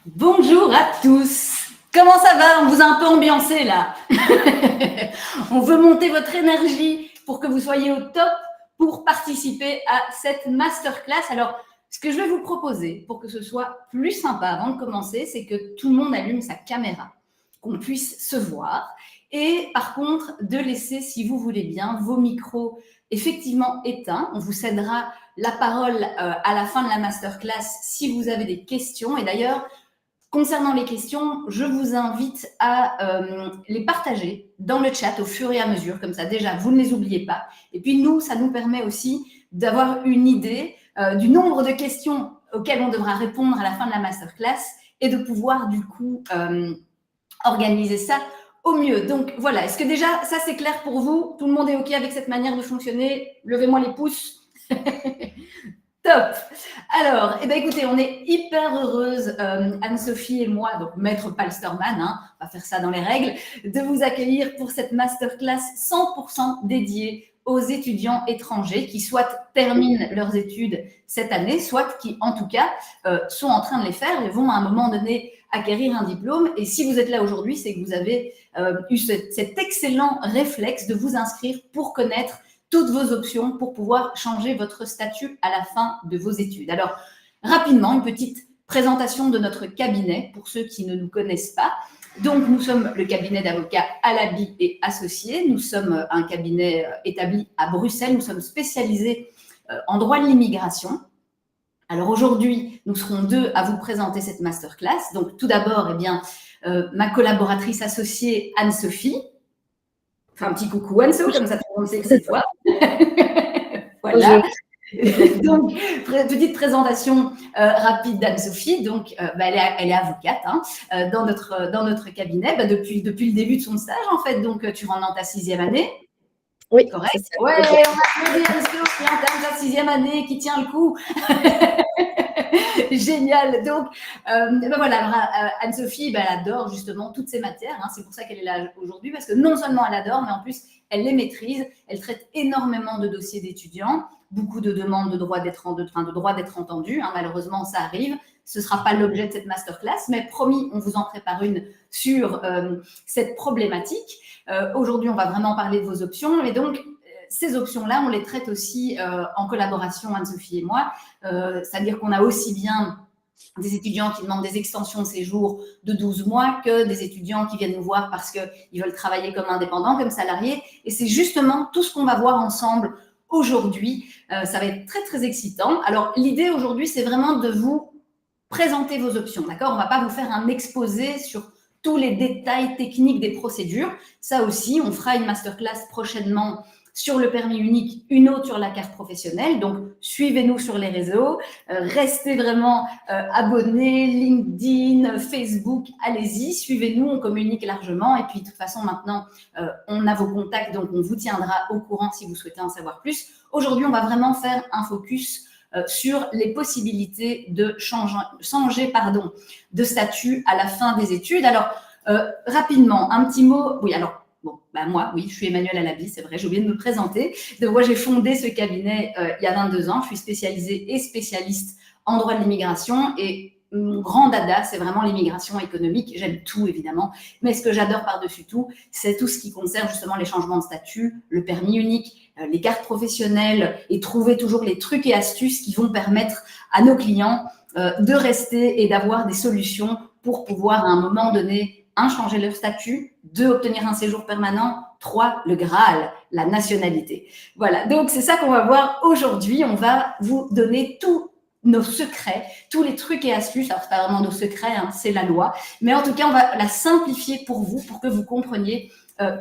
Bonjour à tous. Comment ça va? On vous a un peu ambiancé là. On veut monter votre énergie pour que vous soyez au top pour participer à cette masterclass. Alors, ce que je vais vous proposer pour que ce soit plus sympa avant de commencer, c'est que tout le monde allume sa caméra, qu'on puisse se voir. Et par contre, de laisser, si vous voulez bien, vos micros effectivement éteints. On vous cédera la parole à la fin de la masterclass si vous avez des questions. Et d'ailleurs, concernant les questions, je vous invite à les partager dans le chat au fur et à mesure. Comme ça, déjà, vous ne les oubliez pas. Et puis, nous, ça nous permet aussi d'avoir une idée du nombre de questions auxquelles on devra répondre à la fin de la masterclass et de pouvoir, du coup, organiser ça au mieux. Donc, voilà. Est-ce que déjà, ça, c'est clair pour vous? Tout le monde est OK avec cette manière de fonctionner? Levez-moi les pouces. Top. Alors, eh ben, écoutez, on est hyper heureuse, Anne-Sophie et moi, donc Maître Palsterman, on va faire ça dans les règles, de vous accueillir pour cette masterclass 100% dédiée aux étudiants étrangers qui soit terminent leurs études cette année, soit qui, en tout cas, sont en train de les faire et vont à un moment donné acquérir un diplôme. Et si vous êtes là aujourd'hui, c'est que vous avez eu cet excellent réflexe de vous inscrire pour connaître toutes vos options pour pouvoir changer votre statut à la fin de vos études. Alors, rapidement, une petite présentation de notre cabinet pour ceux qui ne nous connaissent pas. Donc, nous sommes le cabinet d'avocats Alabi et Associés. Nous sommes un cabinet établi à Bruxelles. Nous sommes spécialisés en droit de l'immigration. Alors, aujourd'hui, nous serons deux à vous présenter cette masterclass. Donc, tout d'abord, eh bien, ma collaboratrice associée Anne-Sophie. Enfin, un petit coucou Anne-So, comme ça tout le monde sait que c'est toi. Voilà. Donc, petite présentation rapide d'Anne-Sophie. Donc, elle est avocate dans notre cabinet depuis le début de son stage, en fait. Donc, tu rentres dans ta 6e année. Oui. Correct. Ouais, on applaudit Anne-So qui entame sa 6e année, qui tient le coup. Génial. Donc, voilà, Anne-Sophie, elle adore justement toutes ces matières. C'est pour ça qu'elle est là aujourd'hui, parce que non seulement elle adore, mais en plus, elle les maîtrise. Elle traite énormément de dossiers d'étudiants, beaucoup de demandes de droit d'être entendu. Malheureusement, ça arrive. Ce ne sera pas l'objet de cette masterclass, mais promis, on vous en prépare une sur cette problématique. Aujourd'hui, on va vraiment parler de vos options. Et donc, ces options-là, on les traite aussi en collaboration, Anne-Sophie et moi. C'est-à-dire qu'on a aussi bien des étudiants qui demandent des extensions de séjour de 12 mois que des étudiants qui viennent nous voir parce qu'ils veulent travailler comme indépendants, comme salariés. Et c'est justement tout ce qu'on va voir ensemble aujourd'hui. Ça va être très, très excitant. Alors, l'idée aujourd'hui, c'est vraiment de vous présenter vos options, d'accord? On ne va pas vous faire un exposé sur tous les détails techniques des procédures. Ça aussi, on fera une masterclass prochainement sur le permis unique, une autre sur la carte professionnelle. Donc, suivez-nous sur les réseaux, restez vraiment abonnés, LinkedIn, Facebook, allez-y, suivez-nous, on communique largement. Et puis, de toute façon, maintenant, on a vos contacts, donc on vous tiendra au courant si vous souhaitez en savoir plus. Aujourd'hui, on va vraiment faire un focus sur les possibilités de changer de statut à la fin des études. Alors, rapidement, un petit mot. Oui, alors, moi, oui, je suis Emmanuelle Alabi, c'est vrai, j'ai oublié de me présenter. Donc, moi, j'ai fondé ce cabinet il y a 22 ans. Je suis spécialisée et spécialiste en droit de l'immigration et mon grand dada, c'est vraiment l'immigration économique. J'aime tout, évidemment, mais ce que j'adore par-dessus tout, c'est tout ce qui concerne justement les changements de statut, le permis unique, les cartes professionnelles et trouver toujours les trucs et astuces qui vont permettre à nos clients de rester et d'avoir des solutions pour pouvoir, à un moment donné, 1, changer leur statut, 2, obtenir un séjour permanent, 3, le Graal, la nationalité. Voilà, donc c'est ça qu'on va voir aujourd'hui. On va vous donner tous nos secrets, tous les trucs et astuces. Alors, ce n'est pas vraiment nos secrets, c'est la loi. Mais en tout cas, on va la simplifier pour vous, pour que vous compreniez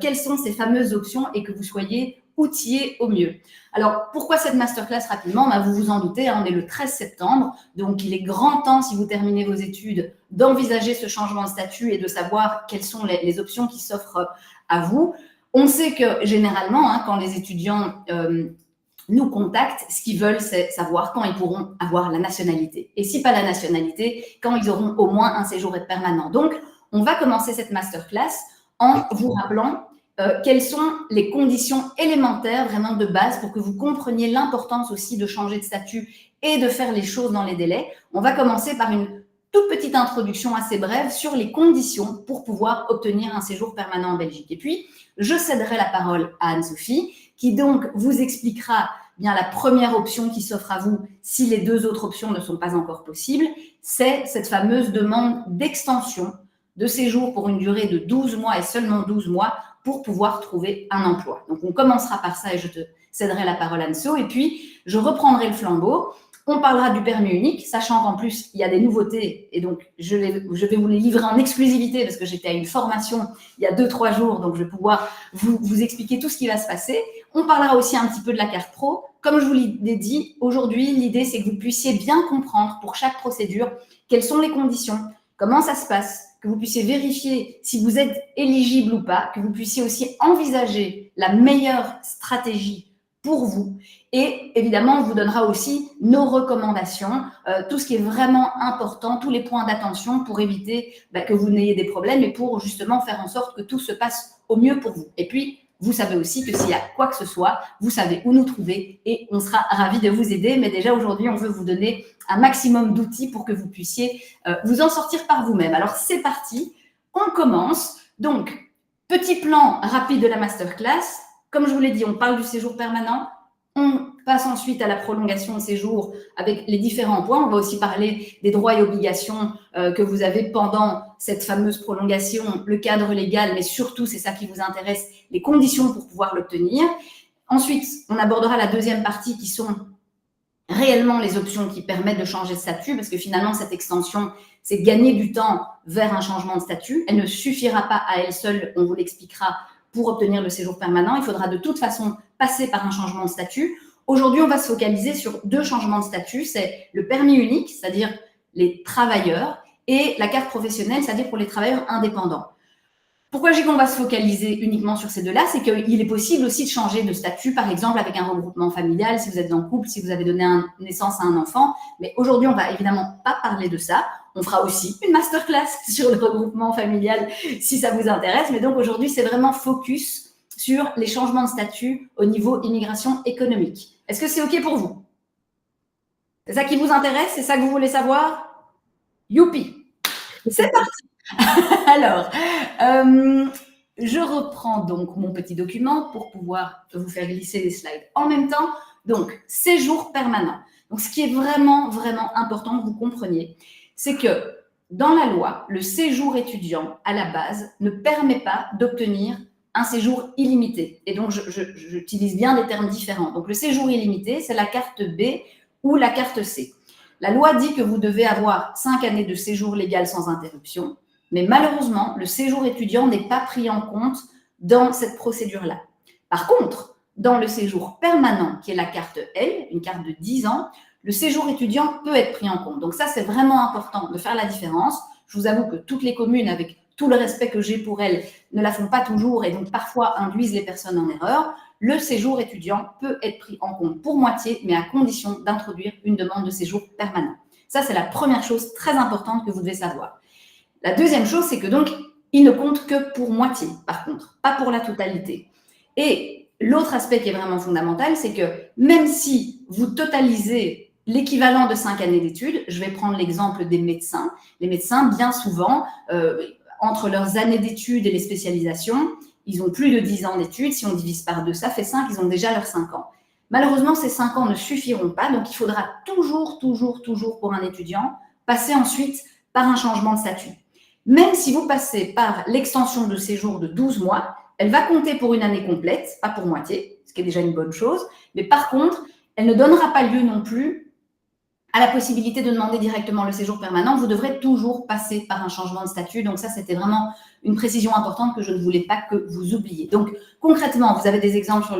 quelles sont ces fameuses options et que vous soyez outillés au mieux. Alors, pourquoi cette masterclass rapidement? Vous vous en doutez, on est le 13 septembre, donc il est grand temps, si vous terminez vos études, d'envisager ce changement de statut et de savoir quelles sont les options qui s'offrent à vous. On sait que généralement, quand les étudiants nous contactent, ce qu'ils veulent, c'est savoir quand ils pourront avoir la nationalité. Et si pas la nationalité, quand ils auront au moins un séjour permanent. Donc, on va commencer cette masterclass en vous rappelant quelles sont les conditions élémentaires vraiment de base pour que vous compreniez l'importance aussi de changer de statut et de faire les choses dans les délais. On va commencer par une toute petite introduction assez brève sur les conditions pour pouvoir obtenir un séjour permanent en Belgique. Et puis, je céderai la parole à Anne-Sophie, qui donc vous expliquera bien la première option qui s'offre à vous si les deux autres options ne sont pas encore possibles, c'est cette fameuse demande d'extension de séjour pour une durée de 12 mois et seulement 12 mois pour pouvoir trouver un emploi. Donc, on commencera par ça et je te céderai la parole, Anso, et puis je reprendrai le flambeau. On parlera du permis unique, sachant qu'en plus, il y a des nouveautés et donc je vais vous les livrer en exclusivité parce que j'étais à une formation il y a 2-3 jours, donc je vais pouvoir vous expliquer tout ce qui va se passer. On parlera aussi un petit peu de la carte pro. Comme je vous l'ai dit, aujourd'hui, l'idée, c'est que vous puissiez bien comprendre pour chaque procédure quelles sont les conditions, comment ça se passe, que vous puissiez vérifier si vous êtes éligible ou pas, que vous puissiez aussi envisager la meilleure stratégie pour vous. Et évidemment, on vous donnera aussi nos recommandations, tout ce qui est vraiment important, tous les points d'attention pour éviter que vous n'ayez des problèmes et pour justement faire en sorte que tout se passe au mieux pour vous. Et puis, vous savez aussi que s'il y a quoi que ce soit, vous savez où nous trouver et on sera ravis de vous aider. Mais déjà, aujourd'hui, on veut vous donner un maximum d'outils pour que vous puissiez vous en sortir par vous-même. Alors, c'est parti. On commence. Donc, petit plan rapide de la masterclass. Comme je vous l'ai dit, on parle du séjour permanent. On passe ensuite à la prolongation de séjour avec les différents points. On va aussi parler des droits et obligations que vous avez pendant cette fameuse prolongation, le cadre légal, mais surtout, c'est ça qui vous intéresse, les conditions pour pouvoir l'obtenir. Ensuite, on abordera la deuxième partie qui sont réellement les options qui permettent de changer de statut, parce que finalement, cette extension, c'est gagner du temps vers un changement de statut. Elle ne suffira pas à elle seule, on vous l'expliquera, pour obtenir le séjour permanent. Il faudra de toute façon passer par un changement de statut. Aujourd'hui, on va se focaliser sur 2 changements de statut. C'est le permis unique, c'est-à-dire les travailleurs, et la carte professionnelle, c'est-à-dire pour les travailleurs indépendants. Pourquoi je dis qu'on va se focaliser uniquement sur ces 2-là? C'est qu'il est possible aussi de changer de statut, par exemple avec un regroupement familial, si vous êtes en couple, si vous avez donné naissance à un enfant. Mais aujourd'hui, on va évidemment pas parler de ça. On fera aussi une masterclass sur le regroupement familial si ça vous intéresse. Mais donc aujourd'hui, c'est vraiment focus sur les changements de statut au niveau immigration économique. Est-ce que c'est OK pour vous? C'est ça qui vous intéresse? C'est ça que vous voulez savoir? Youpi! C'est parti! Alors, je reprends donc mon petit document pour pouvoir vous faire glisser les slides en même temps. Donc, séjour permanent. Donc, ce qui est vraiment, vraiment important que vous compreniez, c'est que dans la loi, le séjour étudiant, à la base, ne permet pas d'obtenir un séjour illimité. Et donc, j'utilise bien des termes différents. Donc, le séjour illimité, c'est la carte B ou la carte C. La loi dit que vous devez avoir 5 années de séjour légal sans interruption. Mais malheureusement, le séjour étudiant n'est pas pris en compte dans cette procédure-là. Par contre, dans le séjour permanent, qui est la carte L, une carte de 10 ans, le séjour étudiant peut être pris en compte. Donc ça, c'est vraiment important de faire la différence. Je vous avoue que toutes les communes, avec tout le respect que j'ai pour elles, ne la font pas toujours et donc parfois induisent les personnes en erreur. Le séjour étudiant peut être pris en compte pour moitié, mais à condition d'introduire une demande de séjour permanent. Ça, c'est la première chose très importante que vous devez savoir. La deuxième chose, c'est que donc, il ne compte que pour moitié, par contre, pas pour la totalité. Et l'autre aspect qui est vraiment fondamental, c'est que même si vous totalisez l'équivalent de 5 années d'études, je vais prendre l'exemple des médecins. Les médecins, bien souvent, entre leurs années d'études et les spécialisations, ils ont plus de 10 ans d'études. Si on divise par 2, ça fait 5, ils ont déjà leurs 5 ans. Malheureusement, ces 5 ans ne suffiront pas, donc il faudra toujours pour un étudiant passer ensuite par un changement de statut. Même si vous passez par l'extension de séjour de 12 mois, elle va compter pour une année complète, pas pour moitié, ce qui est déjà une bonne chose. Mais par contre, elle ne donnera pas lieu non plus à la possibilité de demander directement le séjour permanent. Vous devrez toujours passer par un changement de statut. Donc ça, c'était vraiment une précision importante que je ne voulais pas que vous oubliez. Donc concrètement, vous avez des exemples sur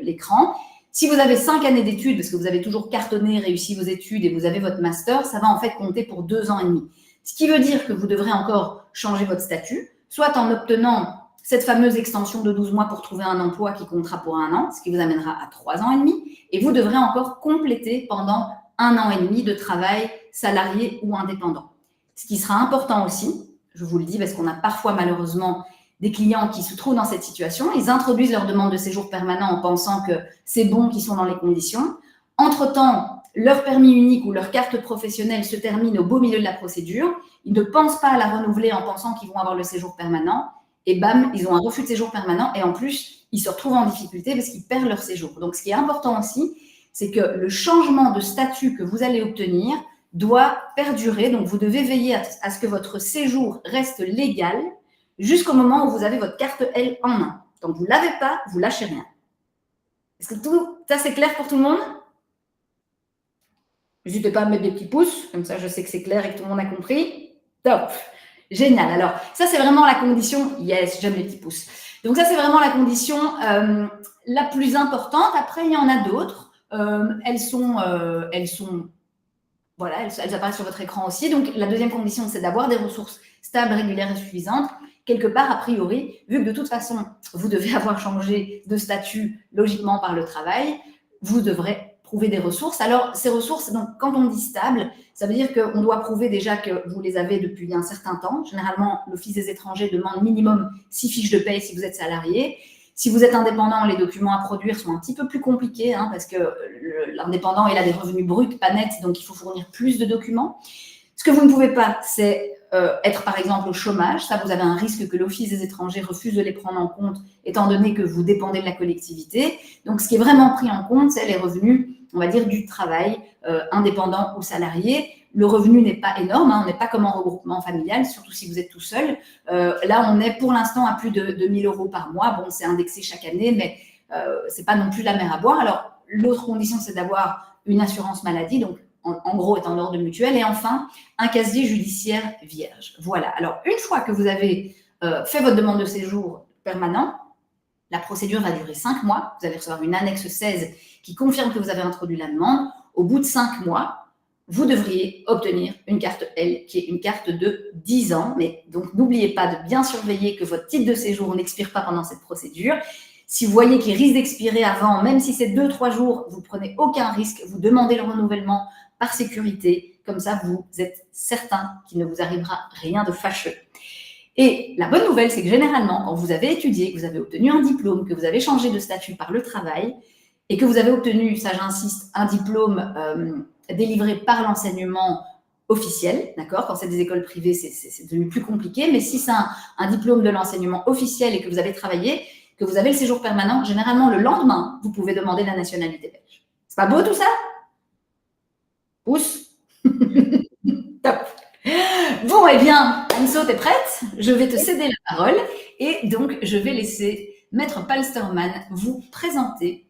l'écran. Si vous avez 5 années d'études, parce que vous avez toujours cartonné, réussi vos études et vous avez votre master, ça va en fait compter pour 2 ans et demi. Ce qui veut dire que vous devrez encore changer votre statut, soit en obtenant cette fameuse extension de 12 mois pour trouver un emploi qui comptera pour 1 an, ce qui vous amènera à 3 ans et demi, et vous devrez encore compléter pendant 1 an et demi de travail salarié ou indépendant. Ce qui sera important aussi, je vous le dis parce qu'on a parfois malheureusement des clients qui se trouvent dans cette situation, ils introduisent leur demande de séjour permanent en pensant que c'est bon, qu'ils sont dans les conditions. Entre-temps, leur permis unique ou leur carte professionnelle se termine au beau milieu de la procédure, ils ne pensent pas à la renouveler en pensant qu'ils vont avoir le séjour permanent, et bam, ils ont un refus de séjour permanent, et en plus, ils se retrouvent en difficulté parce qu'ils perdent leur séjour. Donc, ce qui est important aussi, c'est que le changement de statut que vous allez obtenir doit perdurer. Donc, vous devez veiller à ce que votre séjour reste légal jusqu'au moment où vous avez votre carte L en main. Donc, vous ne l'avez pas, vous lâchez rien. Est-ce que tout ça, c'est clair pour tout le monde? N'hésitez pas à mettre des petits pouces, comme ça je sais que c'est clair et que tout le monde a compris. Top. Génial. Alors, ça, c'est vraiment la condition. Yes, j'aime les petits pouces. Donc, ça, c'est vraiment la condition la plus importante. Après, il y en a d'autres. Voilà, elles apparaissent sur votre écran aussi. Donc, la deuxième condition, c'est d'avoir des ressources stables, régulières et suffisantes. Quelque part, a priori, vu que de toute façon, vous devez avoir changé de statut logiquement par le travail, vous devrez prouver des ressources. Alors, ces ressources, donc, quand on dit stable, ça veut dire qu'on doit prouver déjà que vous les avez depuis un certain temps. Généralement, l'Office des étrangers demande minimum 6 fiches de paie si vous êtes salarié. Si vous êtes indépendant, les documents à produire sont un petit peu plus compliqués parce que l'indépendant, il a des revenus bruts, pas nets, donc il faut fournir plus de documents. Ce que vous ne pouvez pas, c'est être par exemple au chômage. Ça, vous avez un risque que l'Office des étrangers refuse de les prendre en compte, étant donné que vous dépendez de la collectivité. Donc, ce qui est vraiment pris en compte, c'est les revenus, on va dire, du travail, indépendant ou salarié. Le revenu n'est pas énorme, on n'est pas comme en regroupement familial, surtout si vous êtes tout seul. Là, on est pour l'instant à plus de 2 000 € par mois. Bon, c'est indexé chaque année, mais c'est pas non plus la mer à boire. Alors, l'autre condition, c'est d'avoir une assurance maladie, donc en gros est en ordre mutuel. Et enfin, un casier judiciaire vierge. Voilà. Alors, une fois que vous avez fait votre demande de séjour permanent, la procédure va durer 5 mois. Vous allez recevoir une annexe 16 qui confirme que vous avez introduit la demande. Au bout de 5 mois, vous devriez obtenir une carte L, qui est une carte de 10 ans. Mais donc, n'oubliez pas de bien surveiller que votre titre de séjour n'expire pas pendant cette procédure. Si vous voyez qu'il risque d'expirer avant, même si c'est 2-3 jours, vous ne prenez aucun risque, vous demandez le renouvellement par sécurité. Comme ça, vous êtes certain qu'il ne vous arrivera rien de fâcheux. Et la bonne nouvelle, c'est que généralement, quand vous avez étudié, que vous avez obtenu un diplôme, que vous avez changé de statut par le travail, et que vous avez obtenu, ça j'insiste, un diplôme délivré par l'enseignement officiel, d'accord? Quand c'est des écoles privées, c'est devenu plus compliqué, mais si c'est un diplôme de l'enseignement officiel et que vous avez travaillé, que vous avez le séjour permanent, généralement le lendemain, vous pouvez demander la nationalité belge. C'est pas beau tout ça? Pouce. Top. Bon, eh bien, Anso, t'es prête? Je vais te céder la parole et donc je vais laisser Maître Palsterman vous présenter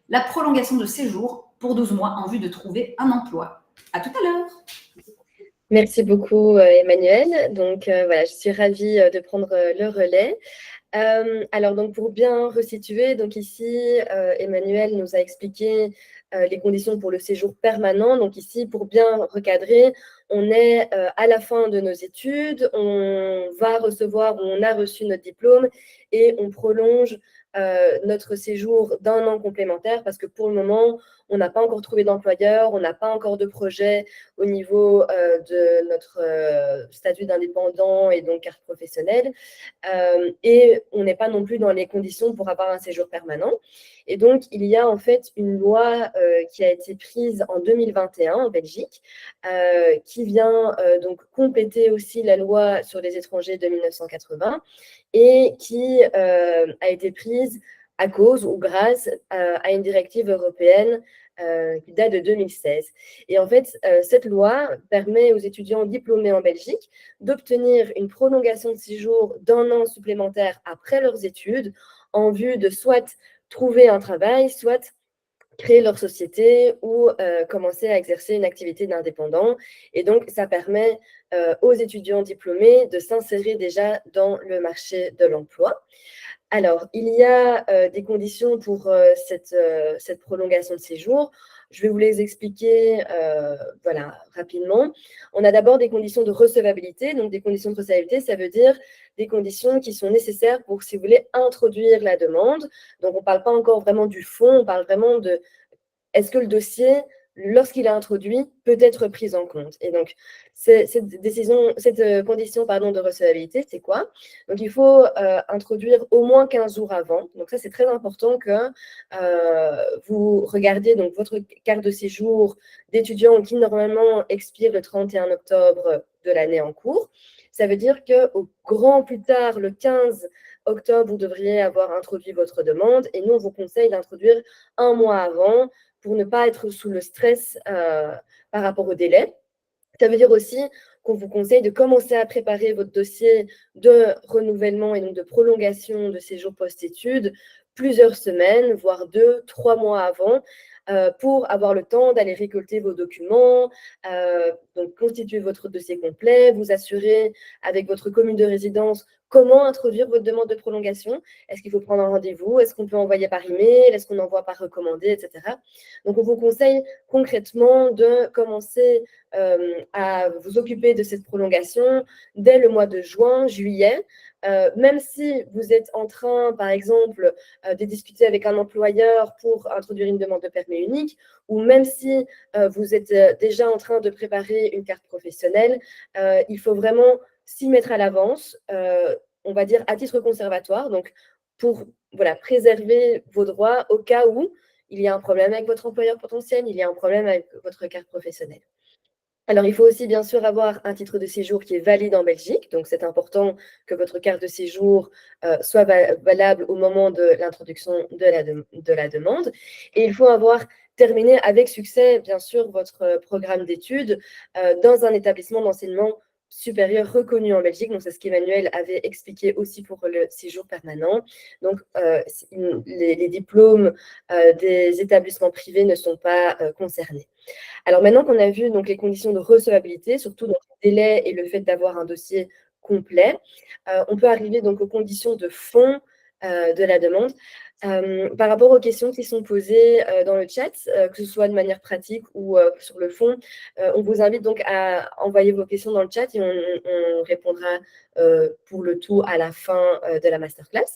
la prolongation de séjour pour 12 mois en vue de trouver un emploi. À tout à l'heure. Merci beaucoup, Emmanuel. Donc, voilà, je suis ravie de prendre le relais. Alors, donc, pour bien resituer, donc ici, Emmanuel nous a expliqué les conditions pour le séjour permanent. Donc ici, pour bien recadrer, on est à la fin de nos études, on va recevoir, on a reçu notre diplôme et on prolonge notre séjour d'1 an complémentaire parce que pour le moment, on n'a pas encore trouvé d'employeur, on n'a pas encore de projet au niveau de notre statut d'indépendant et donc carte professionnelle. Et on n'est pas non plus dans les conditions pour avoir un séjour permanent. Et donc, il y a en fait une loi qui a été prise en 2021 en Belgique, qui vient donc compléter aussi la loi sur les étrangers de 1980 et qui a été prise à cause ou grâce à une directive européenne qui date de 2016. Et en fait, cette loi permet aux étudiants diplômés en Belgique d'obtenir une prolongation de séjour d'1 an supplémentaire après leurs études en vue de soit trouver un travail, soit créer leur société ou commencer à exercer une activité d'indépendant. Et donc, ça permet aux étudiants diplômés de s'insérer déjà dans le marché de l'emploi. Alors, il y a des conditions pour cette prolongation de séjour. Je vais vous les expliquer voilà, rapidement. On a d'abord des conditions de recevabilité. Donc, des conditions de recevabilité, ça veut dire des conditions qui sont nécessaires pour, si vous voulez, introduire la demande. Donc, on ne parle pas encore vraiment du fond, on parle vraiment de est-ce que le dossier lorsqu'il est introduit, peut être prise en compte. Et donc, cette condition de recevabilité, c'est quoi? Donc, il faut introduire au moins 15 jours avant. Donc, ça, c'est très important que vous regardiez donc, votre carte de séjour d'étudiant qui, normalement, expire le 31 octobre de l'année en cours. Ça veut dire qu'au grand plus tard, le 15 octobre, vous devriez avoir introduit votre demande. Et nous, on vous conseille d'introduire un mois avant pour ne pas être sous le stress par rapport au délai. Ça veut dire aussi qu'on vous conseille de commencer à préparer votre dossier de renouvellement et donc de prolongation de séjour post-études plusieurs semaines, voire 2-3 mois avant, pour avoir le temps d'aller récolter vos documents, donc constituer votre dossier complet, vous assurer avec votre commune de résidence comment introduire votre demande de prolongation. Est-ce qu'il faut prendre un rendez-vous? Est-ce qu'on peut envoyer par email? Est-ce qu'on envoie par recommandé, etc. Donc, on vous conseille concrètement de commencer à vous occuper de cette prolongation dès le mois de juin, juillet. Même si vous êtes en train, par exemple, de discuter avec un employeur pour introduire une demande de permis unique, ou même si vous êtes déjà en train de préparer une carte professionnelle, il faut vraiment s'y mettre à l'avance, on va dire à titre conservatoire, donc pour préserver vos droits au cas où il y a un problème avec votre employeur potentiel, il y a un problème avec votre carte professionnelle. Alors, il faut aussi bien sûr avoir un titre de séjour qui est valide en Belgique. Donc, c'est important que votre carte de séjour soit valable au moment de l'introduction de la demande. Et il faut avoir terminé avec succès, bien sûr, votre programme d'études dans un établissement d'enseignement supérieur reconnu en Belgique. Donc, c'est ce qu'Emmanuel avait expliqué aussi pour le séjour permanent. Donc, les diplômes des établissements privés ne sont pas concernés. Alors maintenant qu'on a vu donc, les conditions de recevabilité, surtout donc, le délai et le fait d'avoir un dossier complet, on peut arriver donc aux conditions de fond de la demande. Par rapport aux questions qui sont posées dans le chat, que ce soit de manière pratique ou sur le fond, on vous invite donc à envoyer vos questions dans le chat et on répondra pour le tout à la fin de la masterclass.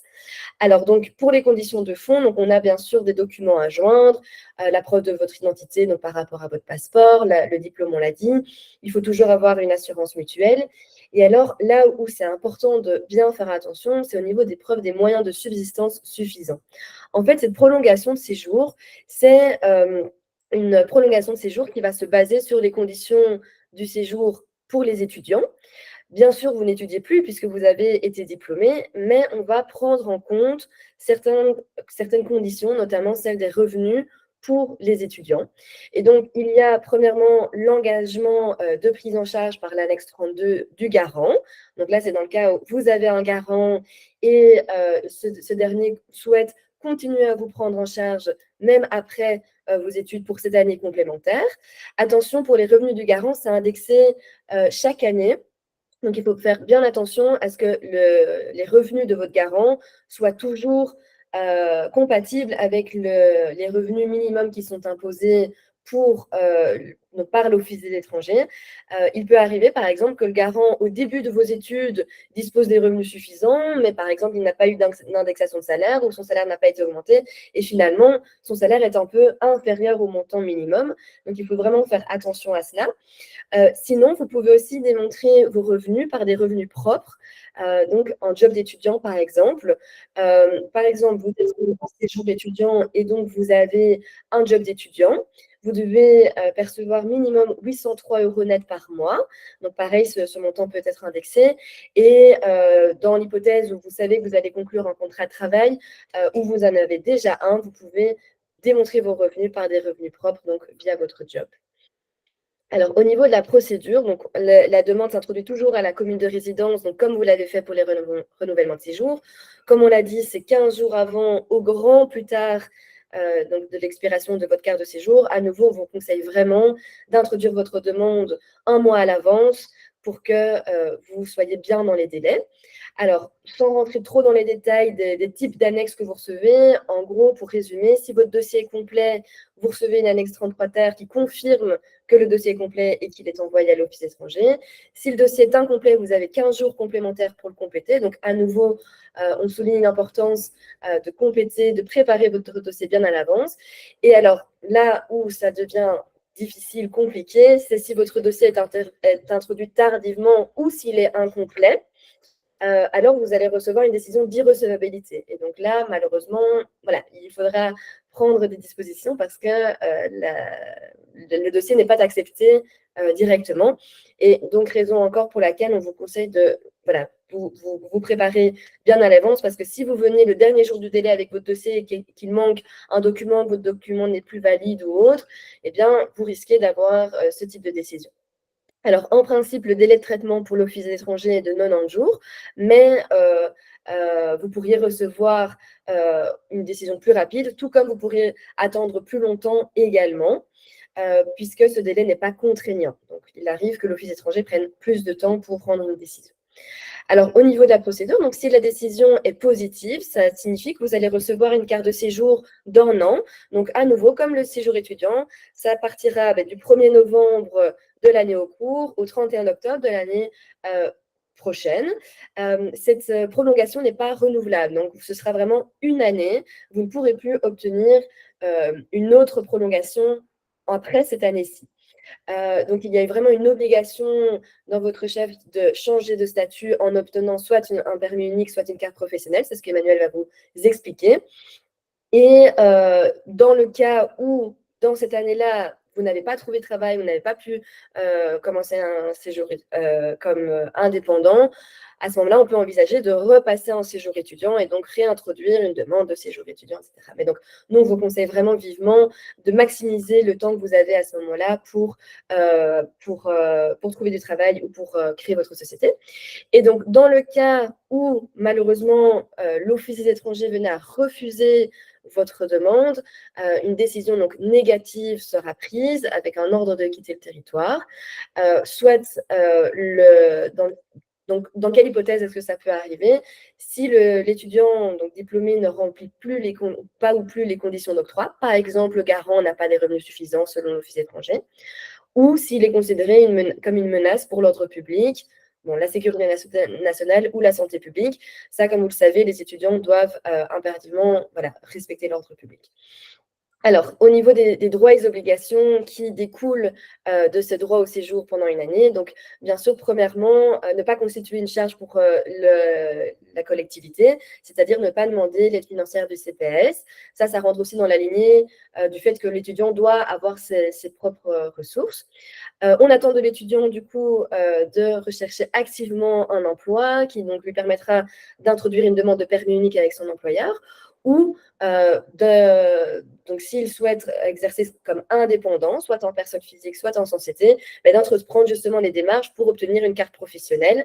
Alors, donc, pour les conditions de fond, donc, on a bien sûr des documents à joindre, la preuve de votre identité donc, par rapport à votre passeport, le diplôme, on l'a dit. Il faut toujours avoir une assurance mutuelle. Et alors, là où c'est important de bien faire attention, c'est au niveau des preuves des moyens de subsistance suffisants. En fait, cette prolongation de séjour, c'est une prolongation de séjour qui va se baser sur les conditions du séjour pour les étudiants. Bien sûr, vous n'étudiez plus puisque vous avez été diplômé, mais on va prendre en compte certaines conditions, notamment celles des revenus pour les étudiants. Et donc, il y a premièrement l'engagement de prise en charge par l'annexe 32 du garant. Donc là, c'est dans le cas où vous avez un garant et ce dernier souhaite continuer à vous prendre en charge même après vos études pour cette année complémentaire. Attention, pour les revenus du garant, c'est indexé chaque année. Donc, il faut faire bien attention à ce que les revenus de votre garant soient toujours compatibles avec les revenus minimums qui sont imposés par l'Office des étrangers. Il peut arriver, par exemple, que le garant, au début de vos études, dispose des revenus suffisants, mais par exemple, il n'a pas eu d'indexation de salaire ou son salaire n'a pas été augmenté et finalement, son salaire est un peu inférieur au montant minimum. Donc, il faut vraiment faire attention à cela. Sinon, vous pouvez aussi démontrer vos revenus par des revenus propres, donc en job d'étudiant par exemple. Par exemple, vous êtes en séjour d'étudiant et donc vous avez un job d'étudiant. Vous devez percevoir minimum 803 € net par mois. Donc pareil, ce montant peut être indexé. Et dans l'hypothèse où vous savez que vous allez conclure un contrat de travail, où vous en avez déjà un, vous pouvez démontrer vos revenus par des revenus propres, donc via votre job. Alors, au niveau de la procédure, donc, la demande s'introduit toujours à la commune de résidence, donc comme vous l'avez fait pour les renouvellements de séjour. Comme on l'a dit, c'est 15 jours avant, au grand plus tard, donc de l'expiration de votre carte de séjour. À nouveau, on vous conseille vraiment d'introduire votre demande un mois à l'avance pour que vous soyez bien dans les délais. Alors, sans rentrer trop dans les détails des types d'annexes que vous recevez, en gros, pour résumer, si votre dossier est complet, vous recevez une annexe 33 terre qui confirme que le dossier est complet et qu'il est envoyé à l'Office étranger. Si le dossier est incomplet, vous avez 15 jours complémentaires pour le compléter. Donc, à nouveau, on souligne l'importance de compléter, de préparer votre dossier bien à l'avance. Et alors, là où ça devient difficile, compliqué, c'est si votre dossier est introduit tardivement ou s'il est incomplet. Alors vous allez recevoir une décision d'irrecevabilité. Et donc là, malheureusement, voilà, il faudra prendre des dispositions parce que le dossier n'est pas accepté directement. Et donc, raison encore pour laquelle on vous conseille de vous préparer bien à l'avance parce que si vous venez le dernier jour du délai avec votre dossier et qu'il manque un document, votre document n'est plus valide ou autre, eh bien, vous risquez d'avoir ce type de décision. Alors, en principe, le délai de traitement pour l'Office des étrangers est de 90 jours, mais vous pourriez recevoir une décision plus rapide, tout comme vous pourriez attendre plus longtemps également, puisque ce délai n'est pas contraignant. Donc, il arrive que l'Office étranger prenne plus de temps pour prendre une décision. Alors, au niveau de la procédure, donc si la décision est positive, ça signifie que vous allez recevoir une carte de séjour d'un an. Donc, à nouveau, comme le séjour étudiant, ça partira du 1er novembre de l'année au cours au 31 octobre de l'année prochaine. Cette prolongation n'est pas renouvelable. Donc, ce sera vraiment une année. Vous ne pourrez plus obtenir une autre prolongation après cette année-ci. Donc, il y a vraiment une obligation dans votre chef de changer de statut en obtenant soit un permis unique, soit une carte professionnelle. C'est ce qu'Emmanuel va vous expliquer. Et dans le cas où, dans cette année-là, vous n'avez pas trouvé de travail, vous n'avez pas pu commencer un séjour comme indépendant, à ce moment-là, on peut envisager de repasser en séjour étudiant et donc réintroduire une demande de séjour étudiant, etc. Mais donc, nous, on vous conseille vraiment vivement de maximiser le temps que vous avez à ce moment-là pour trouver du travail ou pour créer votre société. Et donc, dans le cas où, malheureusement, l'Office des étrangers venait à refuser votre demande, une décision donc négative sera prise avec un ordre de quitter le territoire. Soit donc, dans quelle hypothèse est-ce que ça peut arriver? Si l'étudiant diplômé ne remplit pas ou plus les conditions d'octroi, par exemple, le garant n'a pas des revenus suffisants selon l'Office étranger, ou s'il est considéré comme une menace pour l'ordre public, la sécurité nationale ou la santé publique. Ça, comme vous le savez, les étudiants doivent impérativement respecter l'ordre public. Alors, au niveau des droits et obligations qui découlent de ce droit au séjour pendant une année, donc bien sûr, premièrement, ne pas constituer une charge pour la collectivité, c'est-à-dire ne pas demander l'aide financière du CPS. Ça rentre aussi dans la lignée du fait que l'étudiant doit avoir ses propres ressources. On attend de l'étudiant, du coup, de rechercher activement un emploi qui donc lui permettra d'introduire une demande de permis unique avec son employeur ou donc s'il souhaite exercer comme indépendant, soit en personne physique, soit en société, d'entreprendre justement les démarches pour obtenir une carte professionnelle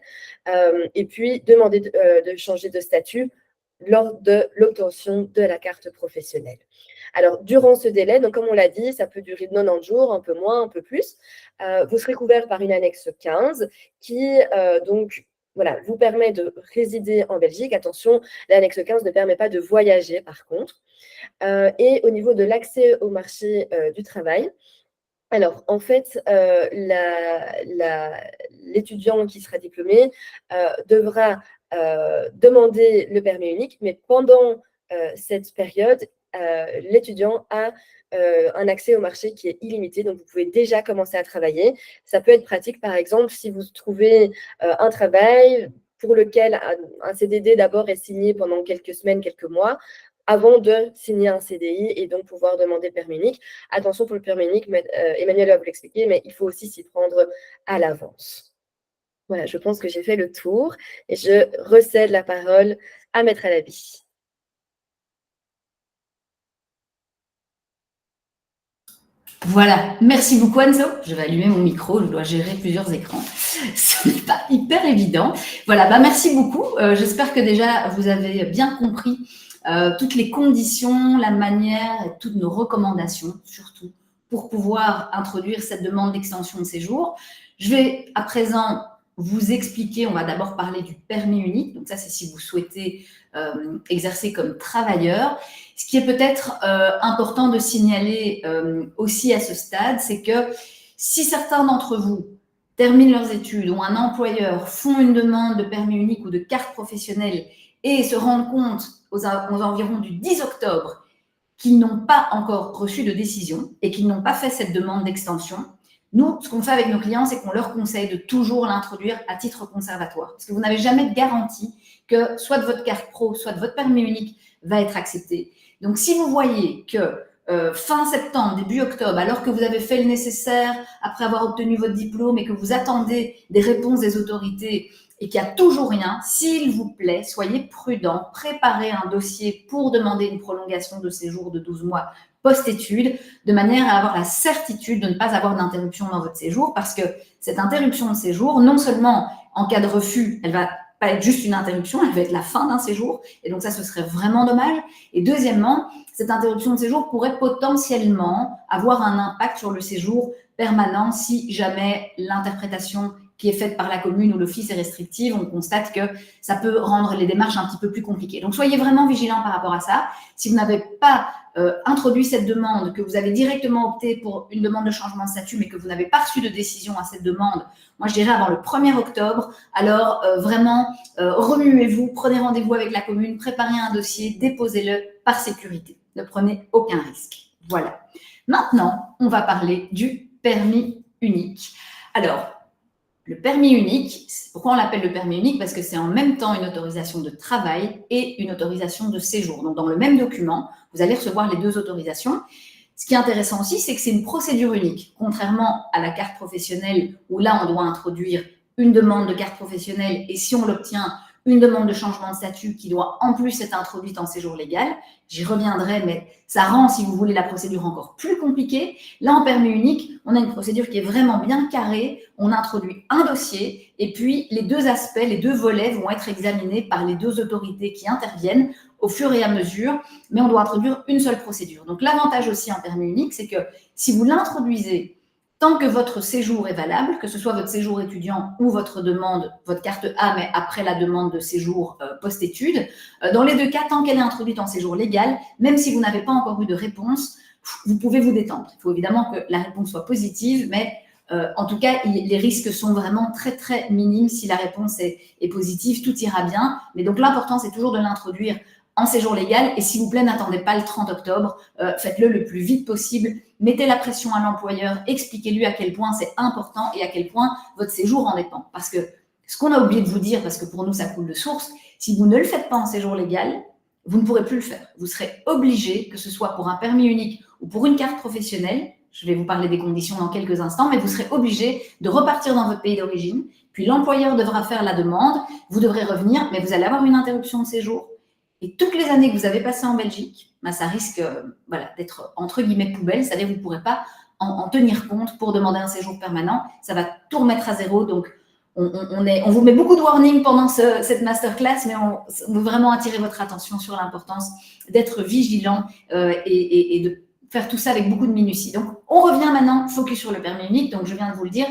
et puis demander de changer de statut lors de l'obtention de la carte professionnelle. Alors, durant ce délai, donc comme on l'a dit, ça peut durer 90 jours, un peu moins, un peu plus. Vous serez couvert par une annexe 15 qui, vous permet de résider en Belgique. Attention, l'annexe 15 ne permet pas de voyager, par contre. Et au niveau de l'accès au marché du travail, alors, en fait, l'étudiant qui sera diplômé devra demander le permis unique, mais pendant cette période, l'étudiant a un accès au marché qui est illimité, donc vous pouvez déjà commencer à travailler. Ça peut être pratique, par exemple, si vous trouvez un travail pour lequel un CDD d'abord est signé pendant quelques semaines, quelques mois, avant de signer un CDI et donc pouvoir demander le permis unique. Attention pour le permis unique, Emmanuel va vous l'expliquer, mais il faut aussi s'y prendre à l'avance. Voilà, je pense que j'ai fait le tour et je recède la parole à Maître Alabi. Voilà, merci beaucoup Anso. Je vais allumer mon micro, je dois gérer plusieurs écrans. Ce n'est pas hyper évident. Voilà, merci beaucoup. J'espère que déjà vous avez bien compris toutes les conditions, la manière et toutes nos recommandations, surtout, pour pouvoir introduire cette demande d'extension de séjour. Je vais à présent vous expliquer, on va d'abord parler du permis unique. Donc ça, c'est si vous souhaitez exercer comme travailleur. Ce qui est peut-être important de signaler aussi à ce stade, c'est que si certains d'entre vous terminent leurs études ou un employeur font une demande de permis unique ou de carte professionnelle et se rendent compte aux environs du 10 octobre qui n'ont pas encore reçu de décision et qui n'ont pas fait cette demande d'extension, nous, ce qu'on fait avec nos clients, c'est qu'on leur conseille de toujours l'introduire à titre conservatoire. Parce que vous n'avez jamais de garantie que soit de votre carte pro, soit de votre permis unique va être accepté. Donc, si vous voyez que fin septembre, début octobre, alors que vous avez fait le nécessaire, après avoir obtenu votre diplôme et que vous attendez des réponses des autorités et qu'il n'y a toujours rien, s'il vous plaît, soyez prudent, préparez un dossier pour demander une prolongation de séjour de 12 mois post-études, de manière à avoir la certitude de ne pas avoir d'interruption dans votre séjour, parce que cette interruption de séjour, non seulement en cas de refus, elle va pas être juste une interruption, elle va être la fin d'un séjour, et donc ça, ce serait vraiment dommage. Et deuxièmement, cette interruption de séjour pourrait potentiellement avoir un impact sur le séjour permanent si jamais l'interprétation qui est faite par la commune ou l'office est restrictive, on constate que ça peut rendre les démarches un petit peu plus compliquées. Donc, soyez vraiment vigilants par rapport à ça. Si vous n'avez pas introduit cette demande, que vous avez directement opté pour une demande de changement de statut, mais que vous n'avez pas reçu de décision à cette demande, moi, je dirais avant le 1er octobre, alors vraiment, remuez-vous, prenez rendez-vous avec la commune, préparez un dossier, déposez-le par sécurité. Ne prenez aucun risque. Voilà. Maintenant, on va parler du permis unique. Alors, le permis unique, pourquoi on l'appelle le permis unique? Parce que c'est en même temps une autorisation de travail et une autorisation de séjour. Donc, dans le même document, vous allez recevoir les deux autorisations. Ce qui est intéressant aussi, c'est que c'est une procédure unique. Contrairement à la carte professionnelle, où là, on doit introduire une demande de carte professionnelle et si on l'obtient, une demande de changement de statut qui doit en plus être introduite en séjour légal. J'y reviendrai, mais ça rend, si vous voulez, la procédure encore plus compliquée. Là, en permis unique, on a une procédure qui est vraiment bien carrée. On introduit un dossier et puis les deux aspects, les deux volets vont être examinés par les deux autorités qui interviennent au fur et à mesure, mais on doit introduire une seule procédure. Donc, l'avantage aussi en permis unique, c'est que si vous l'introduisez tant que votre séjour est valable, que ce soit votre séjour étudiant ou votre demande, votre carte A, mais après la demande de séjour post-études, dans les deux cas, tant qu'elle est introduite en séjour légal, même si vous n'avez pas encore eu de réponse, vous pouvez vous détendre. Il faut évidemment que la réponse soit positive, mais en tout cas, les risques sont vraiment très, très minimes. Si la réponse est positive, tout ira bien. Mais donc, l'important, c'est toujours de l'introduire en séjour légal. Et s'il vous plaît, n'attendez pas le 30 octobre. Faites-le le plus vite possible. Mettez la pression à l'employeur. Expliquez-lui à quel point c'est important et à quel point votre séjour en dépend. Parce que ce qu'on a oublié de vous dire, parce que pour nous, ça coule de source, si vous ne le faites pas en séjour légal, vous ne pourrez plus le faire. Vous serez obligé, que ce soit pour un permis unique ou pour une carte professionnelle, je vais vous parler des conditions dans quelques instants, mais vous serez obligé de repartir dans votre pays d'origine, puis l'employeur devra faire la demande, vous devrez revenir, mais vous allez avoir une interruption de séjour. Et toutes les années que vous avez passées en Belgique, ça risque d'être entre guillemets poubelle, c'est-à-dire que vous ne pourrez pas en tenir compte pour demander un séjour permanent. Ça va tout remettre à zéro. Donc, on vous met beaucoup de warnings pendant cette masterclass, mais on veut vraiment attirer votre attention sur l'importance d'être vigilant et de faire tout ça avec beaucoup de minutie. Donc, on revient maintenant, focus sur le permis unique. Donc, je viens de vous le dire,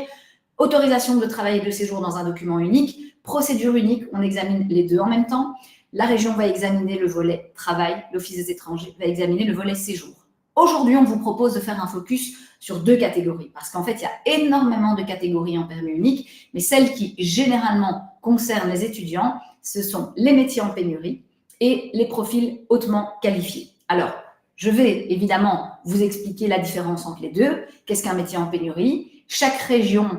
autorisation de travail et de séjour dans un document unique, procédure unique, on examine les deux en même temps. La région va examiner le volet travail, l'Office des étrangers va examiner le volet séjour. Aujourd'hui, on vous propose de faire un focus sur deux catégories, parce qu'en fait, il y a énormément de catégories en permis unique, mais celles qui généralement concernent les étudiants, ce sont les métiers en pénurie et les profils hautement qualifiés. Alors, je vais évidemment vous expliquer la différence entre les deux. Qu'est-ce qu'un métier en pénurie? Chaque région,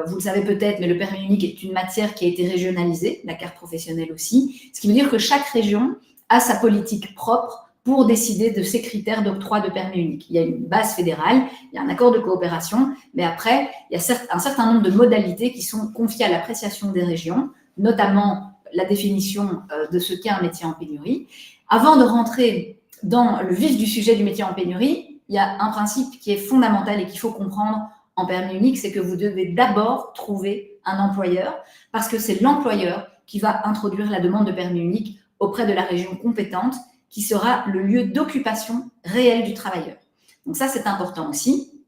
vous le savez peut-être, mais le permis unique est une matière qui a été régionalisée, la carte professionnelle aussi, ce qui veut dire que chaque région a sa politique propre pour décider de ses critères d'octroi de permis unique. Il y a une base fédérale, il y a un accord de coopération, mais après, il y a un certain nombre de modalités qui sont confiées à l'appréciation des régions, notamment la définition de ce qu'est un métier en pénurie. Avant de rentrer dans le vif du sujet du métier en pénurie, il y a un principe qui est fondamental et qu'il faut comprendre en permis unique, c'est que vous devez d'abord trouver un employeur parce que c'est l'employeur qui va introduire la demande de permis unique auprès de la région compétente qui sera le lieu d'occupation réel du travailleur. Donc ça, c'est important aussi.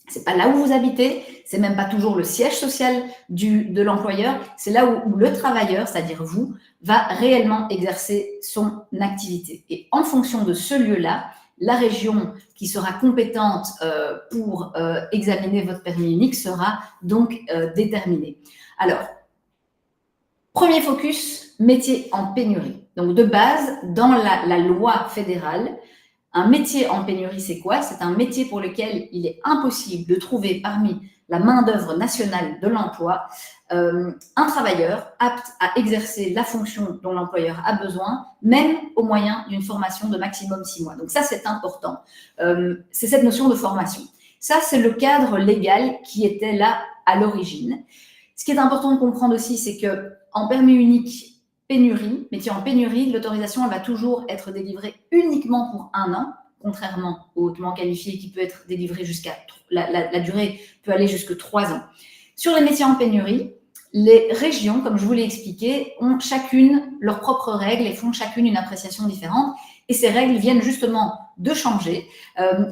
C'est pas là où vous habitez, c'est même pas toujours le siège social de l'employeur, c'est là où le travailleur, c'est-à-dire vous, va réellement exercer son activité. Et en fonction de ce lieu-là, la région qui sera compétente pour examiner votre permis unique sera donc déterminée. Alors, premier focus, métier en pénurie. Donc, de base, dans la loi fédérale, Un métier en pénurie, c'est quoi? C'est un métier pour lequel il est impossible de trouver parmi la main-d'œuvre nationale de l'emploi un travailleur apte à exercer la fonction dont l'employeur a besoin, même au moyen d'une formation de maximum 6 mois. Donc ça, c'est important. C'est cette notion de formation. Ça, c'est le cadre légal qui était là à l'origine. Ce qui est important de comprendre aussi, c'est qu'en permis unique pénurie, métier en pénurie, l'autorisation elle va toujours être délivrée uniquement pour 1 an, contrairement au hautement qualifié qui peut être délivré jusqu'à… La durée peut aller jusqu'à 3 ans. Sur les métiers en pénurie, les régions, comme je vous l'ai expliqué, ont chacune leurs propres règles et font chacune une appréciation différente. Et ces règles viennent justement de changer.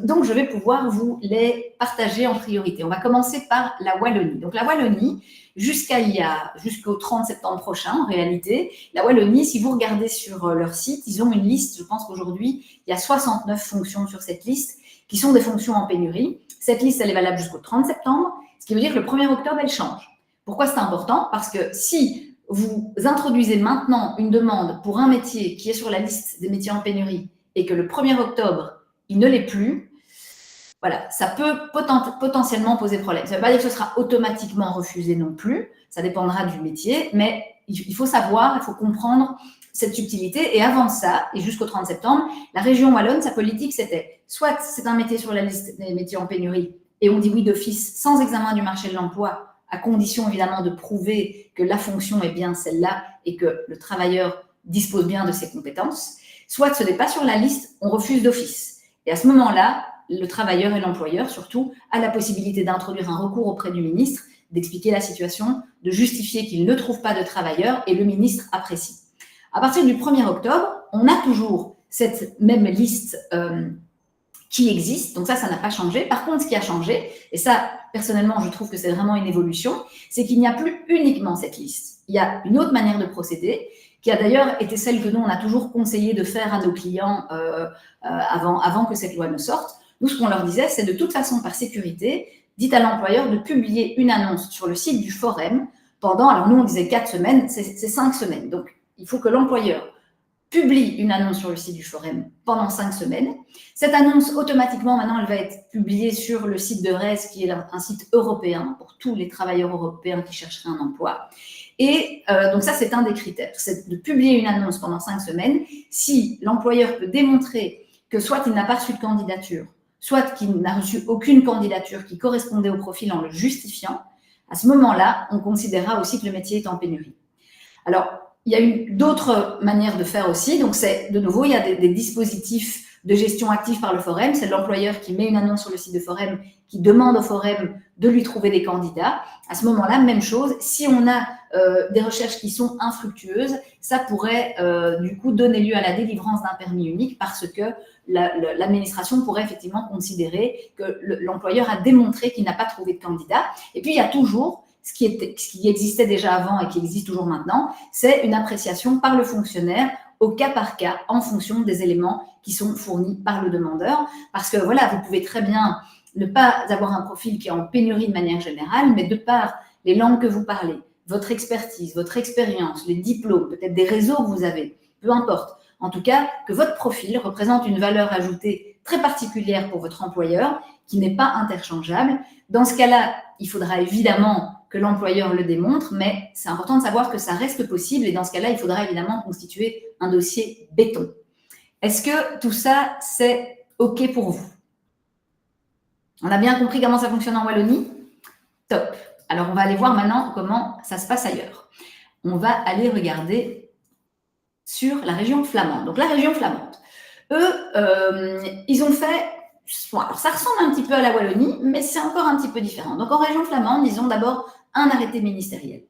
Donc, je vais pouvoir vous les partager en priorité. On va commencer par la Wallonie. Donc, la Wallonie, jusqu'au 30 septembre prochain, en réalité, la Wallonie, si vous regardez sur leur site, ils ont une liste, je pense qu'aujourd'hui, il y a 69 fonctions sur cette liste qui sont des fonctions en pénurie. Cette liste, elle est valable jusqu'au 30 septembre, ce qui veut dire que le 1er octobre, elle change. Pourquoi c'est important? Parce que si vous introduisez maintenant une demande pour un métier qui est sur la liste des métiers en pénurie et que le 1er octobre, il ne l'est plus, voilà, ça peut potentiellement poser problème. Ça ne veut pas dire que ce sera automatiquement refusé non plus, ça dépendra du métier, mais il faut savoir, il faut comprendre cette subtilité. Et avant ça, et jusqu'au 30 septembre, la région wallonne, sa politique, c'était soit c'est un métier sur la liste des métiers en pénurie et on dit oui d'office sans examen du marché de l'emploi, à condition évidemment de prouver que la fonction est bien celle-là et que le travailleur dispose bien de ses compétences, soit ce n'est pas sur la liste, on refuse d'office. Et à ce moment-là, le travailleur et l'employeur, surtout, a la possibilité d'introduire un recours auprès du ministre, d'expliquer la situation, de justifier qu'il ne trouve pas de travailleur et le ministre apprécie. À partir du 1er octobre, on a toujours cette même liste qui existe, donc ça n'a pas changé. Par contre, ce qui a changé, et ça, personnellement, je trouve que c'est vraiment une évolution, c'est qu'il n'y a plus uniquement cette liste. Il y a une autre manière de procéder, qui a d'ailleurs été celle que nous, on a toujours conseillé de faire à nos clients avant que cette loi ne sorte. Nous, ce qu'on leur disait, c'est de toute façon, par sécurité, dites à l'employeur de publier une annonce sur le site du Forum pendant, alors nous, on disait 4 semaines, c'est 5 semaines. Donc, il faut que l'employeur publie une annonce sur le site du Forum pendant 5 semaines. Cette annonce, automatiquement, maintenant, elle va être publiée sur le site de RES, qui est un site européen pour tous les travailleurs européens qui chercheraient un emploi. Et donc ça, c'est un des critères, c'est de publier une annonce pendant 5 semaines. Si l'employeur peut démontrer que soit il n'a pas reçu de candidature, soit qu'il n'a reçu aucune candidature qui correspondait au profil en le justifiant, à ce moment-là, on considérera aussi que le métier est en pénurie. Alors, il y a d'autres manières de faire aussi. Donc, de nouveau, il y a des dispositifs de gestion active par le Forum. C'est l'employeur qui met une annonce sur le site de Forum, qui demande au Forum de lui trouver des candidats. À ce moment-là, même chose. Si on a des recherches qui sont infructueuses, ça pourrait du coup donner lieu à la délivrance d'un permis unique parce que l'administration pourrait effectivement considérer que l'employeur a démontré qu'il n'a pas trouvé de candidat. Et puis, il y a toujours ce qui existait déjà avant et qui existe toujours maintenant, c'est une appréciation par le fonctionnaire au cas par cas en fonction des éléments qui sont fournis par le demandeur. Parce que voilà, vous pouvez très bien ne pas avoir un profil qui est en pénurie de manière générale, mais de par les langues que vous parlez, votre expertise, votre expérience, les diplômes, peut-être des réseaux que vous avez, peu importe. En tout cas, que votre profil représente une valeur ajoutée très particulière pour votre employeur qui n'est pas interchangeable. Dans ce cas-là, il faudra évidemment que l'employeur le démontre, mais c'est important de savoir que ça reste possible et dans ce cas-là, il faudra évidemment constituer un dossier béton. Est-ce que tout ça, c'est OK pour vous? On a bien compris comment ça fonctionne en Wallonie? Top. Alors, on va aller voir maintenant comment ça se passe ailleurs. On va aller regarder sur la région flamande. Donc, la région flamande, eux, ils ont fait… Alors, ça ressemble un petit peu à la Wallonie, mais c'est encore un petit peu différent. Donc, en région flamande, ils ont d'abord un arrêté ministériel.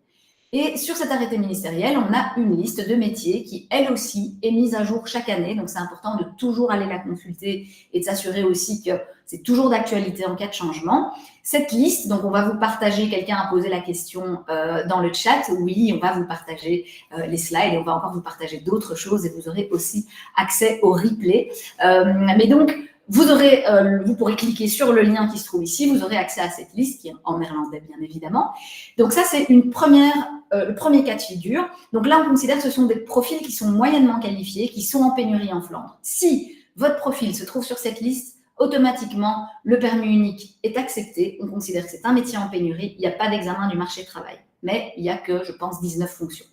Et sur cet arrêté ministériel, on a une liste de métiers qui, elle aussi, est mise à jour chaque année. Donc, c'est important de toujours aller la consulter et de s'assurer aussi que c'est toujours d'actualité en cas de changement. Cette liste, donc on va vous partager, quelqu'un a posé la question dans le chat. Oui, on va vous partager les slides et on va encore vous partager d'autres choses et vous aurez aussi accès au replay. Mais donc, vous pourrez cliquer sur le lien qui se trouve ici, vous aurez accès à cette liste qui est en néerlandais bien évidemment. Donc ça, c'est le premier cas de figure. Donc là, on considère que ce sont des profils qui sont moyennement qualifiés, qui sont en pénurie en Flandre. Si votre profil se trouve sur cette liste, automatiquement, le permis unique est accepté. On considère que c'est un métier en pénurie. Il n'y a pas d'examen du marché du travail. Mais il n'y a que, je pense, 19 fonctions.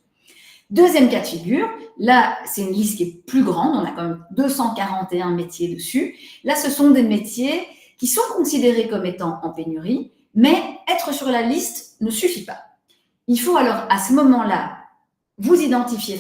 Deuxième cas de figure, là, c'est une liste qui est plus grande. On a quand même 241 métiers dessus. Là, ce sont des métiers qui sont considérés comme étant en pénurie, mais être sur la liste ne suffit pas. Il faut alors, à ce moment-là, vous identifier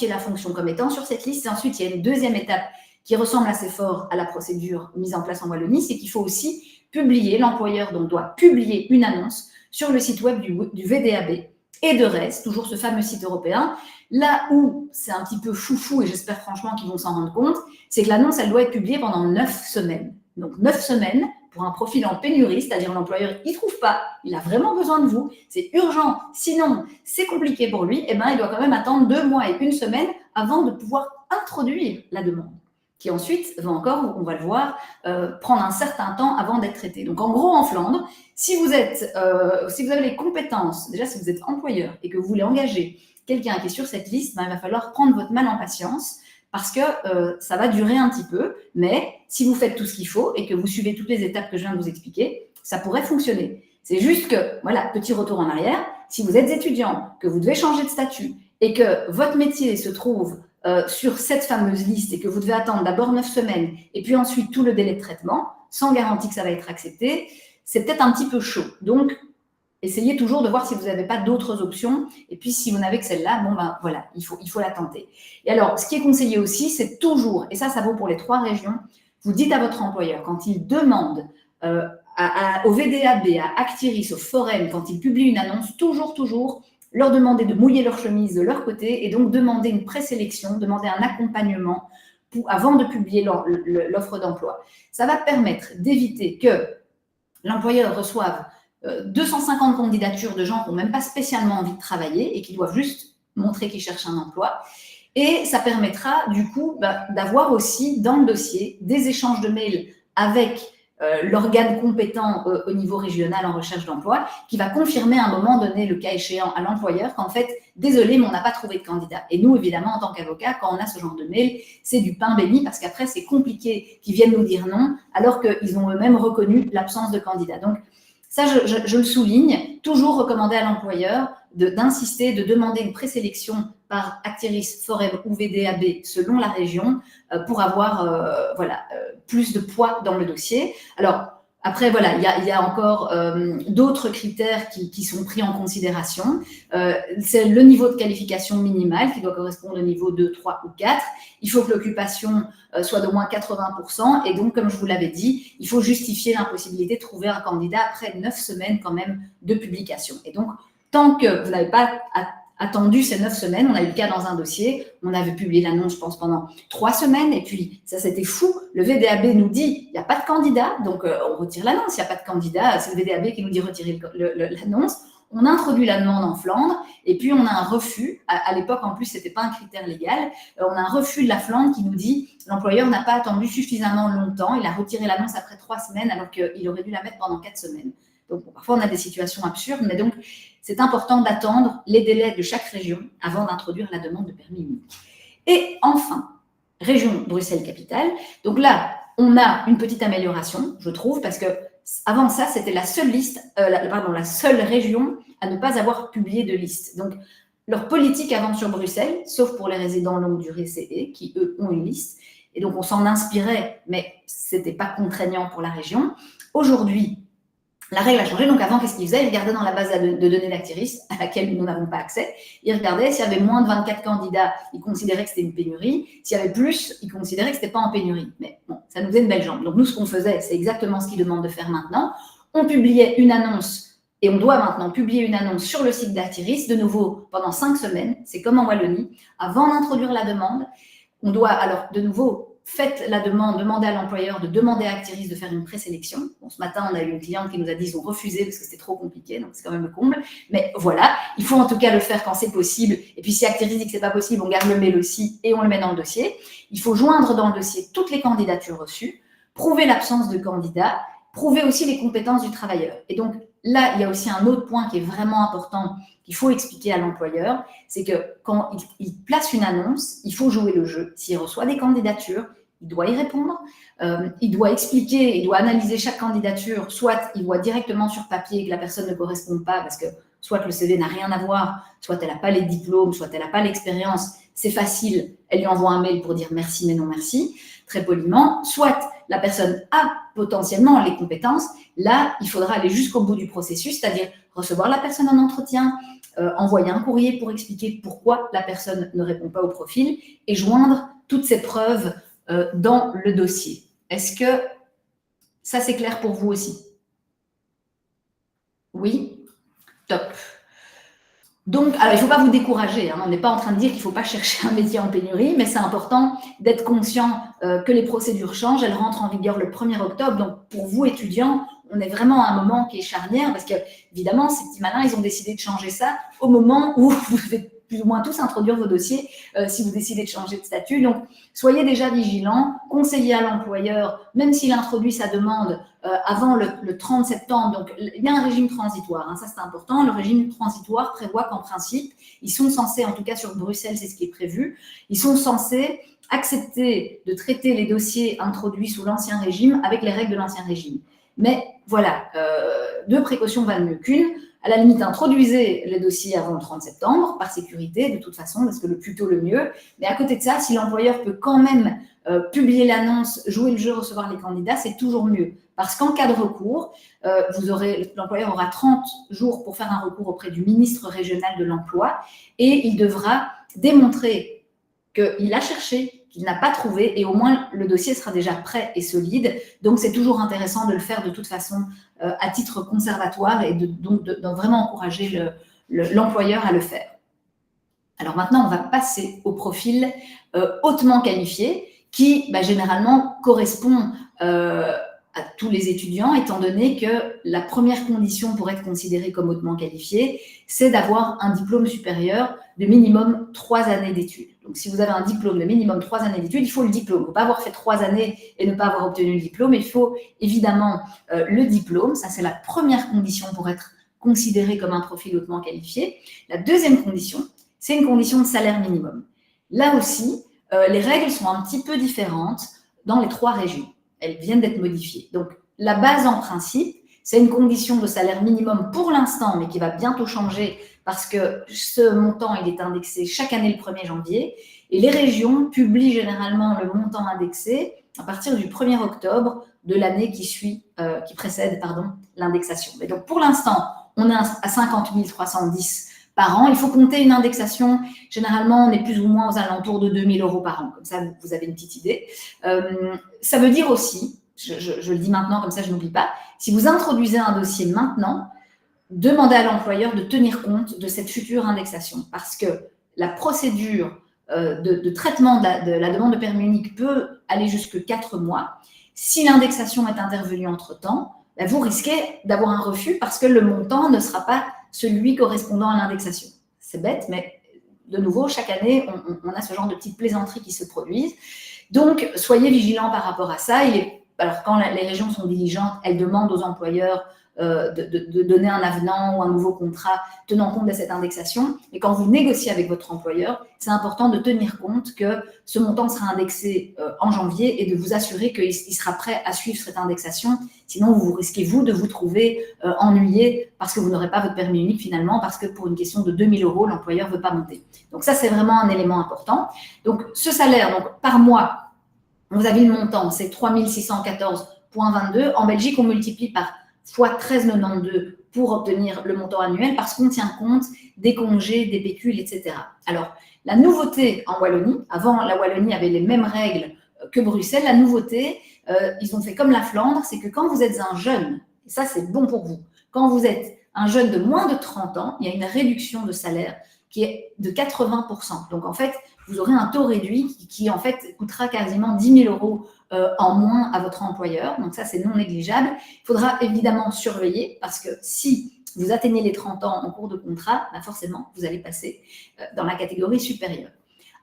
la fonction comme étant sur cette liste. Et ensuite, il y a une deuxième étape qui ressemble assez fort à la procédure mise en place en Wallonie, c'est qu'il faut aussi publier, l'employeur donc doit publier une annonce sur le site web du VDAB et de RES, toujours ce fameux site européen. Là où c'est un petit peu foufou, et j'espère franchement qu'ils vont s'en rendre compte, c'est que l'annonce, elle doit être publiée pendant 9 semaines. Donc 9 semaines pour un profil en pénurie, c'est-à-dire l'employeur, il ne trouve pas, il a vraiment besoin de vous, c'est urgent, sinon c'est compliqué pour lui, et bien il doit quand même attendre 2 mois et 1 semaine avant de pouvoir introduire la demande, qui ensuite va encore, on va le voir, prendre un certain temps avant d'être traité. Donc en gros, en Flandre, si vous avez les compétences, déjà si vous êtes employeur et que vous voulez engager quelqu'un qui est sur cette liste, ben, il va falloir prendre votre mal en patience, parce que ça va durer un petit peu, mais si vous faites tout ce qu'il faut et que vous suivez toutes les étapes que je viens de vous expliquer, ça pourrait fonctionner. C'est juste que, voilà, petit retour en arrière, si vous êtes étudiant, que vous devez changer de statut et que votre métier se trouve sur cette fameuse liste et que vous devez attendre d'abord 9 semaines et puis ensuite tout le délai de traitement, sans garantie que ça va être accepté, c'est peut-être un petit peu chaud. Donc, essayez toujours de voir si vous n'avez pas d'autres options. Et puis, si vous n'avez que celle-là, bon, ben voilà, il faut la tenter. Et alors, ce qui est conseillé aussi, c'est toujours, et ça vaut pour les 3 régions, vous dites à votre employeur, quand il demande au VDAB, à Actiris, au Forum, quand il publie une annonce, toujours, leur demander de mouiller leur chemise de leur côté et donc demander une présélection, demander un accompagnement avant de publier l'offre d'emploi. Ça va permettre d'éviter que l'employeur reçoive 250 candidatures de gens qui n'ont même pas spécialement envie de travailler et qui doivent juste montrer qu'ils cherchent un emploi. Et ça permettra du coup d'avoir aussi dans le dossier des échanges de mails avec l'organe compétent au niveau régional en recherche d'emploi qui va confirmer à un moment donné, le cas échéant, à l'employeur qu'en fait, désolé, mais on n'a pas trouvé de candidat. Et nous, évidemment, en tant qu'avocat, quand on a ce genre de mail, c'est du pain béni parce qu'après, c'est compliqué qu'ils viennent nous dire non alors qu'ils ont eux-mêmes reconnu l'absence de candidat. Donc, ça, je le souligne, toujours recommander à l'employeur d'insister, de demander une présélection par Actiris, Forum ou VDAB selon la région pour avoir plus de poids dans le dossier. Alors, après, voilà, il y a encore d'autres critères qui sont pris en considération. C'est le niveau de qualification minimale qui doit correspondre au niveau 2, 3 ou 4. Il faut que l'occupation soit d'au moins 80%. Et donc, comme je vous l'avais dit, il faut justifier l'impossibilité de trouver un candidat après 9 semaines quand même de publication. Et donc, tant que vous n'avez pas attendu ces 9 semaines, on a eu le cas dans un dossier, on avait publié l'annonce, je pense, pendant 3 semaines, et puis ça, c'était fou. Le VDAB nous dit, il n'y a pas de candidat, donc on retire l'annonce, il n'y a pas de candidat, c'est le VDAB qui nous dit retirer l'annonce. On introduit la demande en Flandre, et puis on a un refus. À l'époque, en plus, ce n'était pas un critère légal. On a un refus de la Flandre qui nous dit l'employeur n'a pas attendu suffisamment longtemps, il a retiré l'annonce après 3 semaines, alors qu'il aurait dû la mettre pendant 4 semaines. Donc, parfois, on a des situations absurdes, mais donc, c'est important d'attendre les délais de chaque région avant d'introduire la demande de permis unique. Et enfin, région Bruxelles-Capitale. Donc là, on a une petite amélioration, je trouve, parce que avant ça, c'était la seule la seule région à ne pas avoir publié de liste. Donc, leur politique avant sur Bruxelles, sauf pour les résidents longue durée CE, qui, eux, ont une liste. Et donc, on s'en inspirait, mais ce n'était pas contraignant pour la région. Aujourd'hui, la règle a changé. Donc, avant, qu'est-ce qu'ils faisaient? Ils regardaient dans la base de données d'Actiris, à laquelle nous n'avons pas accès. Ils regardaient s'il y avait moins de 24 candidats, ils considéraient que c'était une pénurie. S'il y avait plus, ils considéraient que ce n'était pas en pénurie. Mais bon, ça nous faisait une belle jambe. Donc, nous, ce qu'on faisait, c'est exactement ce qu'ils demandent de faire maintenant. On publiait une annonce, et on doit maintenant publier une annonce sur le site d'Actiris, de nouveau, pendant 5 semaines. C'est comme en Wallonie. Avant d'introduire la demande, on doit, alors, de nouveau, faites la demande, demandez à l'employeur de demander à Actiris de faire une présélection. Bon, ce matin, on a eu une cliente qui nous a dit qu'ils ont refusé parce que c'était trop compliqué, donc c'est quand même le comble. Mais voilà, il faut en tout cas le faire quand c'est possible. Et puis si Actiris dit que c'est pas possible, on garde le mail aussi et on le met dans le dossier. Il faut joindre dans le dossier toutes les candidatures reçues, prouver l'absence de candidat, prouver aussi les compétences du travailleur. Et donc là, il y a aussi un autre point qui est vraiment important qu'il faut expliquer à l'employeur, c'est que quand il place une annonce, il faut jouer le jeu. S'il reçoit des candidatures, il doit y répondre, il doit expliquer, il doit analyser chaque candidature, soit il voit directement sur papier que la personne ne correspond pas parce que soit le CV n'a rien à voir, soit elle n'a pas les diplômes, soit elle n'a pas l'expérience, c'est facile, elle lui envoie un mail pour dire merci mais non merci, très poliment, soit la personne a potentiellement les compétences, là, il faudra aller jusqu'au bout du processus, c'est-à-dire recevoir la personne en entretien, envoyer un courrier pour expliquer pourquoi la personne ne répond pas au profil et joindre toutes ces preuves dans le dossier. Est-ce que ça, c'est clair pour vous aussi? Oui? Top. Donc, alors, il ne faut pas vous décourager. Hein. On n'est pas en train de dire qu'il ne faut pas chercher un métier en pénurie, mais c'est important d'être conscient que les procédures changent. Elles rentrent en vigueur le 1er octobre. Donc, pour vous, étudiants, on est vraiment à un moment qui est charnière parce que, évidemment, ces petits malins, ils ont décidé de changer ça au moment où vous devez plus ou moins tous introduire vos dossiers si vous décidez de changer de statut. Donc, soyez déjà vigilants, conseillez à l'employeur, même s'il introduit sa demande avant le 30 septembre. Donc, il y a un régime transitoire, hein, ça c'est important. Le régime transitoire prévoit qu'en principe, ils sont censés, en tout cas sur Bruxelles, c'est ce qui est prévu, ils sont censés accepter de traiter les dossiers introduits sous l'ancien régime avec les règles de l'ancien régime. Mais voilà, deux précautions valent mieux qu'une. À la limite, introduisez les dossiers avant le 30 septembre, par sécurité, de toute façon, parce que le plus tôt, le mieux. Mais à côté de ça, si l'employeur peut quand même publier l'annonce, jouer le jeu, recevoir les candidats, c'est toujours mieux. Parce qu'en cas de recours, l'employeur aura 30 jours pour faire un recours auprès du ministre régional de l'emploi et il devra démontrer qu'il a cherché, qu'il n'a pas trouvé et au moins le dossier sera déjà prêt et solide. Donc, c'est toujours intéressant de le faire de toute façon à titre conservatoire et donc de vraiment encourager l'employeur à le faire. Alors maintenant, on va passer au profil hautement qualifié qui généralement correspond à tous les étudiants, étant donné que la première condition pour être considéré comme hautement qualifié, c'est d'avoir un diplôme supérieur de minimum 3 années d'études. Donc, si vous avez un diplôme de minimum 3 années d'études, il faut le diplôme. Il ne faut pas avoir fait 3 années et ne pas avoir obtenu le diplôme. Il faut évidemment le diplôme. Ça, c'est la première condition pour être considéré comme un profil hautement qualifié. La deuxième condition, c'est une condition de salaire minimum. Là aussi, les règles sont un petit peu différentes dans les 3 régions. Elles viennent d'être modifiées. Donc, la base en principe, c'est une condition de salaire minimum pour l'instant, mais qui va bientôt changer parce que ce montant, il est indexé chaque année le 1er janvier. Et les régions publient généralement le montant indexé à partir du 1er octobre de l'année qui précède l'indexation. Et donc, pour l'instant, on est à 50 310 par an. Il faut compter une indexation. Généralement, on est plus ou moins aux alentours de 2 000 € par an. Comme ça, vous avez une petite idée. Ça veut dire aussi, je le dis maintenant, comme ça je n'oublie pas, si vous introduisez un dossier maintenant, demandez à l'employeur de tenir compte de cette future indexation parce que la procédure de traitement de la demande de permis unique peut aller jusque 4 mois. Si l'indexation est intervenue entre-temps, vous risquez d'avoir un refus parce que le montant ne sera pas celui correspondant à l'indexation. C'est bête, mais de nouveau, chaque année, on a ce genre de petites plaisanteries qui se produisent. Donc, soyez vigilants par rapport à ça. Alors, quand les régions sont diligentes, elles demandent aux employeurs de donner un avenant ou un nouveau contrat tenant compte de cette indexation. Et quand vous négociez avec votre employeur, c'est important de tenir compte que ce montant sera indexé en janvier et de vous assurer qu'il sera prêt à suivre cette indexation. Sinon, vous risquez, de vous trouver ennuyé parce que vous n'aurez pas votre permis unique finalement, parce que pour une question de 2 000 €, l'employeur ne veut pas monter. Donc ça, c'est vraiment un élément important. Donc, ce salaire, donc, par mois, vous avez le montant, c'est 3 614,22. En Belgique, on multiplie par fois 13,92 pour obtenir le montant annuel parce qu'on tient compte des congés, des pécules, etc. Alors, la nouveauté en Wallonie, avant la Wallonie avait les mêmes règles que Bruxelles, la nouveauté, ils ont fait comme la Flandre, c'est que quand vous êtes un jeune, et ça c'est bon pour vous, quand vous êtes un jeune de moins de 30 ans, il y a une réduction de salaire qui est de 80%. Donc en fait, vous aurez un taux réduit qui en fait coûtera quasiment 10 000 € en moins à votre employeur. Donc ça, c'est non négligeable. Il faudra évidemment surveiller parce que si vous atteignez les 30 ans en cours de contrat, forcément, vous allez passer dans la catégorie supérieure.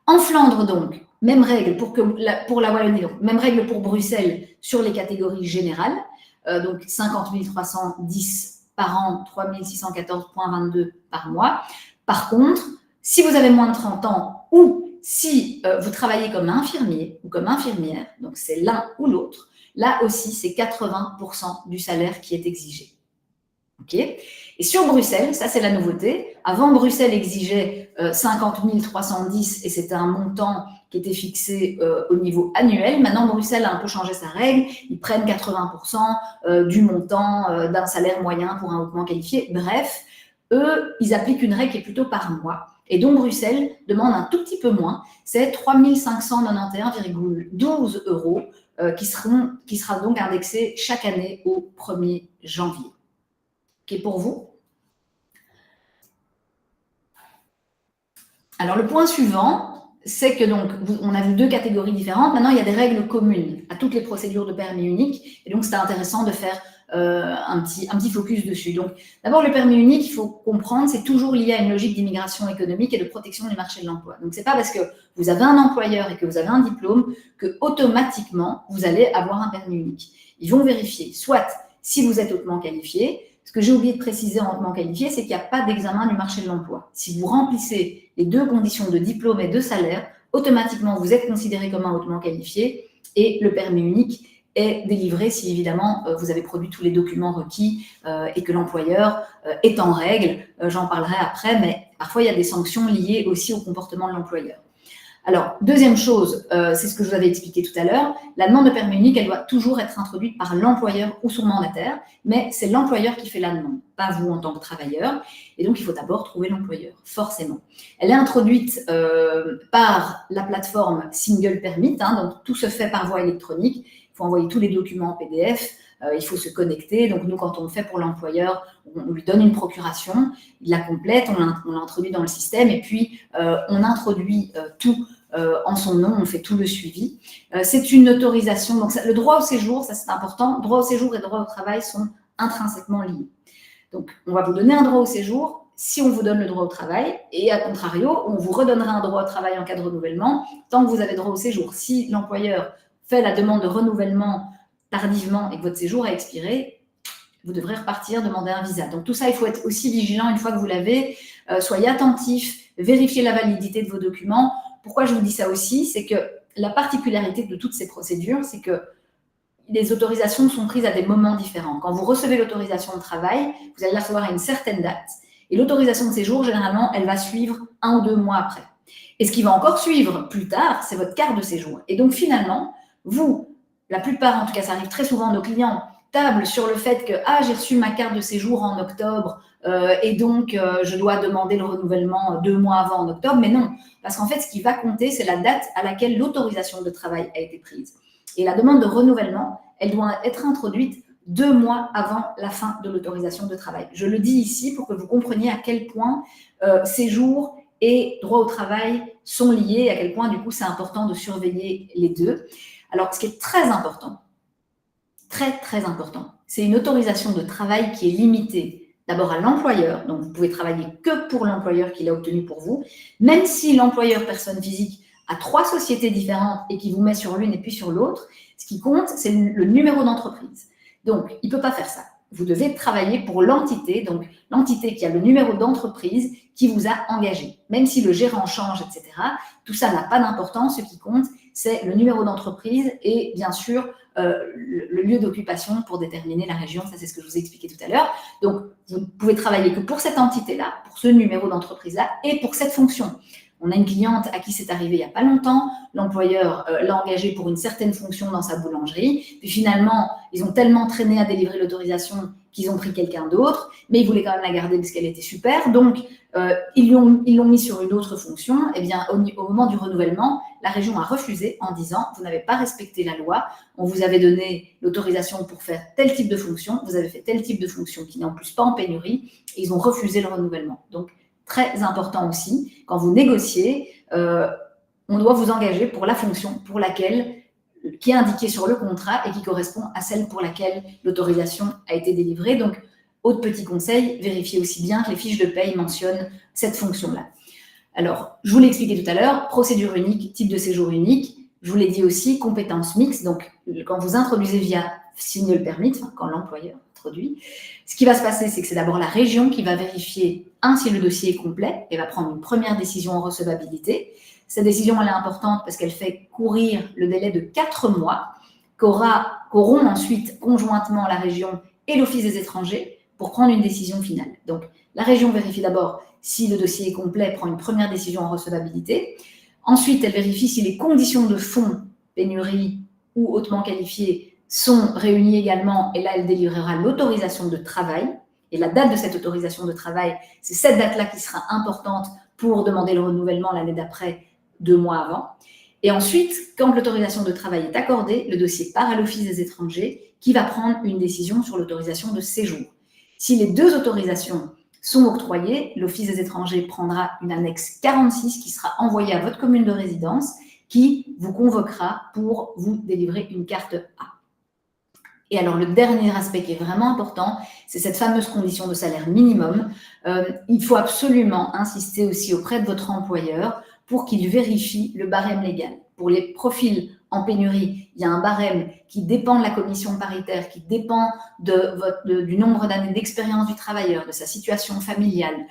En Flandre, donc, même règle pour la Wallonie, donc, même règle pour Bruxelles sur les catégories générales. Donc 50 310 par an, 3 614,22 par mois. Par contre, si vous avez moins de 30 ans ou si vous travaillez comme infirmier ou comme infirmière, donc c'est l'un ou l'autre, là aussi, c'est 80% du salaire qui est exigé. Okay. Et sur Bruxelles, ça c'est la nouveauté. Avant, Bruxelles exigeait 50 310 et c'était un montant qui était fixé au niveau annuel. Maintenant, Bruxelles a un peu changé sa règle. Ils prennent 80% du montant d'un salaire moyen pour un hautement qualifié. Bref, eux, ils appliquent une règle qui est plutôt par mois. Et donc, Bruxelles demande un tout petit peu moins. C'est 3 591,12 € qui sera donc indexé chaque année au 1er janvier. OK pour vous? Alors, le point suivant, c'est que donc, on a vu 2 catégories différentes. Maintenant, il y a des règles communes à toutes les procédures de permis unique. Et donc, c'est intéressant de faire un petit focus dessus. Donc, d'abord, le permis unique, il faut comprendre, c'est toujours lié à une logique d'immigration économique et de protection du marché de l'emploi. Donc, c'est pas parce que vous avez un employeur et que vous avez un diplôme que automatiquement, vous allez avoir un permis unique. Ils vont vérifier, soit si vous êtes hautement qualifié. Ce que j'ai oublié de préciser en hautement qualifié, c'est qu'il n'y a pas d'examen du marché de l'emploi. Si vous remplissez les 2 conditions de diplôme et de salaire, automatiquement, vous êtes considéré comme un hautement qualifié et le permis unique est délivré si, évidemment, vous avez produit tous les documents requis et que l'employeur est en règle. J'en parlerai après, mais parfois, il y a des sanctions liées aussi au comportement de l'employeur. Alors, deuxième chose, c'est ce que je vous avais expliqué tout à l'heure, la demande de permis unique, elle doit toujours être introduite par l'employeur ou son mandataire, mais c'est l'employeur qui fait la demande, pas vous en tant que travailleur, et donc il faut d'abord trouver l'employeur, forcément. Elle est introduite par la plateforme Single Permit, donc tout se fait par voie électronique, il faut envoyer tous les documents en PDF, il faut se connecter. Donc, nous, quand on le fait pour l'employeur, on lui donne une procuration, il la complète, on l'introduit dans le système et puis on introduit tout en son nom, on fait tout le suivi. C'est une autorisation. Donc, le droit au séjour, ça c'est important, droit au séjour et droit au travail sont intrinsèquement liés. Donc, on va vous donner un droit au séjour si on vous donne le droit au travail et à contrario, on vous redonnera un droit au travail en cas de renouvellement tant que vous avez droit au séjour. Si l'employeur fait la demande de renouvellement tardivement et que votre séjour a expiré, vous devrez repartir, demander un visa. Donc tout ça, il faut être aussi vigilant une fois que vous l'avez. Soyez attentif, vérifiez la validité de vos documents. Pourquoi je vous dis ça aussi? C'est que la particularité de toutes ces procédures, c'est que les autorisations sont prises à des moments différents. Quand vous recevez l'autorisation de travail, vous allez la recevoir à une certaine date. Et l'autorisation de séjour, généralement, elle va suivre 1 ou 2 mois après. Et ce qui va encore suivre plus tard, c'est votre carte de séjour. Et donc finalement, vous, la plupart, en tout cas, ça arrive très souvent, nos clients tablent sur le fait que j'ai reçu ma carte de séjour en octobre et donc je dois demander le renouvellement 2 mois avant en octobre. Mais non, parce qu'en fait, ce qui va compter, c'est la date à laquelle l'autorisation de travail a été prise. Et la demande de renouvellement, elle doit être introduite 2 mois avant la fin de l'autorisation de travail. Je le dis ici pour que vous compreniez à quel point séjour et droit au travail sont liés, et à quel point, du coup, c'est important de surveiller les deux. Alors, ce qui est très important, très important, c'est une autorisation de travail qui est limitée d'abord à l'employeur, donc vous pouvez travailler que pour l'employeur qui l'a obtenu pour vous, même si l'employeur personne physique a 3 sociétés différentes et qui vous met sur l'une et puis sur l'autre, ce qui compte, c'est le numéro d'entreprise. Donc, il ne peut pas faire ça. Vous devez travailler pour l'entité, donc l'entité qui a le numéro d'entreprise qui vous a engagé. Même si le gérant change, etc., tout ça n'a pas d'importance. Ce qui compte, c'est le numéro d'entreprise et bien sûr le lieu d'occupation pour déterminer la région. Ça, c'est ce que je vous ai expliqué tout à l'heure. Donc, vous ne pouvez travailler que pour cette entité-là, pour ce numéro d'entreprise-là et pour cette fonction. On a une cliente à qui c'est arrivé il n'y a pas longtemps. L'employeur l'a engagée pour une certaine fonction dans sa boulangerie. Puis finalement, ils ont tellement traîné à délivrer l'autorisation qu'ils ont pris quelqu'un d'autre, mais ils voulaient quand même la garder parce qu'elle était super. Donc, ils l'ont mis sur une autre fonction. Eh bien, au moment du renouvellement, la région a refusé en disant « Vous n'avez pas respecté la loi. On vous avait donné l'autorisation pour faire tel type de fonction. Vous avez fait tel type de fonction qui n'est en plus pas en pénurie. » Et ils ont refusé le renouvellement. Donc, très important aussi, quand vous négociez, on doit vous engager pour la fonction pour laquelle, qui est indiquée sur le contrat et qui correspond à celle pour laquelle l'autorisation a été délivrée. Donc, autre petit conseil, vérifiez aussi bien que les fiches de paye mentionnent cette fonction-là. Alors, je vous l'ai expliqué tout à l'heure, procédure unique, type de séjour unique. Je vous l'ai dit aussi, compétences mixtes. Donc, quand vous introduisez via Single Permit, quand l'employeur introduit, ce qui va se passer, c'est que c'est d'abord la région qui va vérifier, si le dossier est complet et va prendre une première décision en recevabilité. Cette décision, elle est importante parce qu'elle fait courir le délai de 4 mois qu'auront ensuite conjointement la région et l'Office des étrangers pour prendre une décision finale. Donc, la région vérifie d'abord si le dossier est complet, prend une première décision en recevabilité. Ensuite, elle vérifie si les conditions de fond, pénurie ou hautement qualifiées, sont réunies également. Et là, elle délivrera l'autorisation de travail. Et la date de cette autorisation de travail, c'est cette date-là qui sera importante pour demander le renouvellement l'année d'après, 2 mois avant. Et ensuite, quand l'autorisation de travail est accordée, le dossier part à l'Office des étrangers qui va prendre une décision sur l'autorisation de séjour. Si les 2 autorisations sont octroyées, l'Office des étrangers prendra une annexe 46 qui sera envoyée à votre commune de résidence qui vous convoquera pour vous délivrer une carte A. Et alors, le dernier aspect qui est vraiment important, c'est cette fameuse condition de salaire minimum. Il faut absolument insister aussi auprès de votre employeur pour qu'il vérifie le barème légal. Pour les profils en pénurie, il y a un barème qui dépend de la commission paritaire, qui dépend du nombre d'années d'expérience du travailleur, de sa situation familiale,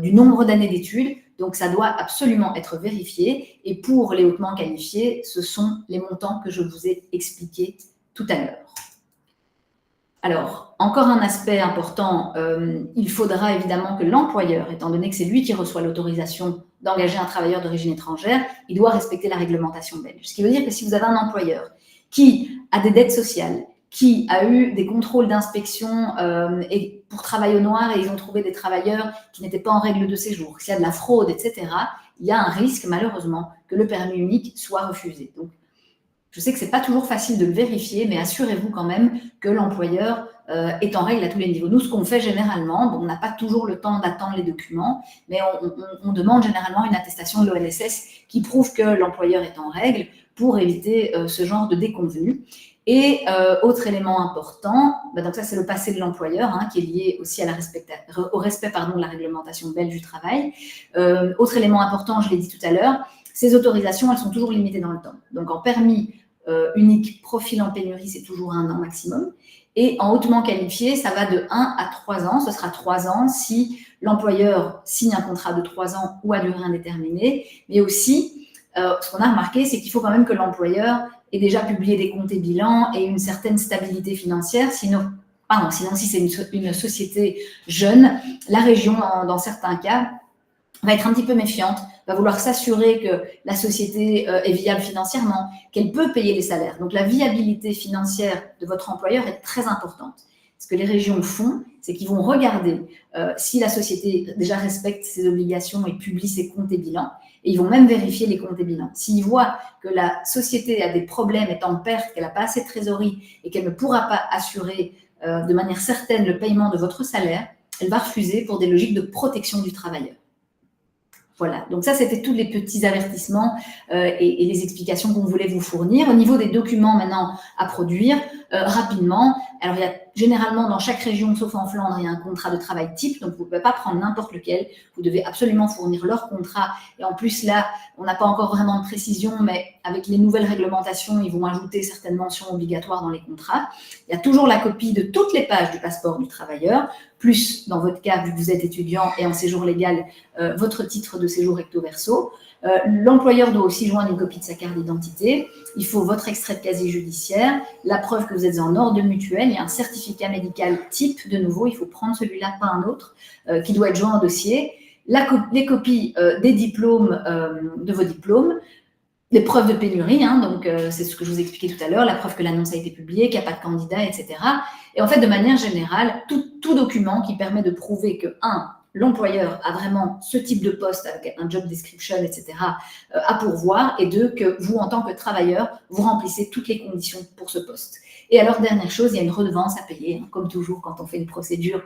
du nombre d'années d'études. Donc, ça doit absolument être vérifié. Et pour les hautement qualifiés, ce sont les montants que je vous ai expliqués tout à l'heure. Alors, encore un aspect important, il faudra évidemment que l'employeur, étant donné que c'est lui qui reçoit l'autorisation d'engager un travailleur d'origine étrangère, il doit respecter la réglementation belge. Ce qui veut dire que si vous avez un employeur qui a des dettes sociales, qui a eu des contrôles d'inspection et pour travail au noir et ils ont trouvé des travailleurs qui n'étaient pas en règle de séjour, s'il y a de la fraude, etc., il y a un risque malheureusement que le permis unique soit refusé. Donc, je sais que ce n'est pas toujours facile de le vérifier, mais assurez-vous quand même que l'employeur est en règle à tous les niveaux. Nous, ce qu'on fait généralement, on n'a pas toujours le temps d'attendre les documents, mais on demande généralement une attestation de l'ONSS qui prouve que l'employeur est en règle pour éviter ce genre de déconvenue. Et autre élément important, donc ça c'est le passé de l'employeur qui est lié aussi au respect de la réglementation belge du travail. Autre élément important, je l'ai dit tout à l'heure, ces autorisations, elles sont toujours limitées dans le temps. Donc en permis unique, profil en pénurie, c'est toujours 1 an maximum. Et en hautement qualifié, ça va de 1 à 3 ans. Ce sera 3 ans si l'employeur signe un contrat de 3 ans ou à durée indéterminée. Mais aussi, ce qu'on a remarqué, c'est qu'il faut quand même que l'employeur ait déjà publié des comptes et bilans et une certaine stabilité financière. Sinon si c'est une société jeune, la région, dans certains cas, va être un petit peu méfiante, va vouloir s'assurer que la société est viable financièrement, qu'elle peut payer les salaires. Donc, la viabilité financière de votre employeur est très importante. Ce que les régions font, c'est qu'ils vont regarder si la société déjà respecte ses obligations et publie ses comptes et bilans, et ils vont même vérifier les comptes et bilans. S'ils voient que la société a des problèmes, est en perte, qu'elle n'a pas assez de trésorerie et qu'elle ne pourra pas assurer de manière certaine le paiement de votre salaire, elle va refuser pour des logiques de protection du travailleur. Voilà, donc ça, c'était tous les petits avertissements et les explications qu'on voulait vous fournir. Au niveau des documents maintenant à produire, rapidement, alors il y a généralement dans chaque région, sauf en Flandre, il y a un contrat de travail type, donc vous ne pouvez pas prendre n'importe lequel, vous devez absolument fournir leur contrat. Et en plus, là, on n'a pas encore vraiment de précision, mais avec les nouvelles réglementations, ils vont ajouter certaines mentions obligatoires dans les contrats. Il y a toujours la copie de toutes les pages du passeport du travailleur, plus, dans votre cas, vu que vous êtes étudiant et en séjour légal, votre titre de séjour recto verso. L'employeur doit aussi joindre une copie de sa carte d'identité. Il faut votre extrait de casier judiciaire, la preuve que vous êtes en ordre mutuel. Il y a un certificat médical type, de nouveau, il faut prendre celui-là, pas un autre, qui doit être joint au dossier. Les copies des diplômes, de vos diplômes, les preuves de pénurie, donc c'est ce que je vous expliquais tout à l'heure, la preuve que l'annonce a été publiée, qu'il n'y a pas de candidat, etc. Et en fait, de manière générale, tout document qui permet de prouver que, l'employeur a vraiment ce type de poste avec un job description, etc., à pourvoir, et 2, que vous, en tant que travailleur, vous remplissez toutes les conditions pour ce poste. Et alors, dernière chose, il y a une redevance à payer, comme toujours quand on fait une procédure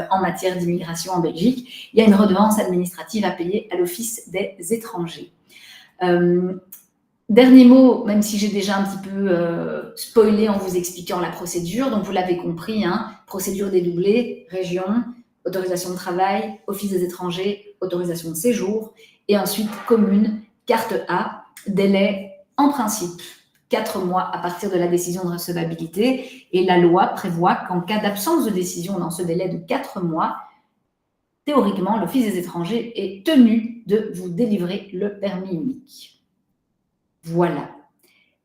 en matière d'immigration en Belgique, il y a une redevance administrative à payer à l'Office des étrangers. Dernier mot, même si j'ai déjà un petit peu spoilé en vous expliquant la procédure, donc vous l'avez compris, procédure dédoublée, région, autorisation de travail, Office des étrangers, autorisation de séjour, et ensuite commune, carte A, délai en principe 4 mois à partir de la décision de recevabilité, et la loi prévoit qu'en cas d'absence de décision dans ce délai de 4 mois, théoriquement, l'Office des étrangers est tenu de vous délivrer le permis unique. Voilà.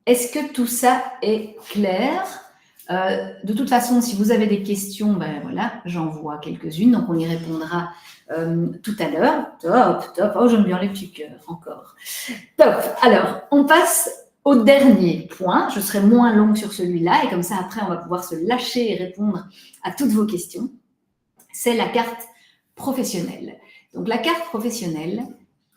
Est-ce que tout ça est clair ? De toute façon, si vous avez des questions, ben voilà, j'en vois quelques-unes, donc on y répondra tout à l'heure. Top, top. Oh, j'aime bien les petits cœurs, encore. Top. Alors, on passe au dernier point. Je serai moins longue sur celui-là, et comme ça, après, on va pouvoir se lâcher et répondre à toutes vos questions. C'est la carte professionnelle. Donc, la carte professionnelle,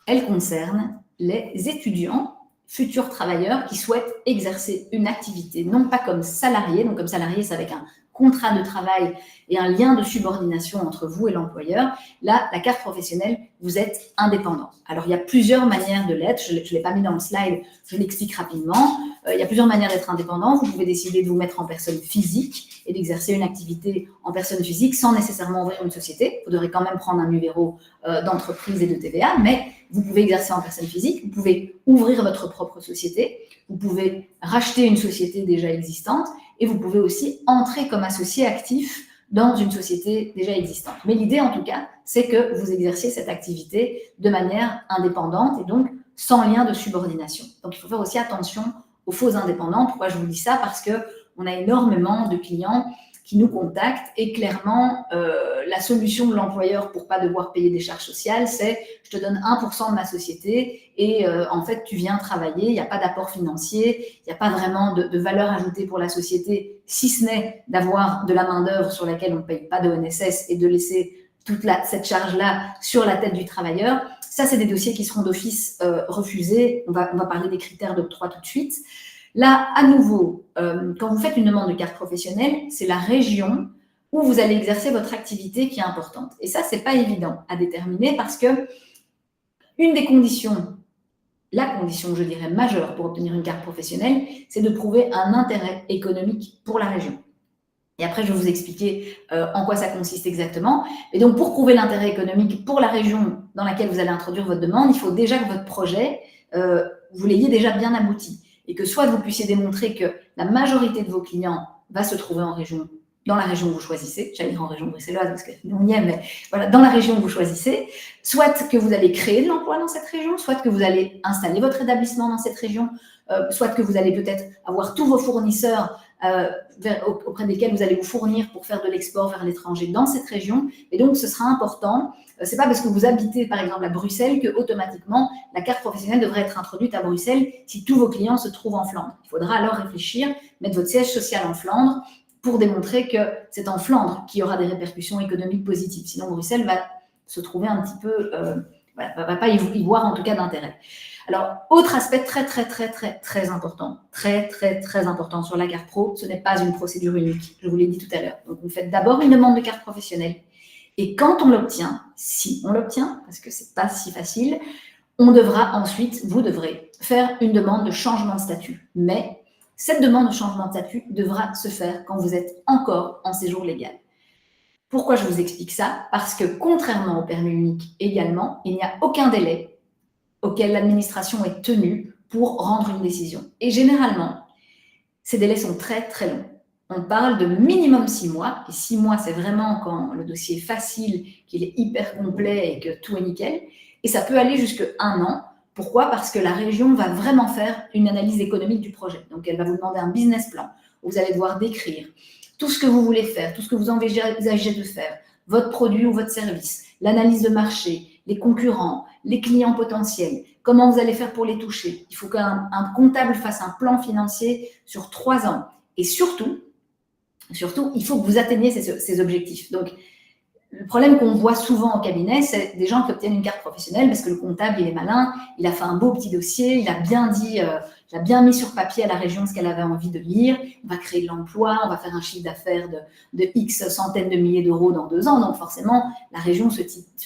elle concerne les étudiants, futurs travailleurs qui souhaitent exercer une activité, non pas comme salariés, donc comme salariés, c'est avec un contrat de travail et un lien de subordination entre vous et l'employeur. Là, la carte professionnelle, vous êtes indépendant. Alors, il y a plusieurs manières de l'être. Je ne l'ai pas mis dans le slide, je l'explique rapidement. Il y a plusieurs manières d'être indépendant. Vous pouvez décider de vous mettre en personne physique et d'exercer une activité en personne physique sans nécessairement ouvrir une société. Vous devrez quand même prendre un numéro d'entreprise et de TVA, mais vous pouvez exercer en personne physique. Vous pouvez ouvrir votre propre société. Vous pouvez racheter une société déjà existante et vous pouvez aussi entrer comme associé actif dans une société déjà existante. Mais l'idée, en tout cas, c'est que vous exerciez cette activité de manière indépendante et donc sans lien de subordination. Donc, il faut faire aussi attention aux faux indépendants. Pourquoi je vous dis ça ? Parce qu'on a énormément de clients qui nous contactent et clairement, la solution de l'employeur pour ne pas devoir payer des charges sociales, c'est je te donne 1% de ma société et en fait, tu viens travailler, il n'y a pas d'apport financier, il n'y a pas vraiment de valeur ajoutée pour la société, si ce n'est d'avoir de la main-d'œuvre sur laquelle on ne paye pas de ONSS et de laisser toute cette charge-là sur la tête du travailleur. Ça, c'est des dossiers qui seront d'office refusés. On va parler des critères d'octroi tout de suite. Là, à nouveau, quand vous faites une demande de carte professionnelle, c'est la région où vous allez exercer votre activité qui est importante. Et ça, ce n'est pas évident à déterminer parce que une des conditions, la condition, je dirais, majeure pour obtenir une carte professionnelle, c'est de prouver un intérêt économique pour la région. Et après, je vais vous expliquer en quoi ça consiste exactement. Et donc, pour prouver l'intérêt économique pour la région dans laquelle vous allez introduire votre demande, il faut déjà que votre projet, vous l'ayez déjà bien abouti. Et que soit vous puissiez démontrer que la majorité de vos clients va se trouver en région, dans la région où vous choisissez, j'allais dire en région bruxelloise parce que nous on y est, mais voilà, dans la région où vous choisissez, soit que vous allez créer de l'emploi dans cette région, soit que vous allez installer votre établissement dans cette région, soit que vous allez peut-être avoir tous vos fournisseurs auprès desquels vous allez vous fournir pour faire de l'export vers l'étranger dans cette région. Et donc, ce sera important. Ce n'est pas parce que vous habitez, par exemple, à Bruxelles que automatiquement la carte professionnelle devrait être introduite à Bruxelles si tous vos clients se trouvent en Flandre. Il faudra alors réfléchir, mettre votre siège social en Flandre pour démontrer que c'est en Flandre qu'il y aura des répercussions économiques positives. Sinon, Bruxelles va se trouver un petit peu, va pas y voir en tout cas d'intérêt. Alors, autre aspect très important, très important sur la carte pro, ce n'est pas une procédure unique, je vous l'ai dit tout à l'heure. Donc, vous faites d'abord une demande de carte professionnelle et quand on l'obtient, si on l'obtient, parce que c'est pas si facile, on devra ensuite, vous devrez faire une demande de changement de statut. Mais cette demande de changement de statut devra se faire quand vous êtes encore en séjour légal. Pourquoi je vous explique ça ? Parce que contrairement au permis unique également, il n'y a aucun délai auquel l'administration est tenue pour rendre une décision. Et généralement, ces délais sont très longs. On parle de minimum 6 mois, et 6 mois, c'est vraiment quand le dossier est facile, qu'il est hyper complet et que tout est nickel, et ça peut aller jusqu'à 1 an. Pourquoi ? Parce que la région va vraiment faire une analyse économique du projet. Donc, elle va vous demander un business plan, où vous allez devoir décrire tout ce que vous voulez faire, tout ce que vous envisagez de faire, votre produit ou votre service, l'analyse de marché, les concurrents, les clients potentiels, comment vous allez faire pour les toucher. Il faut qu'un comptable fasse un plan financier sur 3 ans. Et surtout, il faut que vous atteigniez ces objectifs. Donc, le problème qu'on voit souvent au cabinet, c'est des gens qui obtiennent une carte professionnelle parce que le comptable, il est malin, il a fait un beau petit dossier, il a bien dit, il a bien mis sur papier à la région ce qu'elle avait envie de lire, on va créer de l'emploi, on va faire un chiffre d'affaires de X centaines de milliers d'euros dans 2 ans. Donc forcément, la région se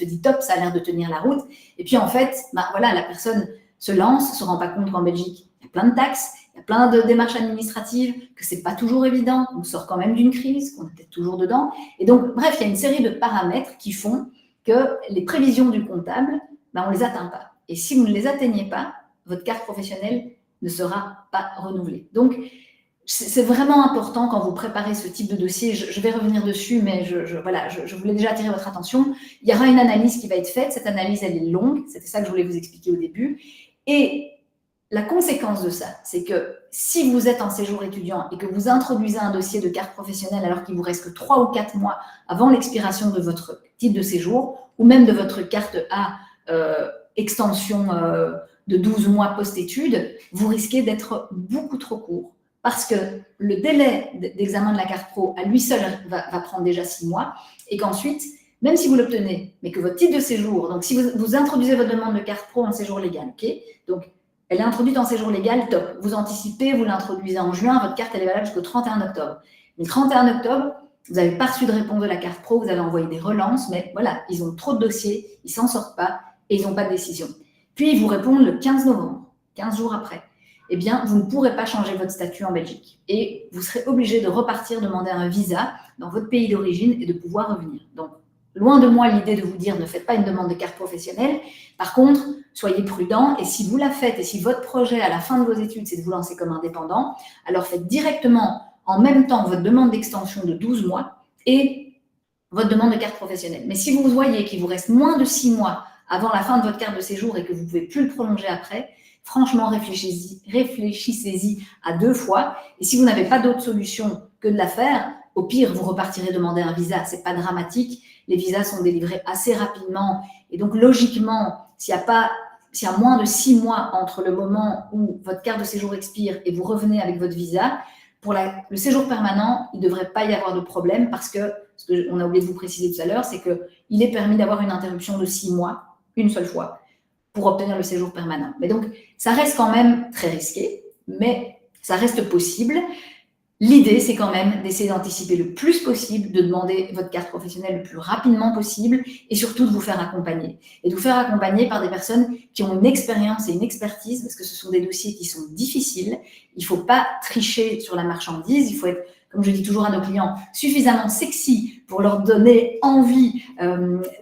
dit top, ça a l'air de tenir la route. Et puis en fait, voilà, la personne se lance, ne se rend pas compte qu'en Belgique, il y a plein de taxes, il y a plein de démarches administratives, que ce n'est pas toujours évident, on sort quand même d'une crise, qu'on est peut-être toujours dedans. Et donc, bref, il y a une série de paramètres qui font que les prévisions du comptable, on ne les atteint pas. Et si vous ne les atteignez pas, votre carte professionnelle ne sera pas renouvelée. Donc, c'est vraiment important quand vous préparez ce type de dossier. Je vais revenir dessus, mais je voulais déjà attirer votre attention. Il y aura une analyse qui va être faite. Cette analyse, elle est longue. C'était ça que je voulais vous expliquer au début. Et la conséquence de ça, c'est que si vous êtes en séjour étudiant et que vous introduisez un dossier de carte professionnelle alors qu'il vous reste que 3 ou 4 mois avant l'expiration de votre titre de séjour ou même de votre carte à extension de 12 mois post-études, vous risquez d'être beaucoup trop court. Parce que le délai d'examen de la carte pro, à lui seul, va prendre déjà 6 mois, et qu'ensuite, même si vous l'obtenez, mais que votre titre de séjour, donc si vous introduisez votre demande de carte pro en séjour légal, ok, donc elle est introduite en séjour légal, top. Vous anticipez, vous l'introduisez en juin, votre carte elle est valable jusqu'au 31 octobre. Mais le 31 octobre, vous n'avez pas reçu de réponse de la carte pro, vous avez envoyé des relances, mais voilà, ils ont trop de dossiers, ils ne s'en sortent pas et ils n'ont pas de décision. Puis ils vous répondent le 15 novembre, 15 jours après. Eh bien, vous ne pourrez pas changer votre statut en Belgique. Et vous serez obligé de repartir demander un visa dans votre pays d'origine et de pouvoir revenir. Donc, loin de moi l'idée de vous dire ne faites pas une demande de carte professionnelle. Par contre, soyez prudent et si vous la faites et si votre projet à la fin de vos études, c'est de vous lancer comme indépendant, alors faites directement en même temps votre demande d'extension de 12 mois et votre demande de carte professionnelle. Mais si vous voyez qu'il vous reste moins de 6 mois avant la fin de votre carte de séjour et que vous ne pouvez plus le prolonger après, franchement, réfléchissez-y à 2 fois. Et si vous n'avez pas d'autre solution que de la faire, au pire, vous repartirez demander un visa. Ce n'est pas dramatique. Les visas sont délivrés assez rapidement. Et donc, logiquement, s'il y a moins de 6 mois entre le moment où votre carte de séjour expire et vous revenez avec votre visa, pour le séjour permanent, il ne devrait pas y avoir de problème parce que, ce qu'on a oublié de vous préciser tout à l'heure, c'est qu'il est permis d'avoir une interruption de 6 mois, une seule fois, pour obtenir le séjour permanent. Mais donc, ça reste quand même très risqué, mais ça reste possible. L'idée, c'est quand même d'essayer d'anticiper le plus possible, de demander votre carte professionnelle le plus rapidement possible et surtout de vous faire accompagner. Et de vous faire accompagner par des personnes qui ont une expérience et une expertise parce que ce sont des dossiers qui sont difficiles. Il ne faut pas tricher sur la marchandise. Il faut être, comme je dis toujours à nos clients, suffisamment sexy pour leur donner envie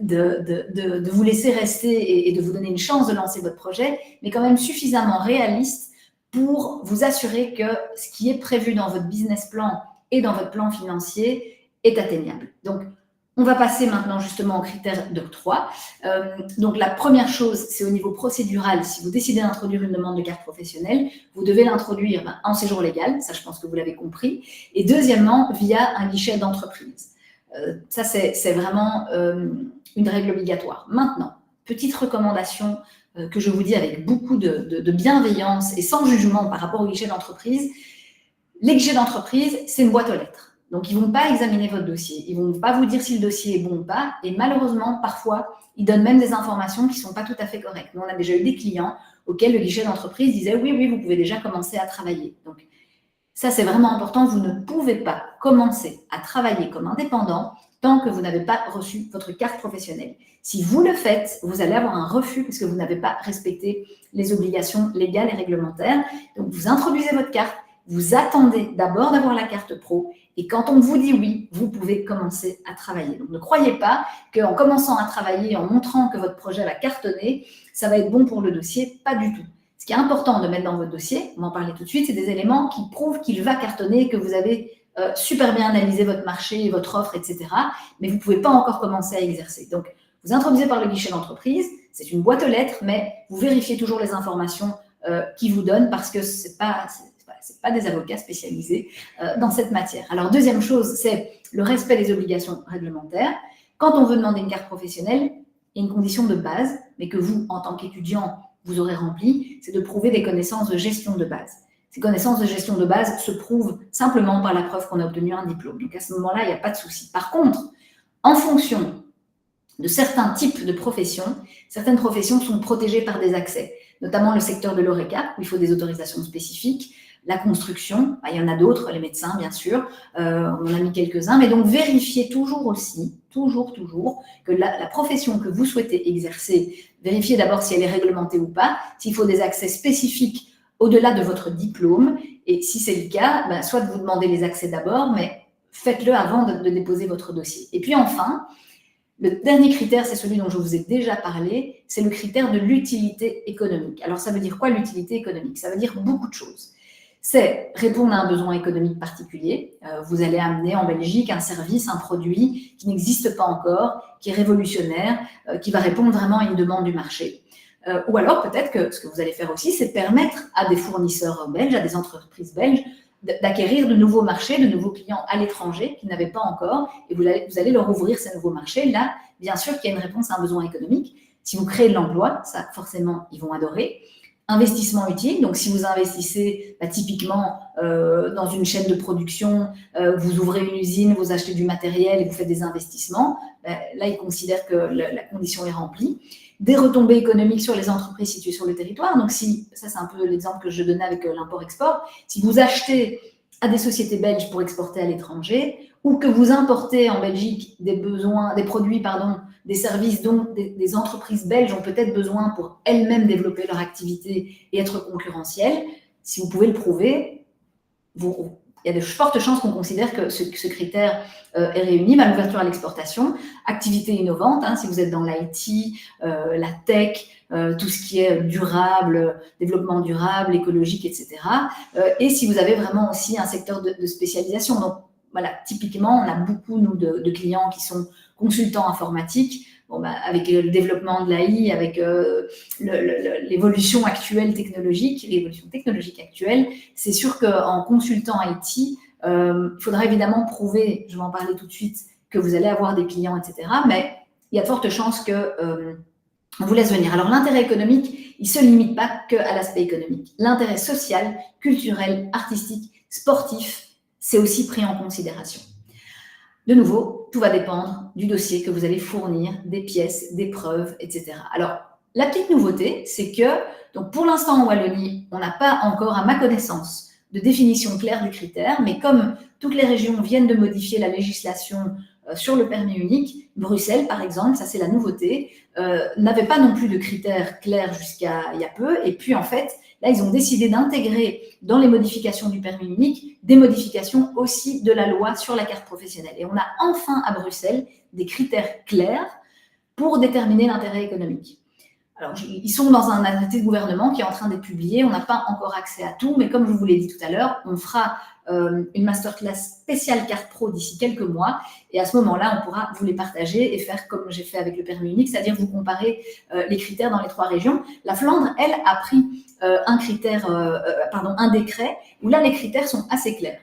de vous laisser rester et de vous donner une chance de lancer votre projet, mais quand même suffisamment réaliste pour vous assurer que ce qui est prévu dans votre business plan et dans votre plan financier est atteignable. Donc, on va passer maintenant justement aux critères d'octroi. Donc, la première chose, c'est au niveau procédural. Si vous décidez d'introduire une demande de carte professionnelle, vous devez l'introduire en séjour légal. Ça, je pense que vous l'avez compris. Et deuxièmement, via un guichet d'entreprise. Ça, c'est vraiment une règle obligatoire. Maintenant, petite recommandation que je vous dis avec beaucoup de bienveillance et sans jugement par rapport au guichet d'entreprise. Les guichets d'entreprise, c'est une boîte aux lettres. Donc, ils ne vont pas examiner votre dossier. Ils ne vont pas vous dire si le dossier est bon ou pas. Et malheureusement, parfois, ils donnent même des informations qui ne sont pas tout à fait correctes. Nous, on a déjà eu des clients auxquels le guichet d'entreprise disait « Oui, vous pouvez déjà commencer à travailler. » Donc, ça, c'est vraiment important. Vous ne pouvez pas commencer à travailler comme indépendant tant que vous n'avez pas reçu votre carte professionnelle. Si vous le faites, vous allez avoir un refus parce que vous n'avez pas respecté les obligations légales et réglementaires. Donc, vous introduisez votre carte, vous attendez d'abord d'avoir la carte pro et quand on vous dit oui, vous pouvez commencer à travailler. Donc, ne croyez pas qu'en commençant à travailler, en montrant que votre projet va cartonner, ça va être bon pour le dossier. Pas du tout. Ce qui est important de mettre dans votre dossier, on va en parler tout de suite, c'est des éléments qui prouvent qu'il va cartonner, que vous avez super bien analysé votre marché, votre offre, etc. Mais vous ne pouvez pas encore commencer à exercer. Donc, vous introduisez par le guichet d'entreprise, c'est une boîte aux lettres, mais vous vérifiez toujours les informations qu'ils vous donnent parce que ce n'est pas des avocats spécialisés dans cette matière. Alors, deuxième chose, c'est le respect des obligations réglementaires. Quand on veut demander une carte professionnelle, il y a une condition de base, mais que vous, en tant qu'étudiant, vous aurez rempli, c'est de prouver des connaissances de gestion de base. Ces connaissances de gestion de base se prouvent simplement par la preuve qu'on a obtenu un diplôme. Donc, à ce moment-là, il n'y a pas de souci. Par contre, en fonction de certains types de professions, certaines professions sont protégées par des accès, notamment le secteur de l'ORECA, où il faut des autorisations spécifiques, la construction, il y en a d'autres, les médecins, bien sûr, on en a mis quelques-uns, mais donc vérifiez toujours aussi, toujours, que la profession que vous souhaitez exercer, vérifiez d'abord si elle est réglementée ou pas, s'il faut des accès spécifiques au-delà de votre diplôme, et si c'est le cas, soit vous demandez les accès d'abord, mais faites-le avant de déposer votre dossier. Et puis enfin, le dernier critère, c'est celui dont je vous ai déjà parlé, c'est le critère de l'utilité économique. Alors ça veut dire quoi l'utilité économique? Ça veut dire beaucoup de choses. C'est répondre à un besoin économique particulier. Vous allez amener en Belgique un service, un produit qui n'existe pas encore, qui est révolutionnaire, qui va répondre vraiment à une demande du marché. Ou alors peut-être que ce que vous allez faire aussi, c'est permettre à des fournisseurs belges, à des entreprises belges, d'acquérir de nouveaux marchés, de nouveaux clients à l'étranger qu'ils n'avaient pas encore, et vous allez leur ouvrir ces nouveaux marchés. Là, bien sûr qu'il y a une réponse à un besoin économique. Si vous créez de l'emploi, ça forcément, ils vont adorer. Investissement utile, donc si vous investissez typiquement dans une chaîne de production, vous ouvrez une usine, vous achetez du matériel et vous faites des investissements, là, ils considèrent que la condition est remplie. Des retombées économiques sur les entreprises situées sur le territoire. Donc, ça c'est un peu l'exemple que je donnais avec l'import-export. Si vous achetez à des sociétés belges pour exporter à l'étranger, ou que vous importez en Belgique des produits, des services dont des entreprises belges ont peut-être besoin pour elles-mêmes développer leur activité et être concurrentielles, si vous pouvez le prouver, il y a de fortes chances qu'on considère que ce critère est réuni. L'ouverture à l'exportation, activité innovante, si vous êtes dans l'IT, la tech, tout ce qui est durable, développement durable, écologique, etc. Et si vous avez vraiment aussi un secteur de spécialisation. Donc, voilà, typiquement, on a beaucoup, nous, de clients qui sont consultants informatiques. Avec le développement de l'AI, avec l'évolution technologique actuelle, c'est sûr qu'en consultant IT, il faudra évidemment prouver, je vais en parler tout de suite, que vous allez avoir des clients, etc. Mais il y a de fortes chances qu'on vous laisse venir. Alors, l'intérêt économique, il ne se limite pas qu'à l'aspect économique. L'intérêt social, culturel, artistique, sportif, c'est aussi pris en considération. De nouveau, tout va dépendre du dossier que vous allez fournir, des pièces, des preuves, etc. Alors, la petite nouveauté, c'est que, donc pour l'instant en Wallonie, on n'a pas encore, à ma connaissance, de définition claire du critère, mais comme toutes les régions viennent de modifier la législation sur le permis unique, Bruxelles, par exemple, ça c'est la nouveauté, n'avait pas non plus de critères clairs jusqu'à il y a peu, et puis en fait, là, ils ont décidé d'intégrer dans les modifications du permis unique des modifications aussi de la loi sur la carte professionnelle. Et on a enfin à Bruxelles des critères clairs pour déterminer l'intérêt économique. Alors, ils sont dans un arrêté de gouvernement qui est en train d'être publié. On n'a pas encore accès à tout, mais comme je vous l'ai dit tout à l'heure, on fera une masterclass spéciale carte pro d'ici quelques mois. Et à ce moment-là, on pourra vous les partager et faire comme j'ai fait avec le permis unique, c'est-à-dire vous comparer les critères dans les 3 régions. La Flandre, elle, a pris un décret où là, les critères sont assez clairs.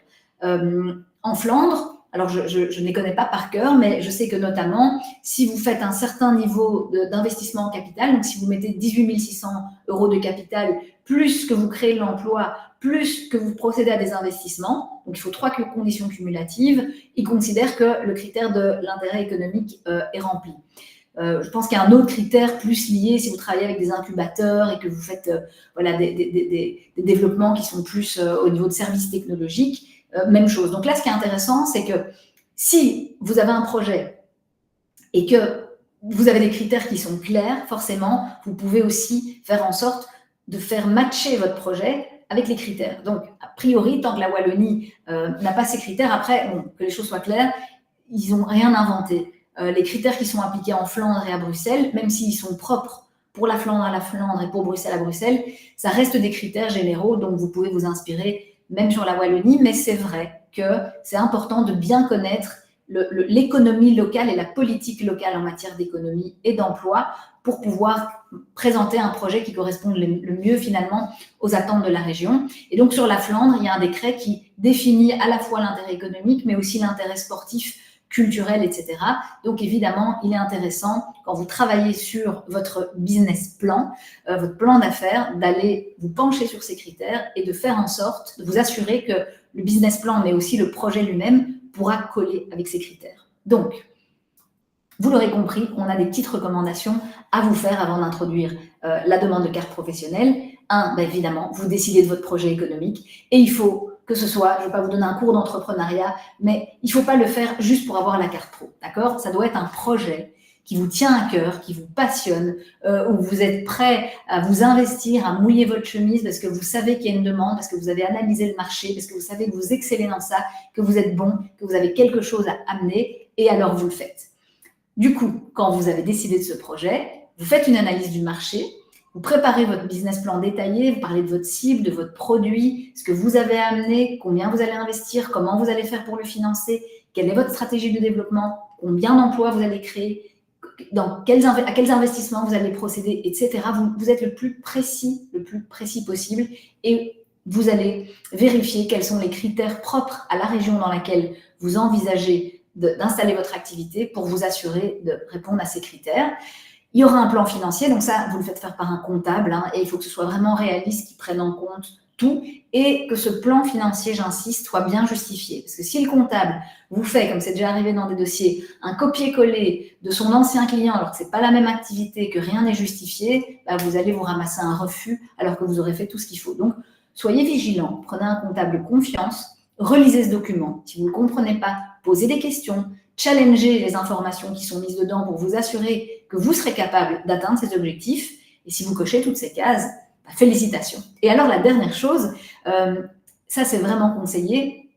En Flandre, alors je ne les connais pas par cœur, mais je sais que notamment, si vous faites un certain niveau d'investissement en capital, donc si vous mettez 18 600 € de capital, plus que vous créez de l'emploi, plus que vous procédez à des investissements, donc il faut 3 conditions cumulatives, ils considèrent que le critère de l'intérêt économique est rempli. Je pense qu'il y a un autre critère plus lié si vous travaillez avec des incubateurs et que vous faites des développements qui sont plus au niveau de services technologiques. Même chose. Donc là, ce qui est intéressant, c'est que si vous avez un projet et que vous avez des critères qui sont clairs, forcément, vous pouvez aussi faire en sorte de faire matcher votre projet avec les critères. Donc, a priori, tant que la Wallonie n'a pas ces critères, après, que les choses soient claires, ils n'ont rien inventé. Les critères qui sont appliqués en Flandre et à Bruxelles, même s'ils sont propres pour la Flandre à la Flandre et pour Bruxelles à Bruxelles, ça reste des critères généraux, donc vous pouvez vous inspirer même sur la Wallonie, mais c'est vrai que c'est important de bien connaître l'économie locale et la politique locale en matière d'économie et d'emploi pour pouvoir présenter un projet qui corresponde le mieux finalement aux attentes de la région. Et donc sur la Flandre, il y a un décret qui définit à la fois l'intérêt économique, mais aussi l'intérêt sportif, culturel, etc. Donc évidemment, il est intéressant, quand vous travaillez sur votre business plan, votre plan d'affaires, d'aller vous pencher sur ces critères et de faire en sorte de vous assurer que le business plan, mais aussi le projet lui-même, pourra coller avec ces critères. Donc, vous l'aurez compris, on a des petites recommandations à vous faire avant d'introduire la demande de carte professionnelle. Évidemment, vous décidez de votre projet économique et il faut que ce soit, je ne vais pas vous donner un cours d'entrepreneuriat, mais il ne faut pas le faire juste pour avoir la carte pro, d'accord? Ça doit être un projet qui vous tient à cœur, qui vous passionne, où vous êtes prêt à vous investir, à mouiller votre chemise parce que vous savez qu'il y a une demande, parce que vous avez analysé le marché, parce que vous savez que vous excellez dans ça, que vous êtes bon, que vous avez quelque chose à amener, et alors vous le faites. Du coup, quand vous avez décidé de ce projet, vous faites une analyse du marché Vous préparez votre business plan détaillé, vous parlez de votre cible, de votre produit, ce que vous avez à amener, combien vous allez investir, comment vous allez faire pour le financer, quelle est votre stratégie de développement, combien d'emplois vous allez créer, à quels investissements vous allez procéder, etc. Vous êtes le plus précis possible et vous allez vérifier quels sont les critères propres à la région dans laquelle vous envisagez d'installer votre activité pour vous assurer de répondre à ces critères. Il y aura un plan financier, donc ça, vous le faites faire par un comptable, et il faut que ce soit vraiment réaliste, qu'il prenne en compte tout, et que ce plan financier, j'insiste, soit bien justifié. Parce que si le comptable vous fait, comme c'est déjà arrivé dans des dossiers, un copier-coller de son ancien client, alors que ce n'est pas la même activité, que rien n'est justifié, vous allez vous ramasser un refus, alors que vous aurez fait tout ce qu'il faut. Donc, soyez vigilants, prenez un comptable de confiance, relisez ce document. Si vous ne le comprenez pas, posez des questions, challengez les informations qui sont mises dedans pour vous assurer que vous serez capable d'atteindre ces objectifs. Et si vous cochez toutes ces cases, félicitations. Et alors, la dernière chose, ça c'est vraiment conseillé,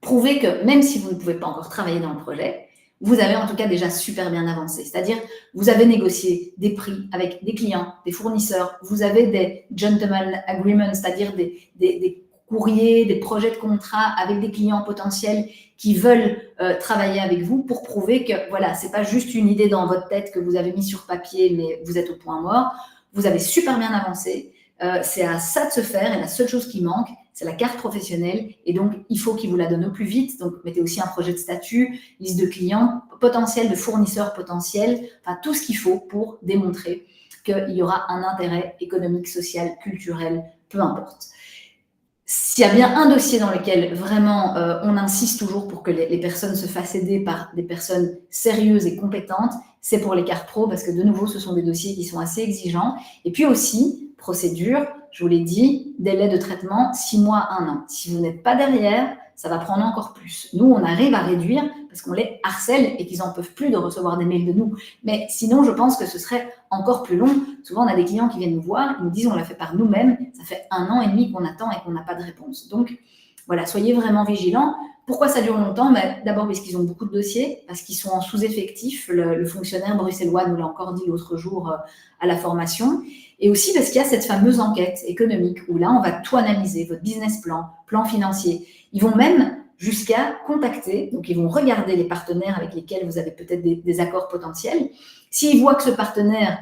prouvez que même si vous ne pouvez pas encore travailler dans le projet, vous avez en tout cas déjà super bien avancé. C'est-à-dire, vous avez négocié des prix avec des clients, des fournisseurs, vous avez des gentleman agreements, c'est-à-dire des courriers, des projets de contrat avec des clients potentiels qui veulent travailler avec vous pour prouver que voilà, c'est pas juste une idée dans votre tête que vous avez mis sur papier, mais vous êtes au point mort. Vous avez super bien avancé. C'est à ça de se faire et la seule chose qui manque, c'est la carte professionnelle et donc il faut qu'il vous la donne au plus vite. Donc mettez aussi un projet de statut, liste de clients potentiels, de fournisseurs potentiels, enfin tout ce qu'il faut pour démontrer qu'il y aura un intérêt économique, social, culturel, peu importe. S'il y a bien un dossier dans lequel vraiment on insiste toujours pour que les personnes se fassent aider par des personnes sérieuses et compétentes, c'est pour les cartes pro parce que de nouveau, ce sont des dossiers qui sont assez exigeants. Et puis aussi, procédure, je vous l'ai dit, délai de traitement, 6 mois, 1 an. Si vous n'êtes pas derrière, ça va prendre encore plus. Nous, on arrive à réduire parce qu'on les harcèle et qu'ils n'en peuvent plus de recevoir des mails de nous. Mais sinon, je pense que ce serait encore plus long. Souvent, on a des clients qui viennent nous voir, ils nous disent on l'a fait par nous-mêmes. Ça fait 1 an et demi qu'on attend et qu'on n'a pas de réponse. Donc, voilà, soyez vraiment vigilants. Pourquoi ça dure longtemps? D'abord parce qu'ils ont beaucoup de dossiers, parce qu'ils sont en sous-effectif. Le fonctionnaire bruxellois nous l'a encore dit l'autre jour à la formation. Et aussi parce qu'il y a cette fameuse enquête économique où là, on va tout analyser, votre business plan, plan financier. Ils vont même jusqu'à contacter, donc ils vont regarder les partenaires avec lesquels vous avez peut-être des accords potentiels. S'ils voient que ce partenaire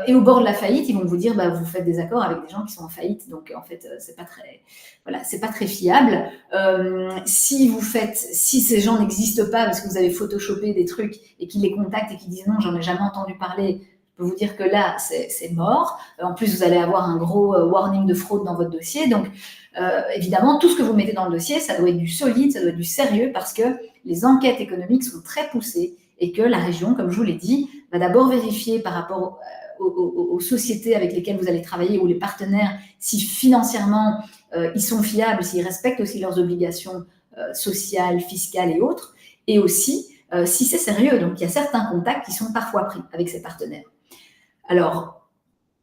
est au bord de la faillite, ils vont vous dire vous faites des accords avec des gens qui sont en faillite, donc en fait c'est pas très fiable. Si ces gens n'existent pas parce que vous avez photoshopé des trucs et qu'ils les contactent et qu'ils disent non, j'en ai jamais entendu parler, je peux vous dire que là c'est mort. En plus vous allez avoir un gros warning de fraude dans votre dossier, donc évidemment, tout ce que vous mettez dans le dossier, ça doit être du solide, ça doit être du sérieux parce que les enquêtes économiques sont très poussées et que la région, comme je vous l'ai dit, va d'abord vérifier par rapport aux sociétés avec lesquelles vous allez travailler ou les partenaires, si financièrement ils sont fiables, s'ils respectent aussi leurs obligations sociales, fiscales et autres, et aussi si c'est sérieux. Donc, il y a certains contacts qui sont parfois pris avec ces partenaires. Alors,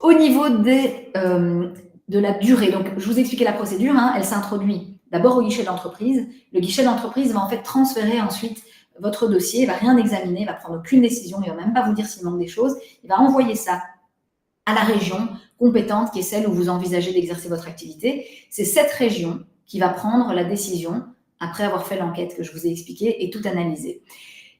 au niveau de la durée. Donc, je vous ai expliqué la procédure, elle s'introduit d'abord au guichet d'entreprise. Le guichet d'entreprise va en fait transférer ensuite votre dossier, il ne va rien examiner, il ne va prendre aucune décision, il ne va même pas vous dire s'il manque des choses. Il va envoyer ça à la région compétente qui est celle où vous envisagez d'exercer votre activité. C'est cette région qui va prendre la décision après avoir fait l'enquête que je vous ai expliquée et tout analysé.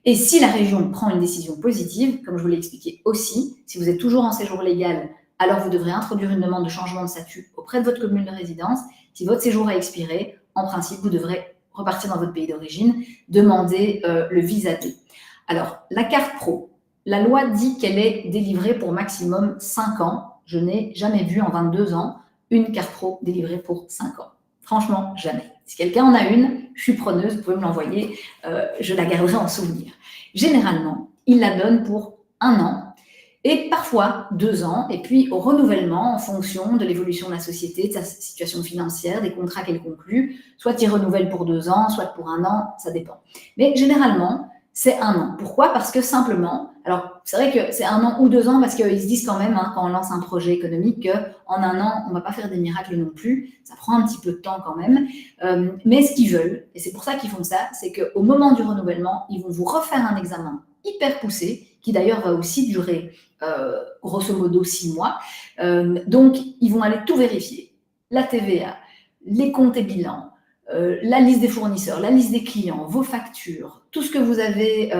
Et si la région prend une décision positive, comme je vous l'ai expliqué aussi, si vous êtes toujours en séjour légal, alors vous devrez introduire une demande de changement de statut auprès de votre commune de résidence. Si votre séjour a expiré, en principe, vous devrez repartir dans votre pays d'origine, demander le visa D. Alors, la carte pro, la loi dit qu'elle est délivrée pour maximum 5 ans. Je n'ai jamais vu en 22 ans une carte pro délivrée pour 5 ans. Franchement, jamais. Si quelqu'un en a une, je suis preneuse, vous pouvez me l'envoyer, je la garderai en souvenir. Généralement, il la donne pour 1 an et parfois 2 ans, et puis au renouvellement en fonction de l'évolution de la société, de sa situation financière, des contrats qu'elle conclut, soit il renouvelle pour 2 ans, soit pour 1 an, ça dépend. Mais généralement, c'est 1 an. Pourquoi? Parce que simplement, alors c'est vrai que c'est 1 an ou 2 ans parce qu'ils se disent quand même, quand on lance un projet économique, qu'en 1 an, on ne va pas faire des miracles non plus, ça prend un petit peu de temps quand même, mais ce qu'ils veulent, et c'est pour ça qu'ils font ça, c'est qu'au moment du renouvellement, ils vont vous refaire un examen hyper poussé, qui d'ailleurs va aussi durer grosso modo 6 mois. Donc, ils vont aller tout vérifier. La TVA, les comptes et bilans, la liste des fournisseurs, la liste des clients, vos factures, tout ce que vous avez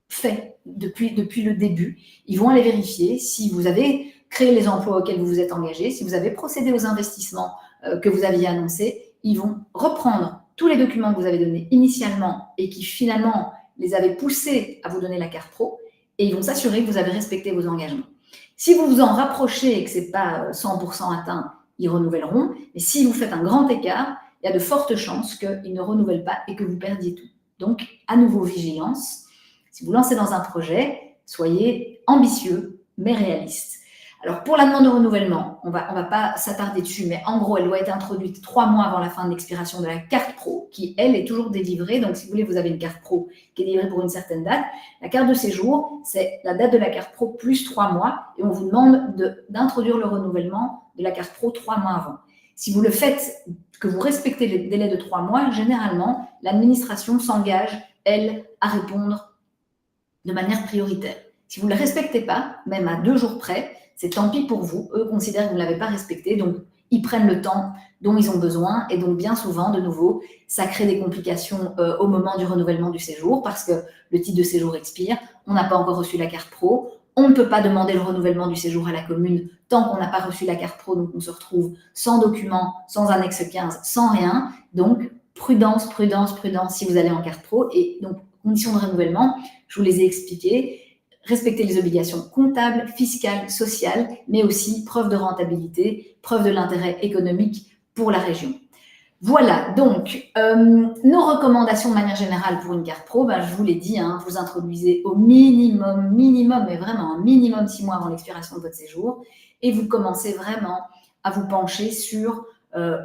fait depuis le début. Ils vont aller vérifier si vous avez créé les emplois auxquels vous vous êtes engagé, si vous avez procédé aux investissements que vous aviez annoncés. Ils vont reprendre tous les documents que vous avez donnés initialement et qui finalement les avaient poussés à vous donner la carte pro, et ils vont s'assurer que vous avez respecté vos engagements. Si vous vous en rapprochez et que ce n'est pas 100% atteint, ils renouvelleront. Mais si vous faites un grand écart, il y a de fortes chances qu'ils ne renouvellent pas et que vous perdiez tout. Donc, à nouveau, vigilance. Si vous lancez dans un projet, soyez ambitieux, mais réaliste. Alors, pour la demande de renouvellement, on va pas s'attarder dessus, mais en gros, elle doit être introduite 3 mois avant la fin de l'expiration de la carte pro, qui, elle, est toujours délivrée. Donc, si vous voulez, vous avez une carte pro qui est délivrée pour une certaine date. La carte de séjour, c'est la date de la carte pro plus 3 mois, et on vous demande d'introduire le renouvellement de la carte pro 3 mois avant. Si vous le faites, que vous respectez le délai de 3 mois, généralement, l'administration s'engage, elle, à répondre de manière prioritaire. Si vous ne le respectez pas, même à 2 jours près, c'est tant pis pour vous. Eux considèrent que vous ne l'avez pas respecté, donc ils prennent le temps dont ils ont besoin. Et donc, bien souvent, de nouveau, ça crée des complications au moment du renouvellement du séjour parce que le titre de séjour expire, on n'a pas encore reçu la carte pro, on ne peut pas demander le renouvellement du séjour à la commune tant qu'on n'a pas reçu la carte pro, donc on se retrouve sans document, sans annexe 15, sans rien. Donc, prudence, prudence, prudence si vous allez en carte pro. Et donc, conditions de renouvellement, je vous les ai expliquées. Respecter les obligations comptables, fiscales, sociales, mais aussi preuve de rentabilité, preuve de l'intérêt économique pour la région. Voilà, donc, nos recommandations de manière générale pour une carte pro, je vous l'ai dit, vous introduisez au minimum, mais vraiment un minimum 6 mois avant l'expiration de votre séjour, et vous commencez vraiment à vous pencher sur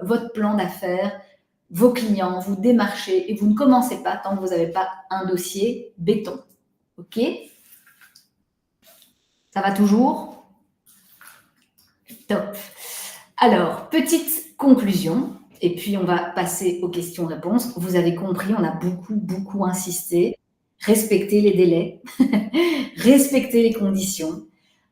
votre plan d'affaires, vos clients, vous démarchez, et vous ne commencez pas tant que vous n'avez pas un dossier béton. OK ? Ça va toujours? Top. Alors, petite conclusion, et puis on va passer aux questions-réponses. Vous avez compris, on a beaucoup insisté. Respectez les délais, respectez les conditions,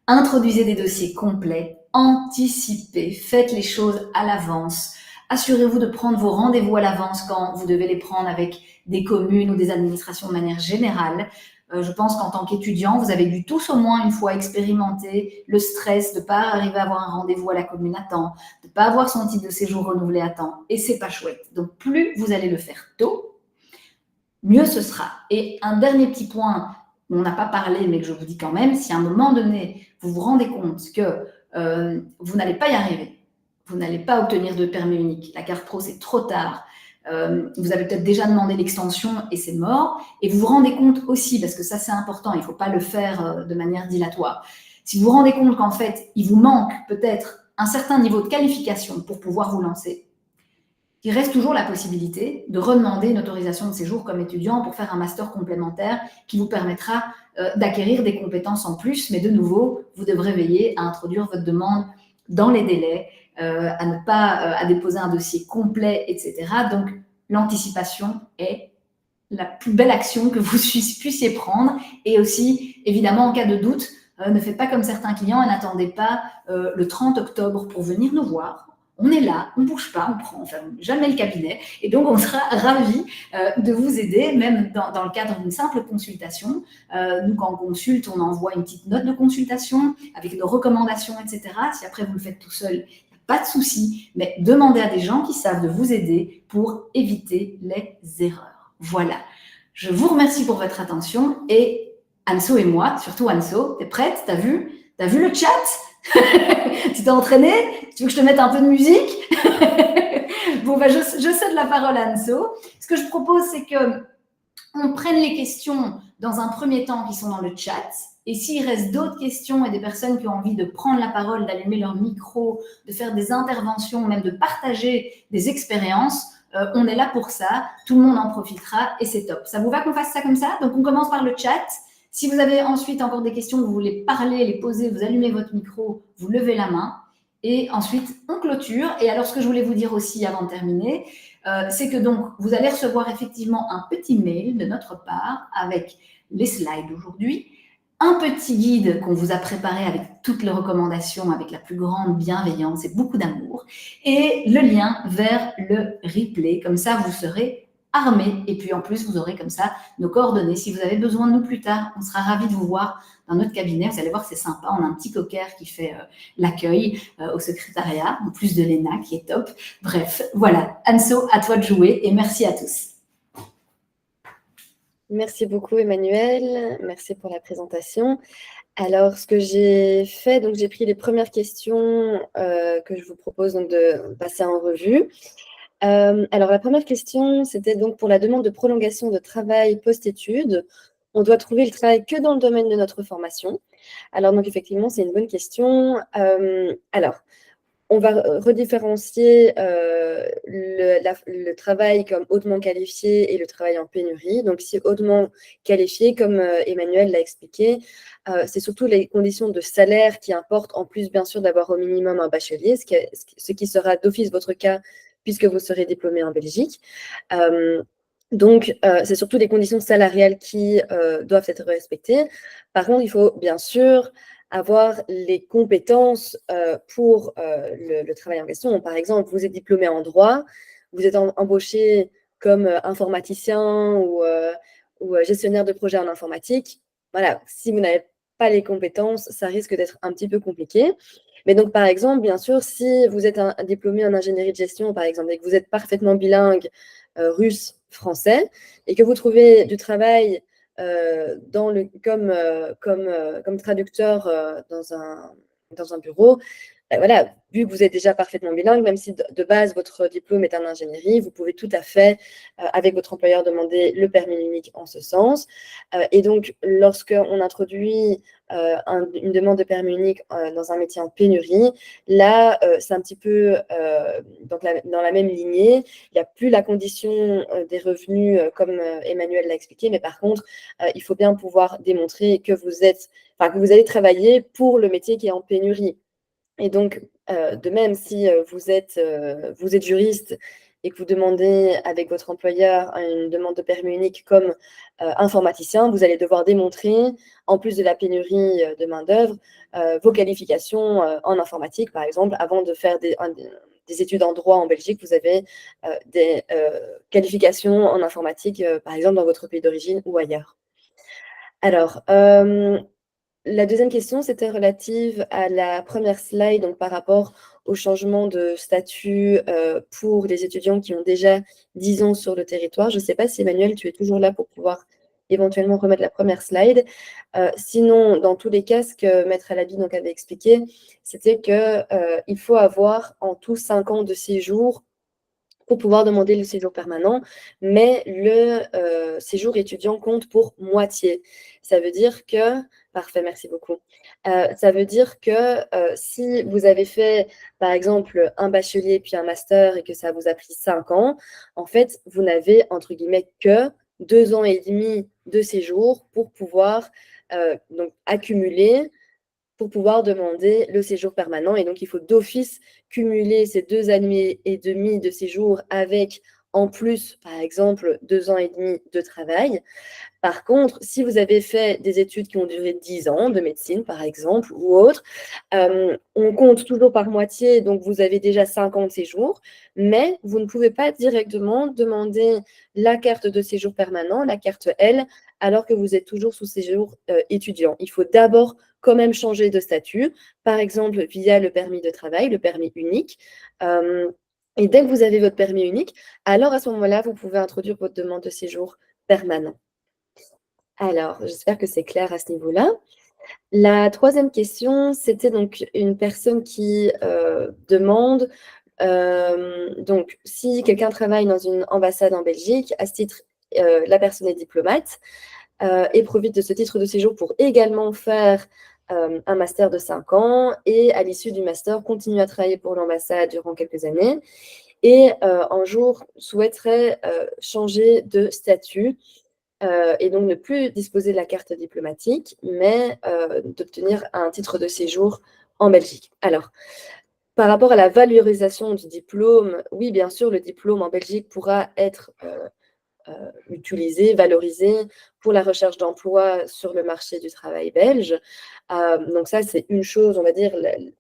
introduisez des dossiers complets, anticipez, faites les choses à l'avance. Assurez-vous de prendre vos rendez-vous à l'avance quand vous devez les prendre avec des communes ou des administrations de manière générale. Je pense qu'en tant qu'étudiant, vous avez dû tous au moins une fois expérimenter le stress de ne pas arriver à avoir un rendez-vous à la commune à temps, de ne pas avoir son titre de séjour renouvelé à temps. Et c'est pas chouette. Donc, plus vous allez le faire tôt, mieux ce sera. Et un dernier petit point, on n'a pas parlé, mais que je vous dis quand même, si à un moment donné, vous vous rendez compte que vous n'allez pas y arriver, vous n'allez pas obtenir de permis unique, la carte pro, c'est trop tard, vous avez peut-être déjà demandé l'extension et c'est mort. Et vous vous rendez compte aussi, parce que ça c'est important, il ne faut pas le faire de manière dilatoire. Si vous vous rendez compte qu'en fait, il vous manque peut-être un certain niveau de qualification pour pouvoir vous lancer, il reste toujours la possibilité de redemander une autorisation de séjour comme étudiant pour faire un master complémentaire qui vous permettra d'acquérir des compétences en plus. Mais de nouveau, vous devrez veiller à introduire votre demande dans les délais, à ne pas à déposer un dossier complet, etc. Donc, l'anticipation est la plus belle action que vous puissiez prendre. Et aussi, évidemment, en cas de doute, ne faites pas comme certains clients et n'attendez pas le 30 octobre pour venir nous voir. On est là, on ne bouge pas, on prend jamais le cabinet. Et donc, on sera ravis de vous aider, même dans le cadre d'une simple consultation. Nous, quand on consulte, on envoie une petite note de consultation avec nos recommandations, etc. Si après, vous le faites tout seul, pas de souci, mais demandez à des gens qui savent de vous aider pour éviter les erreurs. Voilà. Je vous remercie pour votre attention et Anso et moi, surtout Anso, t'es prête? T'as vu le chat? Tu t'es entraînée? Tu veux que je te mette un peu de musique? Bon, je cède la parole à Anso. Ce que je propose, c'est qu'on prenne les questions dans un premier temps qui sont dans le chat. Et s'il reste d'autres questions et des personnes qui ont envie de prendre la parole, d'allumer leur micro, de faire des interventions, même de partager des expériences, on est là pour ça. Tout le monde en profitera et c'est top. Ça vous va qu'on fasse ça comme ça? Donc, on commence par le chat. Si vous avez ensuite encore des questions, vous voulez parler, les poser, vous allumez votre micro, vous levez la main. Et ensuite, on clôture. Et alors, ce que je voulais vous dire aussi avant de terminer, c'est que donc, vous allez recevoir effectivement un petit mail de notre part avec les slides d'aujourd'hui, un petit guide qu'on vous a préparé avec toutes les recommandations, avec la plus grande bienveillance et beaucoup d'amour, et le lien vers le replay. Comme ça, vous serez armé. Et puis en plus, vous aurez comme ça nos coordonnées. Si vous avez besoin de nous plus tard, on sera ravis de vous voir dans notre cabinet. Vous allez voir, c'est sympa. On a un petit cocker qui fait l'accueil au secrétariat, en plus de Léna qui est top. Bref, voilà. Anso, à toi de jouer et merci à tous. Merci beaucoup, Emmanuel. Merci pour la présentation. Alors, ce que j'ai fait, donc j'ai pris les premières questions que je vous propose donc, de passer en revue. Alors, la première question, c'était donc pour la demande de prolongation de travail post-études. On doit trouver le travail que dans le domaine de notre formation. Alors, donc effectivement, c'est une bonne question. Alors, on va redifférencier le travail comme hautement qualifié et le travail en pénurie. Donc, si hautement qualifié, comme Emmanuel l'a expliqué, c'est surtout les conditions de salaire qui importent, en plus, bien sûr, d'avoir au minimum un bachelier, ce qui sera d'office votre cas, puisque vous serez diplômé en Belgique. Donc, c'est surtout les conditions salariales qui doivent être respectées. Par contre, il faut bien sûr avoir les compétences pour le travail en question. Par exemple, vous êtes diplômé en droit, vous êtes embauché comme informaticien ou gestionnaire de projet en informatique. Voilà, si vous n'avez pas les compétences, ça risque d'être un petit peu compliqué. Mais donc, par exemple, bien sûr, si vous êtes un diplômé en ingénierie de gestion, par exemple, et que vous êtes parfaitement bilingue russe-français, et que vous trouvez du travail comme traducteur dans un bureau, voilà, vu que vous êtes déjà parfaitement bilingue, même si de base votre diplôme est en ingénierie, vous pouvez tout à fait, avec votre employeur, demander le permis unique en ce sens. Et donc, lorsqu'on introduit une demande de permis unique dans un métier en pénurie, là, c'est un petit peu dans la même lignée. Il n'y a plus la condition des revenus, comme Emmanuel l'a expliqué, mais par contre, il faut bien pouvoir démontrer que vous allez travailler pour le métier qui est en pénurie. Et donc, de même, si vous êtes juriste et que vous demandez avec votre employeur une demande de permis unique comme informaticien, vous allez devoir démontrer, en plus de la pénurie de main-d'œuvre, vos qualifications en informatique, par exemple. Avant de faire des études en droit en Belgique, vous avez des qualifications en informatique, par exemple, dans votre pays d'origine ou ailleurs. Alors, la deuxième question, c'était relative à la première slide, donc par rapport au changement de statut pour les étudiants qui ont déjà 10 ans sur le territoire. Je ne sais pas si, Emmanuel, tu es toujours là pour pouvoir éventuellement remettre la première slide. Sinon, dans tous les cas, ce que Maître Alabi donc, avait expliqué, c'était qu'il faut avoir en tout 5 ans de séjour pour pouvoir demander le séjour permanent, mais le séjour étudiant compte pour moitié. Ça veut dire que, parfait, merci beaucoup. Ça veut dire que si vous avez fait, par exemple, un bachelier puis un master et que ça vous a pris 5 ans, en fait, vous n'avez, entre guillemets, que 2 ans et demi de séjour pour pouvoir donc accumuler pour pouvoir demander le séjour permanent. Et donc, il faut d'office cumuler ces 2 années et demie de séjour avec, en plus, par exemple, 2 ans et demi de travail. Par contre, si vous avez fait des études qui ont duré 10 ans, de médecine, par exemple, ou autre, on compte toujours par moitié, donc vous avez déjà 5 ans de séjour, mais vous ne pouvez pas directement demander la carte de séjour permanent, la carte L, alors que vous êtes toujours sous séjour étudiant. Il faut d'abord quand même changer de statut, par exemple via le permis de travail, le permis unique. Et dès que vous avez votre permis unique, alors à ce moment-là, vous pouvez introduire votre demande de séjour permanent. Alors, j'espère que c'est clair à ce niveau-là. La troisième question, c'était donc une personne qui demande, donc si quelqu'un travaille dans une ambassade en Belgique, à ce titre, la personne est diplomate et profite de ce titre de séjour pour également faire un master de 5 ans et à l'issue du master, continue à travailler pour l'ambassade durant quelques années et un jour souhaiterait changer de statut et donc ne plus disposer de la carte diplomatique, mais d'obtenir un titre de séjour en Belgique. Alors, par rapport à la valorisation du diplôme, oui, bien sûr, le diplôme en Belgique pourra être utilisé, valorisé pour la recherche d'emploi sur le marché du travail belge. Donc ça, c'est une chose, on va dire,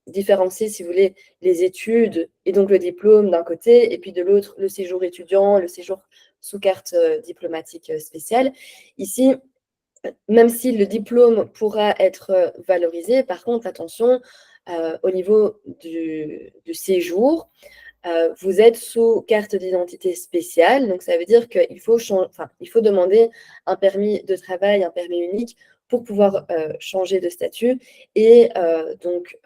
différencier, si vous voulez, les études et donc le diplôme d'un côté, et puis de l'autre, le séjour étudiant, le séjour sous carte diplomatique spéciale. Ici, même si le diplôme pourra être valorisé, par contre, attention, au niveau du séjour, vous êtes sous carte d'identité spéciale, donc ça veut dire qu'il faut, il faut demander un permis de travail, un permis unique pour pouvoir changer de statut et donc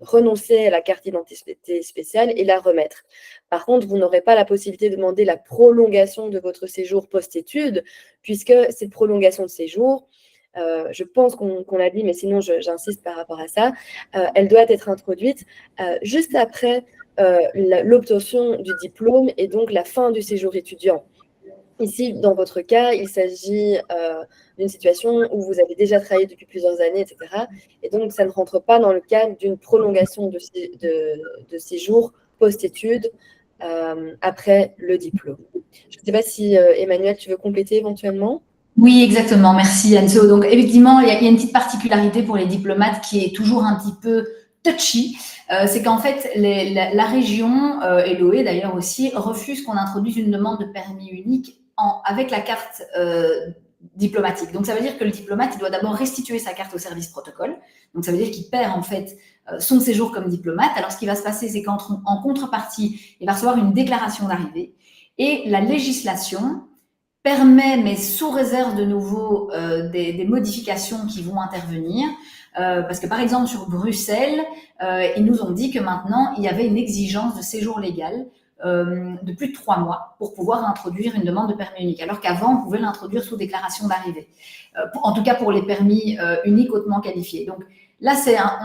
renoncer à la carte d'identité spéciale et la remettre. Par contre, vous n'aurez pas la possibilité de demander la prolongation de votre séjour post-études, puisque cette prolongation de séjour, je pense qu'on l'a dit, mais sinon j'insiste par rapport à ça, elle doit être introduite juste après l'obtention du diplôme et donc la fin du séjour étudiant. Ici, dans votre cas, il s'agit d'une situation où vous avez déjà travaillé depuis plusieurs années, etc. Et donc, ça ne rentre pas dans le cadre d'une prolongation de séjour post-études après le diplôme. Je ne sais pas si, Emmanuel, tu veux compléter éventuellement? Oui, exactement. Merci, Anso. Donc, effectivement, il y a une petite particularité pour les diplomates qui est toujours un petit peu touchy. C'est qu'en fait, la région, et l'OE d'ailleurs aussi, refuse qu'on introduise une demande de permis unique avec la carte diplomatique. Donc, ça veut dire que le diplomate, il doit d'abord restituer sa carte au service protocole. Donc, ça veut dire qu'il perd en fait son séjour comme diplomate. Alors, ce qui va se passer, c'est qu'en contrepartie, il va recevoir une déclaration d'arrivée. Et la législation permet, mais sous réserve de nouveau des modifications qui vont intervenir. Parce que par exemple sur Bruxelles, ils nous ont dit que maintenant il y avait une exigence de séjour légal de plus de 3 mois pour pouvoir introduire une demande de permis unique, alors qu'avant on pouvait l'introduire sous déclaration d'arrivée, en tout cas pour les permis uniques hautement qualifiés. Donc là,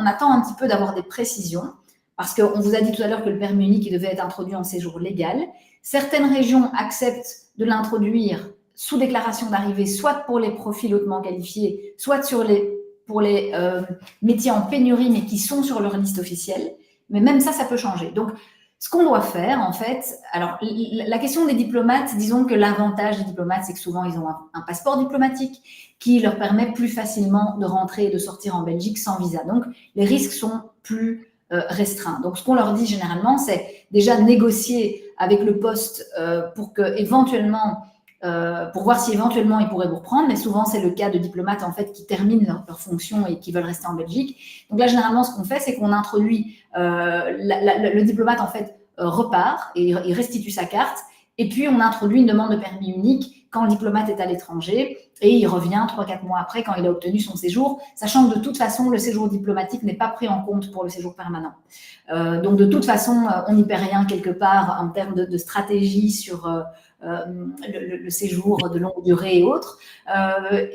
on attend un petit peu d'avoir des précisions, parce qu'on vous a dit tout à l'heure que le permis unique il devait être introduit en séjour légal. Certaines régions acceptent de l'introduire sous déclaration d'arrivée, soit pour les profils hautement qualifiés, soit pour les métiers en pénurie, mais qui sont sur leur liste officielle. Mais même ça peut changer. Donc, ce qu'on doit faire, en fait, alors la question des diplomates, disons que l'avantage des diplomates, c'est que souvent, ils ont un passeport diplomatique qui leur permet plus facilement de rentrer et de sortir en Belgique sans visa. Donc, les risques sont plus restreints. Donc, ce qu'on leur dit généralement, c'est déjà négocier avec le poste pour que éventuellement pour voir si éventuellement ils pourraient vous reprendre, mais souvent c'est le cas de diplomates en fait qui terminent leur fonction et qui veulent rester en Belgique. Donc là, généralement, ce qu'on fait, c'est qu'on introduit le diplomate en fait repart et il restitue sa carte, et puis on introduit une demande de permis unique quand le diplomate est à l'étranger et il revient 3-4 mois après quand il a obtenu son séjour, sachant que de toute façon le séjour diplomatique n'est pas pris en compte pour le séjour permanent. Donc de toute façon, on n'y perd rien quelque part en termes de stratégie sur le séjour de longue durée et autres.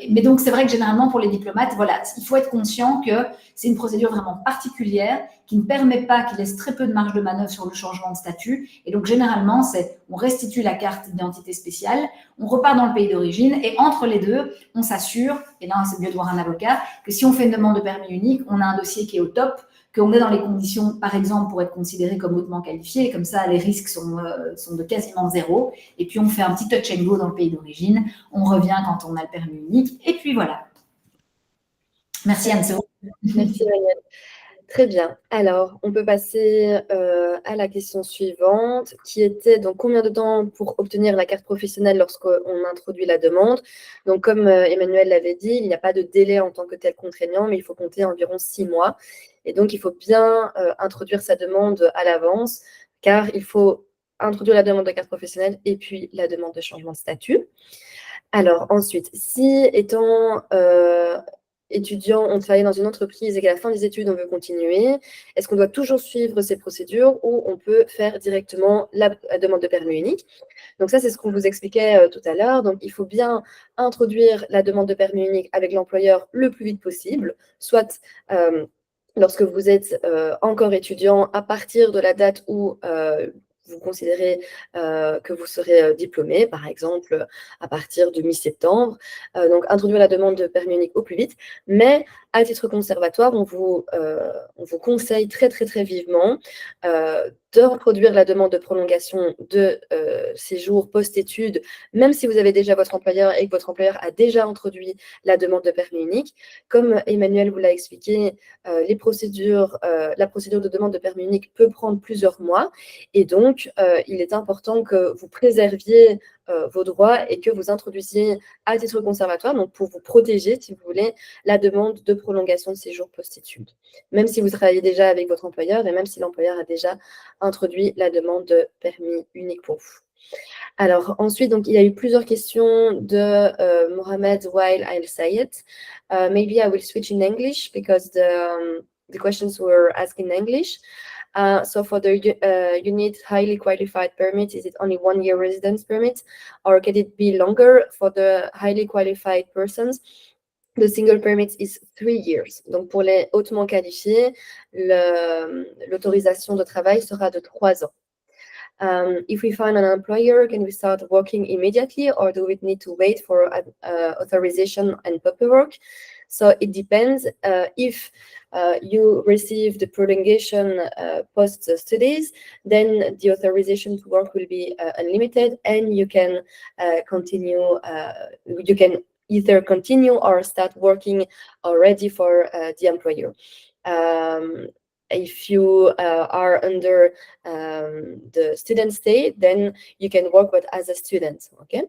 Mais donc, c'est vrai que généralement, pour les diplomates, voilà, il faut être conscient que c'est une procédure vraiment particulière qui ne permet pas, qui laisse très peu de marge de manœuvre sur le changement de statut. Et donc, généralement, on restitue la carte d'identité spéciale, on repart dans le pays d'origine et entre les deux, on s'assure, et là, c'est mieux de voir un avocat, que si on fait une demande de permis unique, on a un dossier qui est au top, qu'on est dans les conditions, par exemple, pour être considéré comme hautement qualifié. Comme ça, les risques sont de quasiment zéro. Et puis, on fait un petit touch and go dans le pays d'origine. On revient quand on a le permis unique. Et puis, voilà. Merci, Anne-Sophie. Merci, Emmanuel. Très bien. Alors, on peut passer à la question suivante, qui était donc combien de temps pour obtenir la carte professionnelle lorsqu'on introduit la demande. Donc, comme Emmanuel l'avait dit, il n'y a pas de délai en tant que tel contraignant, mais il faut compter environ 6 mois. Et donc, il faut bien introduire sa demande à l'avance, car il faut introduire la demande de carte professionnelle et puis la demande de changement de statut. Alors, ensuite, si étant étudiant, on travaille dans une entreprise et qu'à la fin des études, on veut continuer, est-ce qu'on doit toujours suivre ces procédures ou on peut faire directement la demande de permis unique? Donc ça, c'est ce qu'on vous expliquait tout à l'heure. Donc, il faut bien introduire la demande de permis unique avec l'employeur le plus vite possible, soit lorsque vous êtes encore étudiant à partir de la date où vous considérez que vous serez diplômé, par exemple, à partir de mi-septembre. Donc, introduire la demande de permis unique au plus vite. Mais À titre conservatoire, on vous conseille très, très, très vivement de reproduire la demande de prolongation de séjour post-études, même si vous avez déjà votre employeur et que votre employeur a déjà introduit la demande de permis unique. Comme Emmanuel vous l'a expliqué, la procédure de demande de permis unique peut prendre plusieurs mois et donc il est important que vous préserviez vos droits et que vous introduisiez à titre conservatoire, donc pour vous protéger, si vous voulez, la demande de prolongation de séjour post-études, même si vous travaillez déjà avec votre employeur et même si l'employeur a déjà introduit la demande de permis unique pour vous. Alors ensuite, donc, il y a eu plusieurs questions de Mohamed Wael Al Sayed. Maybe I will switch in English because the questions were asked in English. So for the unit highly qualified permit, is it only 1 year residence permit or can it be longer? For the highly qualified persons, the single permit is 3 years. Donc pour les hautement qualifiés, l'autorisation de travail sera de 3 ans. If we find an employer, can we start working immediately or do we need to wait for authorization and paperwork? So it depends. If you receive the prolongation post-studies, then the authorization to work will be unlimited and you can continue, you can either continue or start working already for the employer. If you are under the student stay, then you can work but as a student. Okay?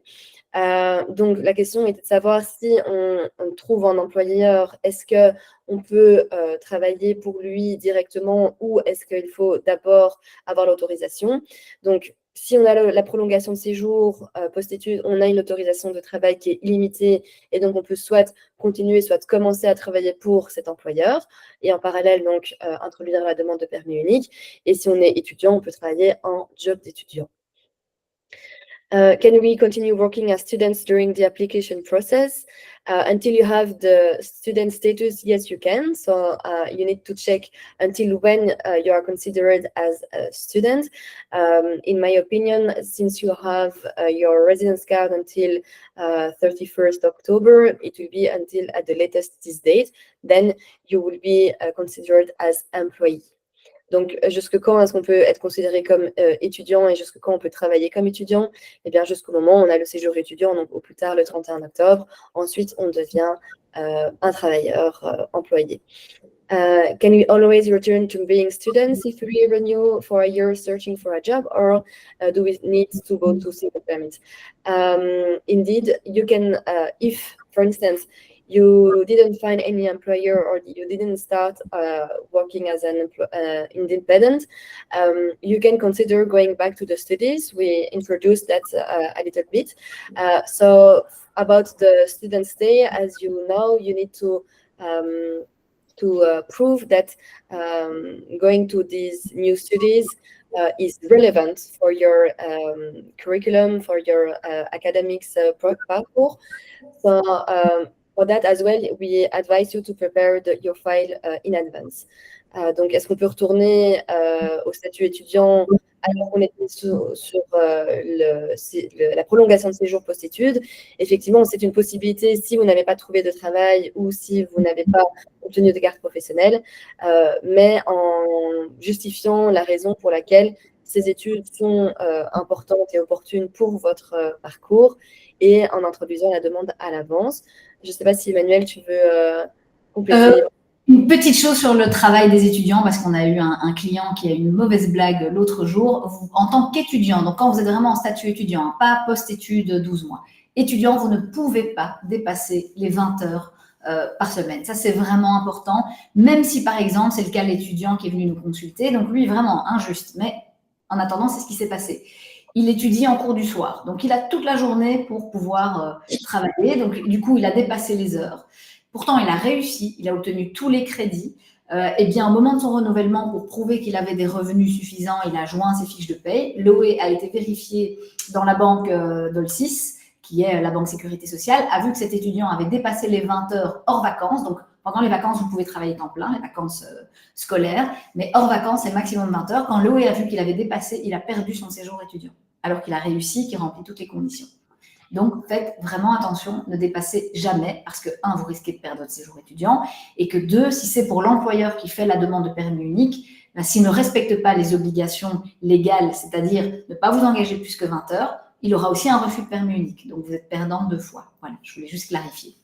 Donc la question est de savoir si on trouve un employeur, est-ce qu'on peut travailler pour lui directement ou est-ce qu'il faut d'abord avoir l'autorisation. Donc si on a la prolongation de séjour post-études, on a une autorisation de travail qui est illimitée et donc on peut soit continuer, soit commencer à travailler pour cet employeur et en parallèle donc introduire la demande de permis unique. Et si on est étudiant, on peut travailler en job d'étudiant. Can we continue working as students during the application process? Until you have the student status, yes, you can. So you need to check until when you are considered as a student. In my opinion, since you have your residence card until 31st October, it will be until at the latest this date, then you will be considered as employee. Donc, jusque quand est-ce qu'on peut être considéré comme étudiant et jusque quand on peut travailler comme étudiant? Eh bien, jusqu'au moment où on a le séjour étudiant, donc au plus tard le 31 octobre. Ensuite, on devient un travailleur employé. Can we always return to being students if we renew for a year searching for a job, or do we need to go to single permit? Indeed, you can, if, for instance, you didn't find any employer or you didn't start working as an independent, you can consider going back to the studies. We introduced that a little bit. So about the student stay, as you know, you need to prove that going to these new studies is relevant for your curriculum, for your academics parcours. So for that as well, we advise you to prepare your file in advance. Donc, est-ce qu'on peut retourner au statut étudiant alors qu'on est sur la prolongation de séjour post-études? Effectivement, c'est une possibilité si vous n'avez pas trouvé de travail ou si vous n'avez pas obtenu de carte professionnelle, mais en justifiant la raison pour laquelle ces études sont importantes et opportunes pour votre parcours et en introduisant la demande à l'avance. Je ne sais pas si Emmanuel, tu veux compléter. Une petite chose sur le travail des étudiants, parce qu'on a eu un client qui a eu une mauvaise blague l'autre jour. En tant qu'étudiant, donc quand vous êtes vraiment en statut étudiant, pas post-études 12 mois, étudiant, vous ne pouvez pas dépasser les 20 heures par semaine. Ça, c'est vraiment important, même si, par exemple, c'est le cas de l'étudiant qui est venu nous consulter. Donc, lui, vraiment injuste. Mais en attendant, c'est ce qui s'est passé. Il étudie en cours du soir. Donc, il a toute la journée pour pouvoir travailler. Donc, du coup, il a dépassé les heures. Pourtant, il a réussi. Il a obtenu tous les crédits. Et bien, au moment de son renouvellement, pour prouver qu'il avait des revenus suffisants, il a joint ses fiches de paye. L'OE a été vérifié dans la banque d'Olsis, qui est la banque sécurité sociale, a vu que cet étudiant avait dépassé les 20 heures hors vacances. Donc, pendant les vacances, vous pouvez travailler temps plein, les vacances scolaires. Mais hors vacances, c'est maximum 20 heures. Quand l'OE a vu qu'il avait dépassé, il a perdu son séjour étudiant, alors qu'il a réussi, qu'il remplit toutes les conditions. Donc, faites vraiment attention, ne dépassez jamais, parce que, un, vous risquez de perdre votre séjour étudiant, et que deux, si c'est pour l'employeur qui fait la demande de permis unique, ben, s'il ne respecte pas les obligations légales, c'est-à-dire ne pas vous engager plus que 20 heures, il aura aussi un refus de permis unique. Donc, vous êtes perdant 2 fois. Voilà, je voulais juste clarifier.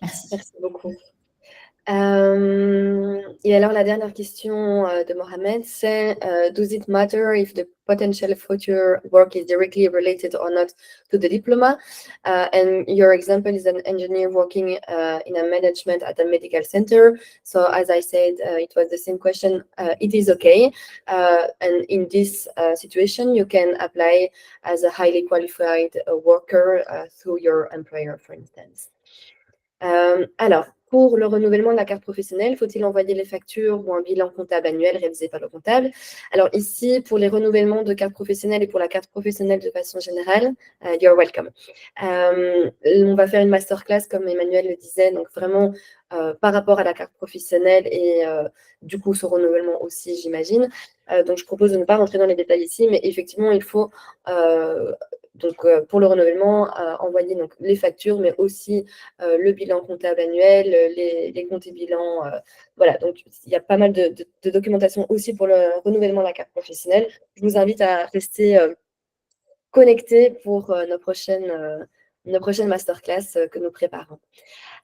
Merci. Merci beaucoup. Et alors, la dernière question de Mohamed, c'est does it matter if the potential future work is directly related or not to the diploma? And your example is an engineer working in a management at a medical center. So as I said, it was the same question. It is okay. And in this situation, you can apply as a highly qualified worker through your employer, for instance. Alors, pour le renouvellement de la carte professionnelle, faut-il envoyer les factures ou un bilan comptable annuel révisé par le comptable? Alors ici, pour les renouvellements de carte professionnelle et pour la carte professionnelle de façon générale, you're welcome. On va faire une masterclass, comme Emmanuel le disait, donc vraiment par rapport à la carte professionnelle et du coup ce renouvellement aussi, j'imagine. Donc je propose de ne pas rentrer dans les détails ici, mais effectivement, il faut... Donc, pour le renouvellement, envoyer donc, les factures, mais aussi le bilan comptable annuel, les comptes et bilans. Voilà, donc il y a pas mal de documentation aussi pour le renouvellement de la carte professionnelle. Je vous invite à rester connectés pour nos prochaines masterclass que nous préparons.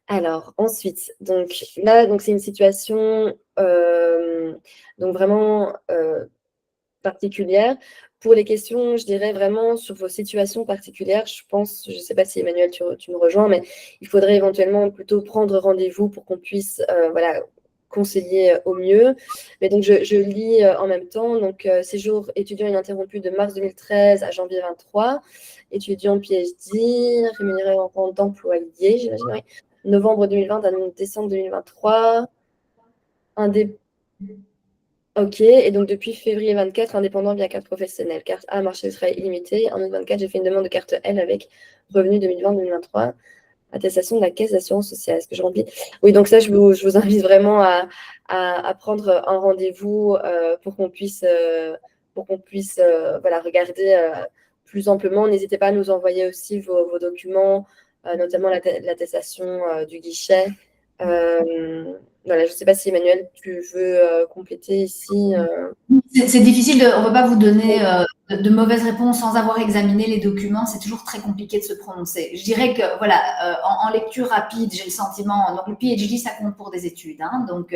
Alors, ensuite, donc là, c'est une situation donc vraiment particulière. Pour les questions, je dirais vraiment sur vos situations particulières, je pense, je ne sais pas si Emmanuel, tu me rejoins, mais il faudrait éventuellement plutôt prendre rendez-vous pour qu'on puisse voilà, conseiller au mieux. Mais donc, je lis en même temps. Donc, séjour étudiant ininterrompu de mars 2013 à janvier 23. Étudiant PhD, rémunéré en rang d'employé, j'imagine, oui. Novembre 2020 à décembre 2023. Ok, et donc depuis février 24, indépendant via carte professionnelle. Carte A, marché du travail illimité. En août 24, j'ai fait une demande de carte L avec revenu 2020-2023. Attestation de la caisse d'assurance sociale. Est-ce que je remplis? Oui, donc ça, je vous invite vraiment à prendre un rendez-vous pour qu'on puisse voilà, regarder plus amplement. N'hésitez pas à nous envoyer aussi vos documents, notamment l'attestation du guichet. Voilà, je ne sais pas si Emmanuel, tu veux compléter ici. C'est difficile, on ne peut pas vous donner de mauvaises réponses sans avoir examiné les documents. C'est toujours très compliqué de se prononcer. Je dirais que, voilà, en lecture rapide, j'ai le sentiment, donc le PhD, ça compte pour des études. Hein, donc,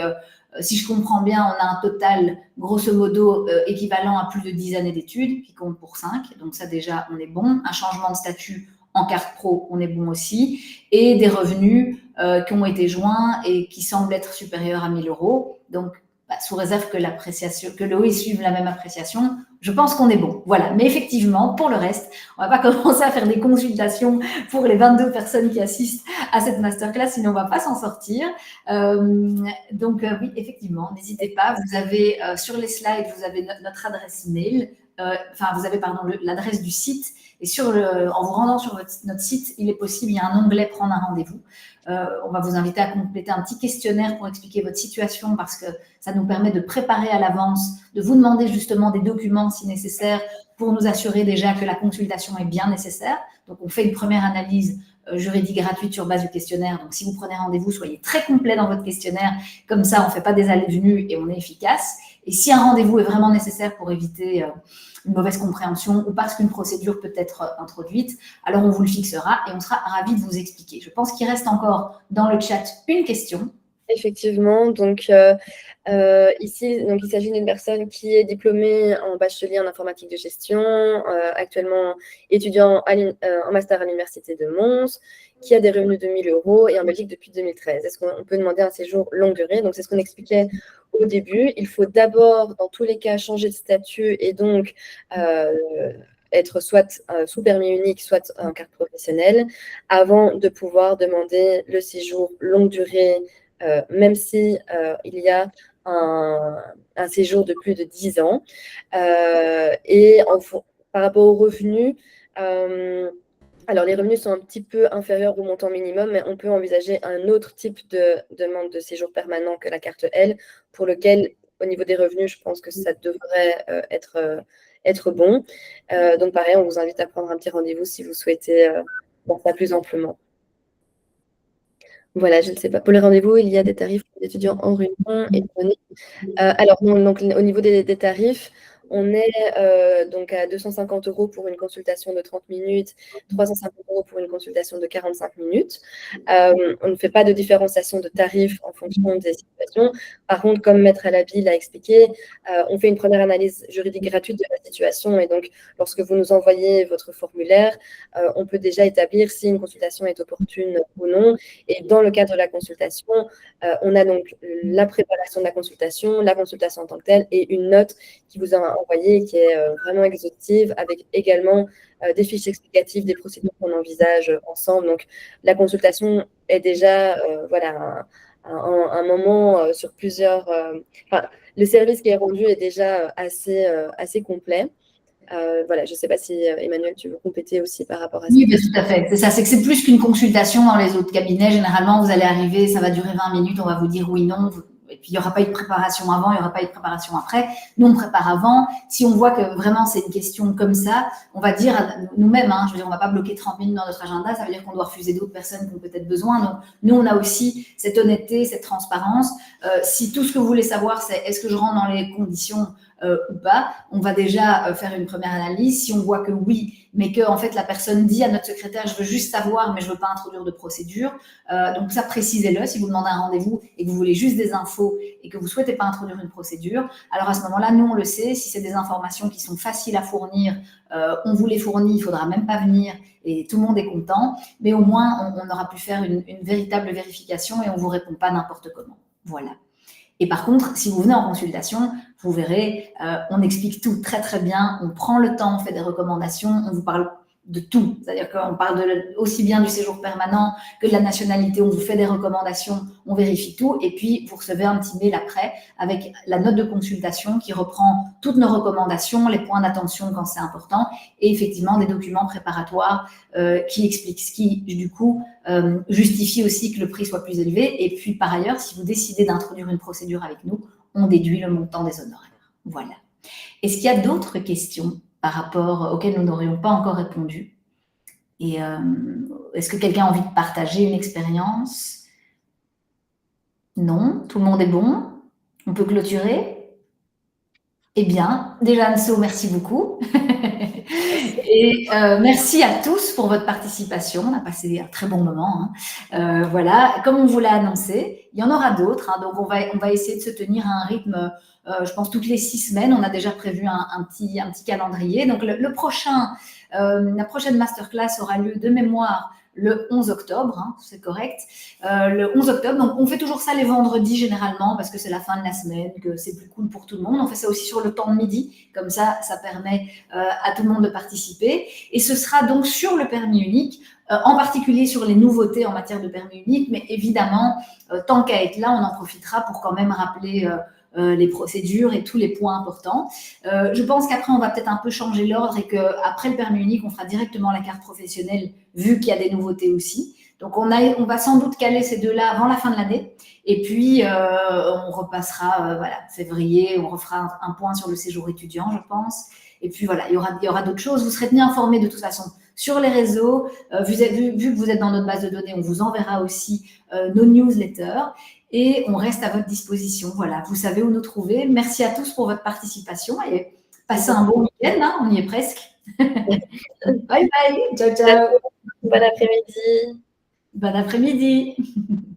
si je comprends bien, on a un total, grosso modo, équivalent à plus de 10 années d'études, qui compte pour 5. Donc ça, déjà, on est bon. Un changement de statut en carte pro, on est bon aussi. Et des revenus qui ont été joints et qui semblent être supérieurs à 1 000 €. Donc, sous réserve que l'OI suive la même appréciation, je pense qu'on est bon. Voilà. Mais effectivement, pour le reste, on ne va pas commencer à faire des consultations pour les 22 personnes qui assistent à cette masterclass, sinon on ne va pas s'en sortir. Donc, oui, effectivement, n'hésitez pas. Vous avez, sur les slides, vous avez notre adresse mail. Vous avez, l'adresse du site. Et en vous rendant sur notre site, il est possible, il y a un onglet « Prendre un rendez-vous ». On va vous inviter à compléter un petit questionnaire pour expliquer votre situation parce que ça nous permet de préparer à l'avance, de vous demander justement des documents si nécessaire pour nous assurer déjà que la consultation est bien nécessaire. Donc, on fait une première analyse juridique gratuite sur base du questionnaire. Donc, si vous prenez rendez-vous, soyez très complet dans votre questionnaire. Comme ça, on ne fait pas des allées-venues et on est efficace. Et si un rendez-vous est vraiment nécessaire pour éviter une mauvaise compréhension ou parce qu'une procédure peut être introduite, alors on vous le fixera et on sera ravis de vous expliquer. Je pense qu'il reste encore dans le chat une question. Effectivement, donc ici, donc, il s'agit d'une personne qui est diplômée en bachelier en informatique de gestion, actuellement étudiant en master à l'université de Mons, qui a des revenus de 1 000 € et en Belgique depuis 2013. Est-ce qu'on peut demander un séjour longue durée? Donc, c'est ce qu'on expliquait au début. Il faut d'abord, dans tous les cas, changer de statut et donc être soit sous permis unique, soit en carte professionnelle, avant de pouvoir demander le séjour longue durée, même si il y a un séjour de plus de 10 ans. Et par rapport aux revenus, alors les revenus sont un petit peu inférieurs au montant minimum, mais on peut envisager un autre type de demande de séjour permanent que la carte L, pour lequel, au niveau des revenus, je pense que ça devrait être bon. Donc pareil, on vous invite à prendre un petit rendez-vous si vous souhaitez voir ça plus amplement. Voilà, je ne sais pas. Pour les rendez-vous, il y a des tarifs pour les étudiants en réunion et données. Alors, donc, au niveau des tarifs, on est donc à 250 € pour une consultation de 30 minutes, 350 € pour une consultation de 45 minutes. On ne fait pas de différenciation de tarifs en fonction des situations. Par contre, comme Maître Alabi l'a expliqué, on fait une première analyse juridique gratuite de la situation. Et donc, lorsque vous nous envoyez votre formulaire, on peut déjà établir si une consultation est opportune ou non. Et dans le cadre de la consultation, on a donc la préparation de la consultation en tant que telle et une note qui vous a envoyée qui est vraiment exhaustive avec également des fiches explicatives des procédures qu'on envisage ensemble. Donc, la consultation est déjà voilà, un moment sur plusieurs… le service qui est rendu est déjà assez complet. Voilà, je ne sais pas si Emmanuel, tu veux compléter aussi par rapport à ça. Oui, ben, tout à fait. C'est ça, c'est que c'est plus qu'une consultation dans les autres cabinets. Généralement, vous allez arriver, ça va durer 20 minutes, on va vous dire oui, non. Et puis, il n'y aura pas eu de préparation avant, il n'y aura pas eu de préparation après. Nous, on prépare avant. Si on voit que vraiment c'est une question comme ça, on va dire nous-mêmes, je veux dire, on ne va pas bloquer 30 minutes dans notre agenda, ça veut dire qu'on doit refuser d'autres personnes qui ont peut-être besoin. Donc, nous, on a aussi cette honnêteté, cette transparence. Si tout ce que vous voulez savoir, c'est est-ce que je rentre dans les conditions ou pas, on va déjà faire une première analyse. Si on voit que oui, mais que en fait la personne dit à notre secrétaire je veux juste savoir mais je veux pas introduire de procédure, donc ça précisez-le. Si vous demandez un rendez-vous et que vous voulez juste des infos et que vous souhaitez pas introduire une procédure, alors à ce moment-là nous on le sait, si c'est des informations qui sont faciles à fournir, on vous les fournit, il faudra même pas venir et tout le monde est content, mais au moins on aura pu faire une véritable vérification et on vous répond pas n'importe comment. Voilà. Et par contre, si vous venez en consultation, vous verrez, on explique tout très très bien, on prend le temps, on fait des recommandations, on vous parle de tout. C'est-à-dire qu'on parle aussi bien du séjour permanent que de la nationalité, on vous fait des recommandations, on vérifie tout, et puis vous recevez un petit mail après avec la note de consultation qui reprend toutes nos recommandations, les points d'attention quand c'est important, et effectivement des documents préparatoires qui expliquent ce qui, du coup, justifie aussi que le prix soit plus élevé. Et puis, par ailleurs, si vous décidez d'introduire une procédure avec nous, on déduit le montant des honoraires. Voilà. Est-ce qu'il y a d'autres questions par rapport auxquelles nous n'aurions pas encore répondu? Et est-ce que quelqu'un a envie de partager une expérience? Non? Tout le monde est bon? On peut clôturer? Eh bien, déjà, Anso, merci beaucoup. Et merci à tous pour votre participation. On a passé un très bon moment. Voilà, comme on vous l'a annoncé, il y en aura d'autres. Donc, on va essayer de se tenir à un rythme, je pense, toutes les 6 semaines. On a déjà prévu un petit calendrier. Donc, la prochaine masterclass aura lieu de mémoire le 11 octobre, c'est correct. Le 11 octobre, donc on fait toujours ça les vendredis généralement parce que c'est la fin de la semaine, que c'est plus cool pour tout le monde. On fait ça aussi sur le temps de midi, comme ça permet à tout le monde de participer. Et ce sera donc sur le permis unique, en particulier sur les nouveautés en matière de permis unique, mais évidemment, tant qu'à être là, on en profitera pour quand même rappeler les procédures et tous les points importants. Je pense qu'après, on va peut-être un peu changer l'ordre et qu'après le permis unique, on fera directement la carte professionnelle, vu qu'il y a des nouveautés aussi. Donc, on va sans doute caler ces deux-là avant la fin de l'année. Et puis, on repassera, février, on refera un point sur le séjour étudiant, je pense. Et puis, voilà, il y aura d'autres choses. Vous serez tenus informés de toute façon sur les réseaux. Vu que vous êtes dans notre base de données, on vous enverra aussi nos newsletters. Et on reste à votre disposition. Voilà, vous savez où nous trouver. Merci à tous pour votre participation et passez un bon week-end. On y est presque. Bye bye. Ciao, ciao. Bon après-midi. Bon après-midi.